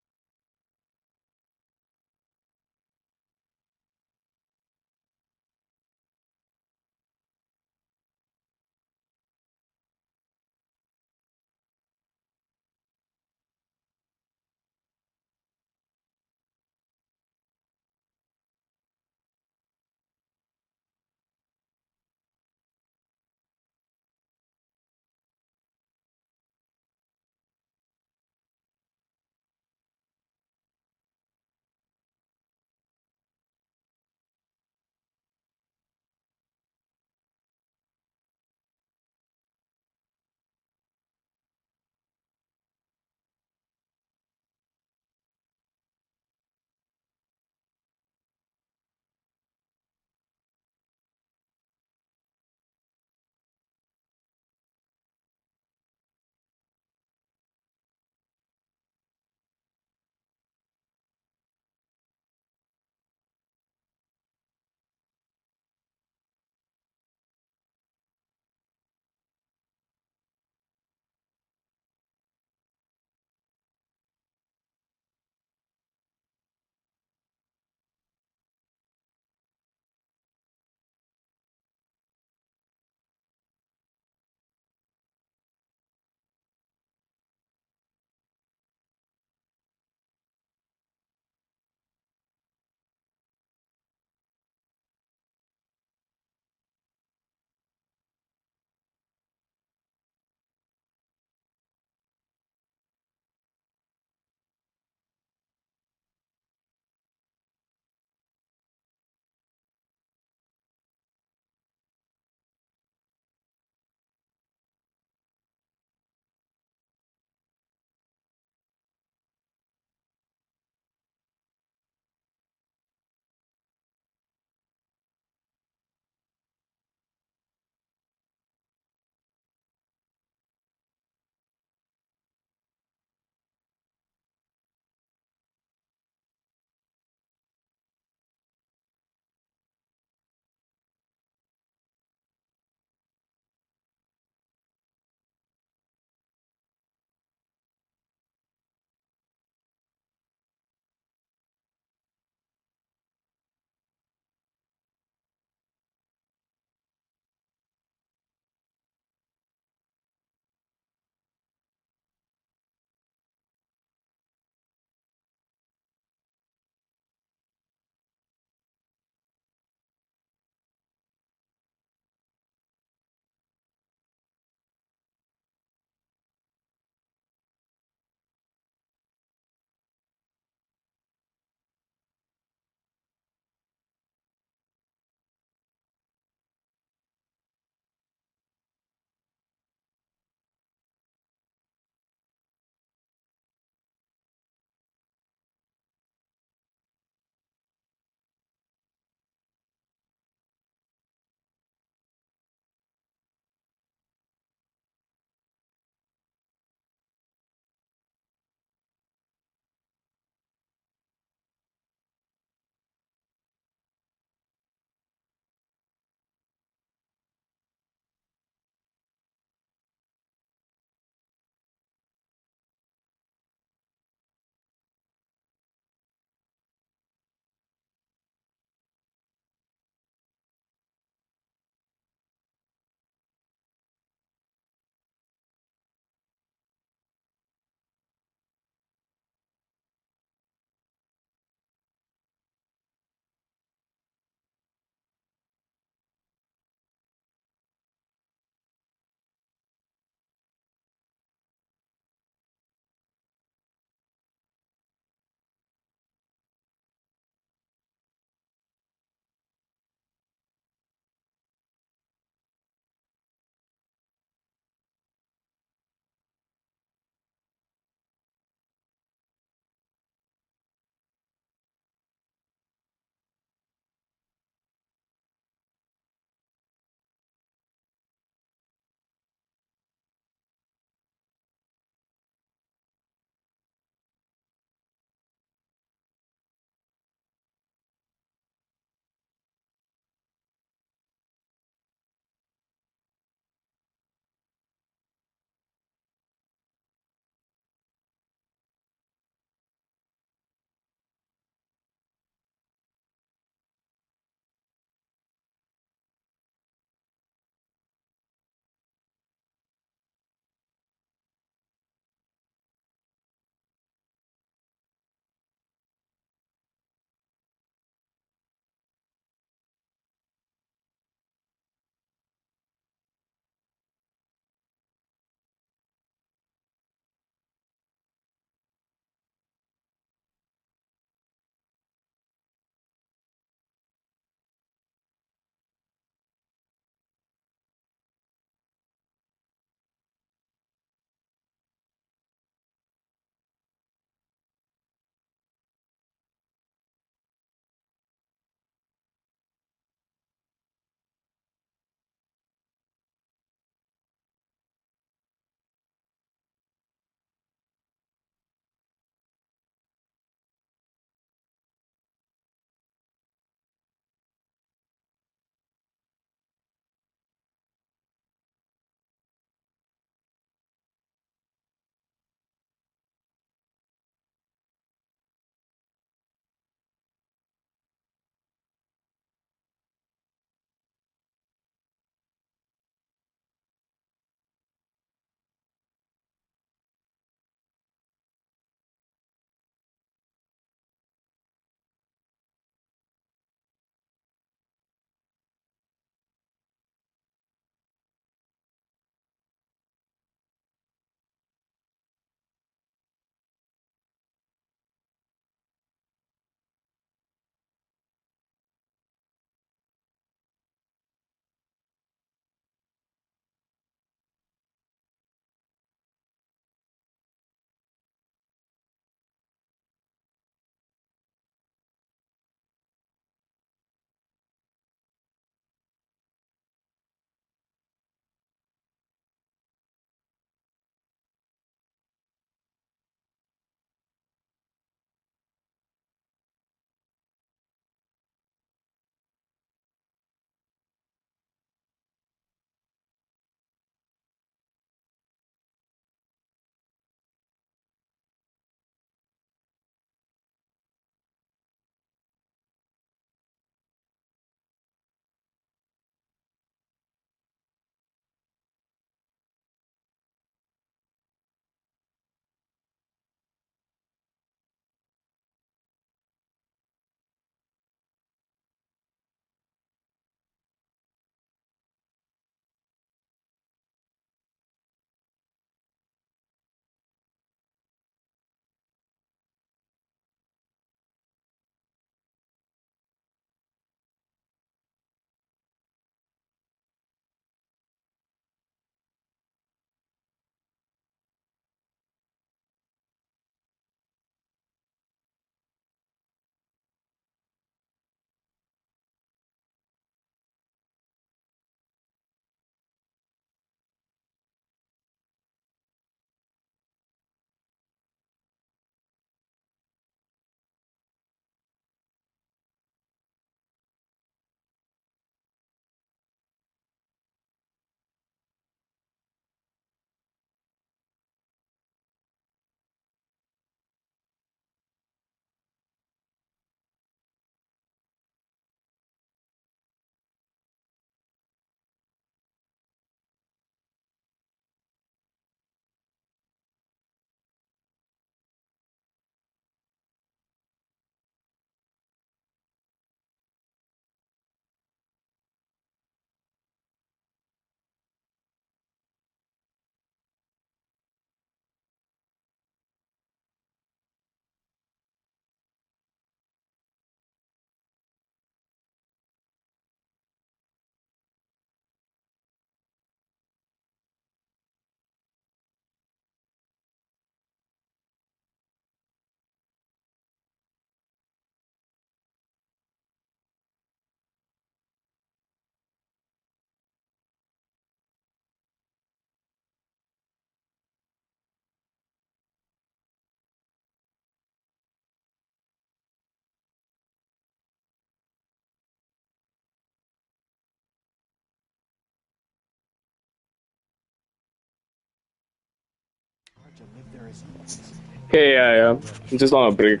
Hey, yeah. I'm just on a break.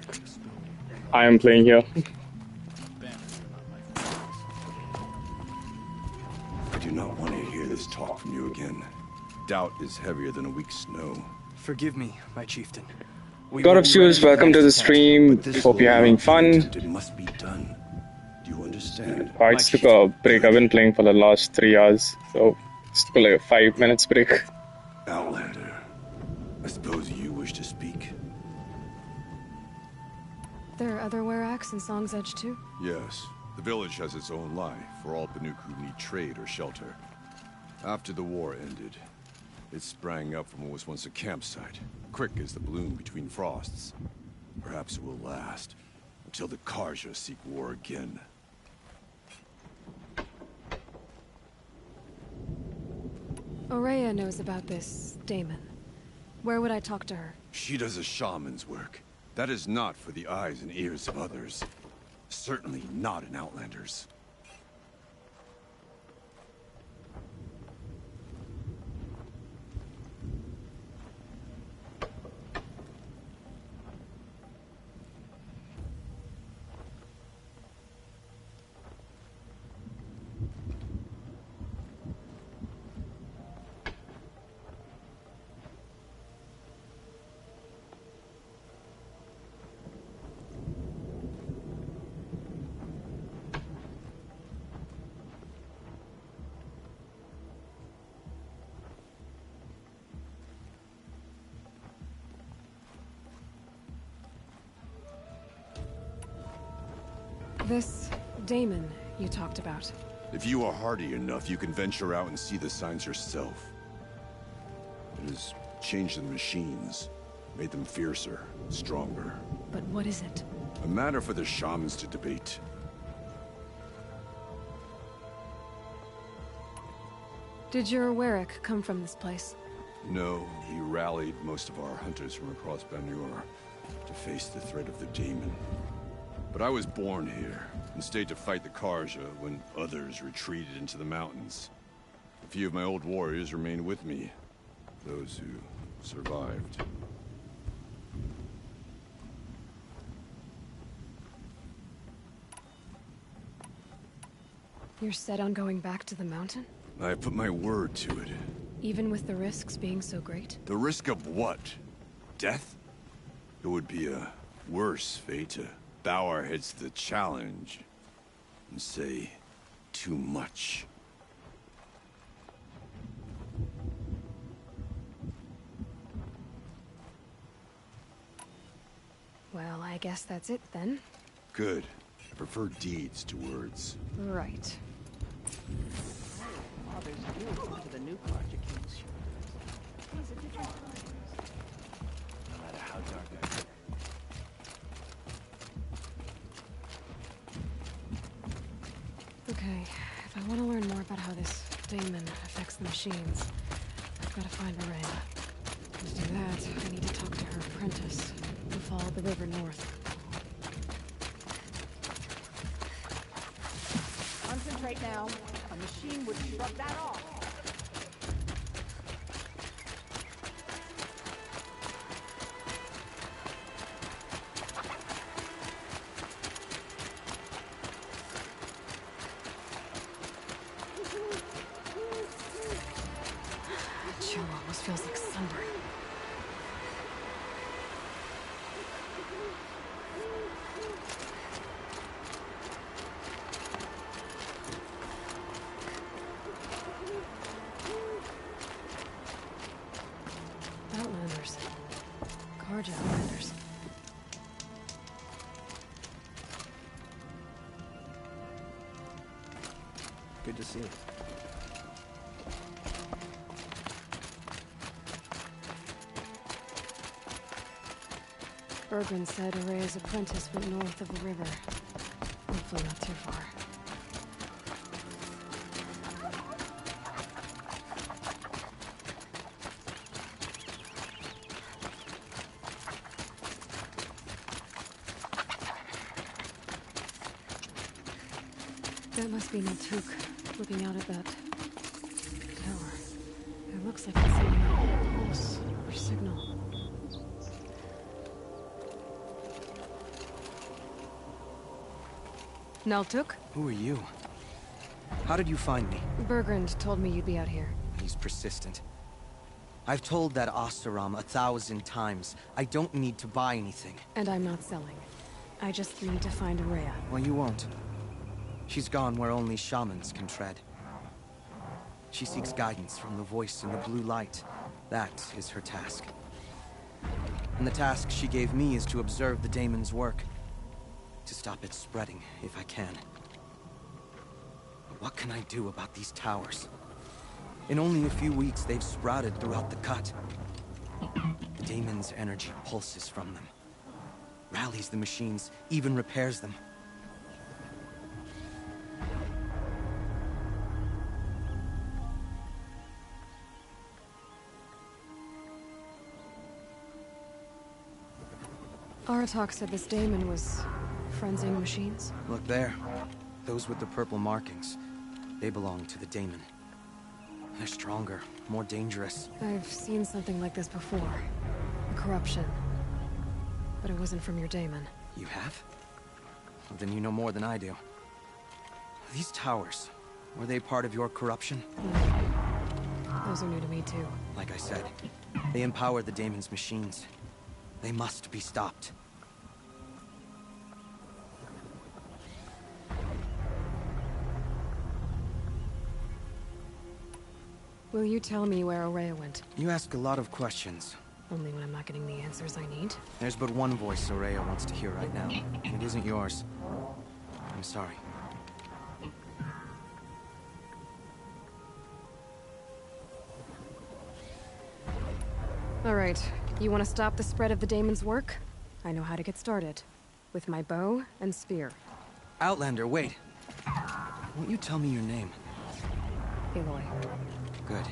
I am playing here. I do not want to hear this talk from you again. Doubt is heavier than a week's snow. Forgive me, my chieftain. God of Shoes, welcome to the stream. Hope you're having fun. It must be done. Do you understand? I just took a break. I've been playing for the last 3 hours, so just took like a 5 minutes break. Outlander, I suppose you wish to speak? There are other Weraks in Song's Edge too? Yes. The village has its own life for all Banuk who need trade or shelter. After the war ended, it sprang up from what was once a campsite, quick as the bloom between frosts. Perhaps it will last until the Karja seek war again. Aurea knows about this Damon. Where would I talk to her? She does a shaman's work. That is not for the eyes and ears of others. Certainly not an Outlander's. This Damon you talked about. If you are hardy enough, you can venture out and see the signs yourself. It has changed the machines, made them fiercer, stronger. But what is it? A matter for the shamans to debate. Did your Werak come from this place? No, he rallied most of our hunters from across Banur to face the threat of the Daemon. But I was born here, and stayed to fight the Karja when others retreated into the mountains. A few of my old warriors remained with me, those who survived. You're set on going back to the mountain? I put my word to it. Even with the risks being so great? The risk of what? Death? It would be a worse fate to bow our heads to the challenge and say too much. Well, I guess that's it then. Good. I prefer deeds to words. Right. Father's deal to the new project King's sure. He's a different kind. No matter how dark I get. Okay, if I want to learn more about how this Daemon affects the machines, I've got to find Aurea. To do that, I need to talk to her apprentice, who followed the river north. Concentrate now. A machine would shrug that off. Chill almost feels like sunburn. Outlanders. Karja Outlanders. Good to see you. Bergman said Aurea's apprentice went north of the river. Hopefully not too far. That must be Naltuk, looking out at that tower. It looks like it's sending out a pulse or signal. Naltuk? Who are you? How did you find me? Bergrand told me you'd be out here. He's persistent. I've told that Oseram 1,000 times. I don't need to buy anything. And I'm not selling. I just need to find Rhea. Well, you won't. She's gone where only shamans can tread. She seeks guidance from the voice in the blue light. That is her task. And the task she gave me is to observe the daemon's work. To stop it spreading, if I can. But what can I do about these towers? In only a few weeks, they've sprouted throughout the cut. The daemon's energy pulses from them. Rallies the machines, even repairs them. Aratak said this daemon was frenzying machines. Look there. Those with the purple markings. They belong to the daemon. They're stronger, more dangerous. I've seen something like this before. Corruption. But it wasn't from your daemon. You have? Well, then you know more than I do. These towers, were they part of your corruption? Those are new to me too. Like I said, they empower the daemon's machines. They must be stopped. Will you tell me where Aurea went? You ask a lot of questions. Only when I'm not getting the answers I need. There's but one voice Aurea wants to hear right now. It isn't yours. I'm sorry. All right. You want to stop the spread of the daemon's work? I know how to get started. With my bow and spear. Outlander, wait. Won't you tell me your name? Aloy. Good.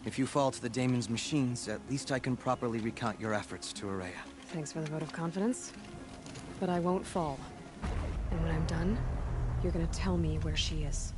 If you fall to the daemon's machines, at least I can properly recount your efforts to Aurea. Thanks for the vote of confidence. But I won't fall. And when I'm done, you're gonna tell me where she is.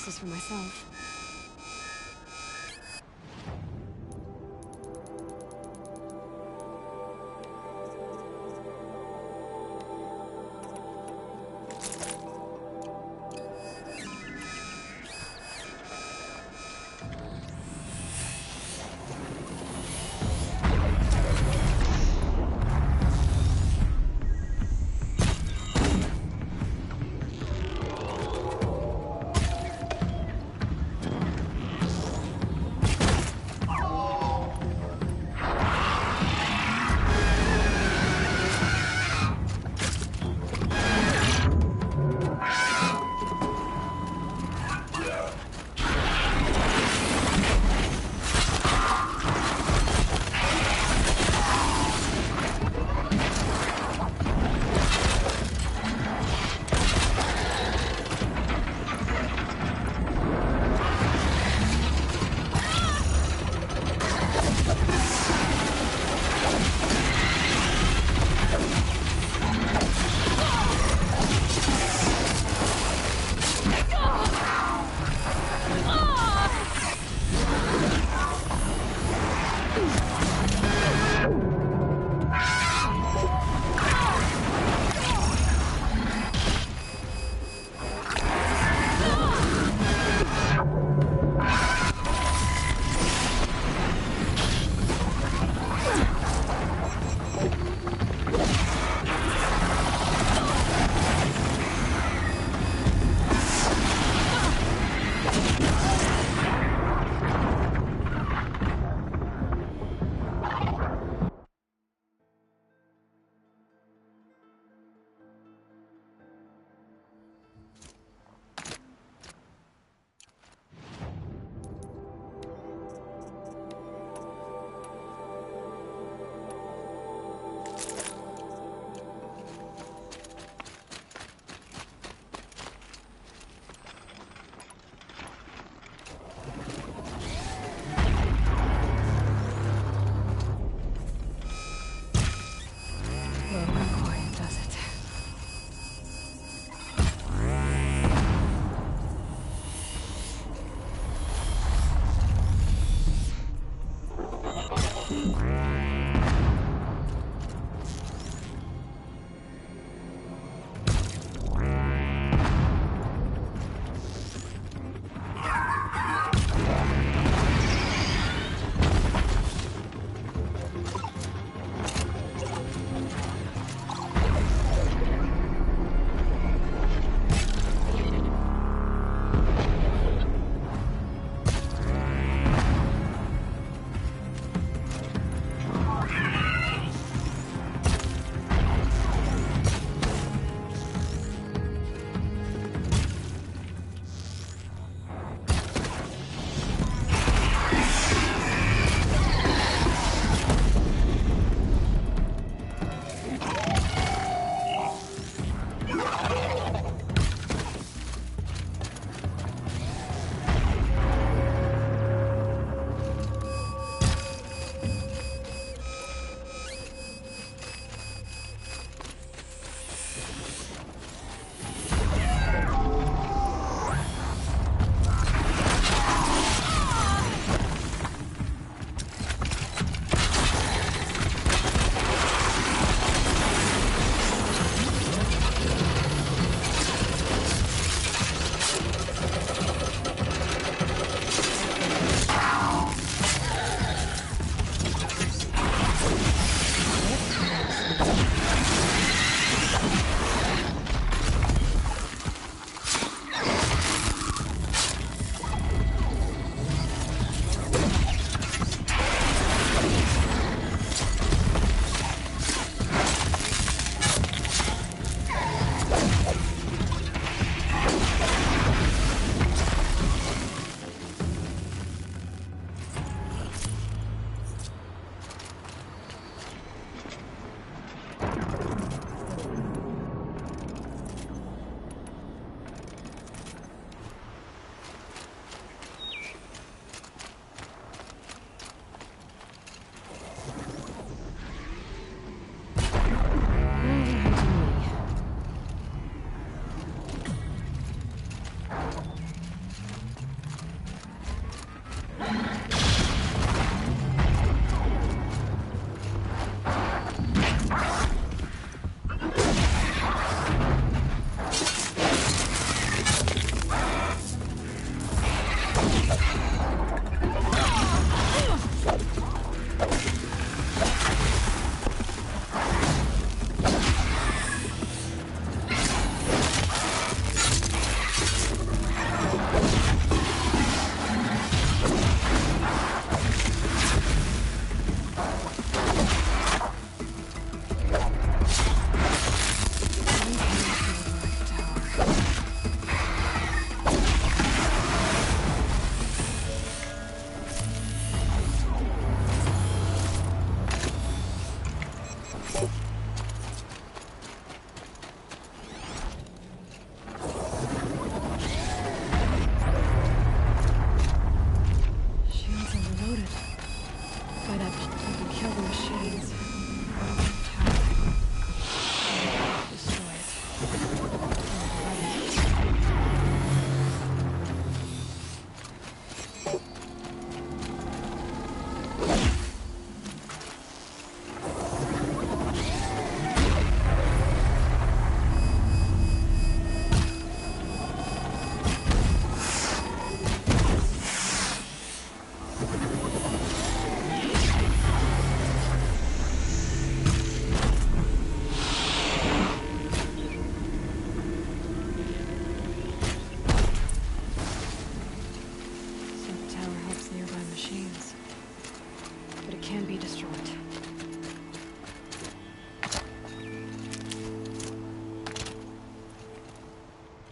justice for myself.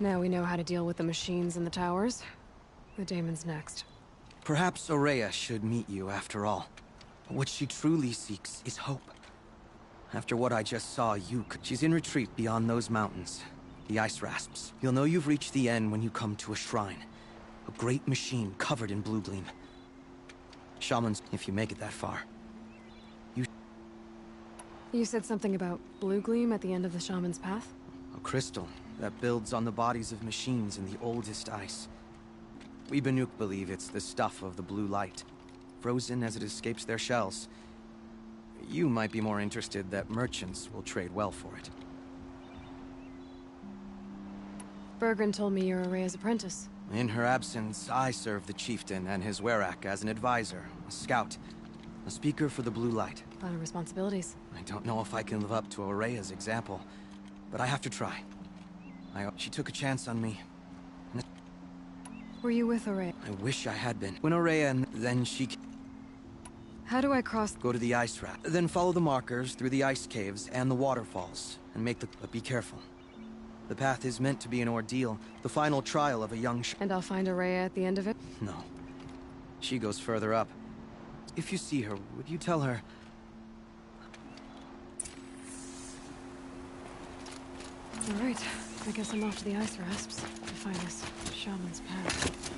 Now we know how to deal with the machines in the towers. The daemon's next. Perhaps Aurea should meet you after all. What she truly seeks is hope. After what I just saw, she's in retreat beyond those mountains. The ice rasps. You'll know you've reached the end when you come to a shrine. A great machine covered in blue gleam. Shamans, if you make it that far. You said something about blue gleam at the end of the shaman's path? A crystal that builds on the bodies of machines in the oldest ice. We Banuk believe it's the stuff of the blue light, frozen as it escapes their shells. You might be more interested that merchants will trade well for it. Bergren told me you're Aurea's apprentice. In her absence, I serve the chieftain and his werak as an advisor, a scout, a speaker for the blue light. A lot of responsibilities. I don't know if I can live up to Aurea's example, but I have to try. She took a chance on me. Were you with Aurea? I wish I had been. When Aurea and then she... How do I cross? Go to the ice raft. Then follow the markers through the ice caves and the waterfalls, and make the... But be careful. The path is meant to be an ordeal, the final trial of a young And I'll find Aurea at the end of it? No. She goes further up. If you see her, would you tell her... All right. I guess I'm off to the ice rasps to find this shaman's path.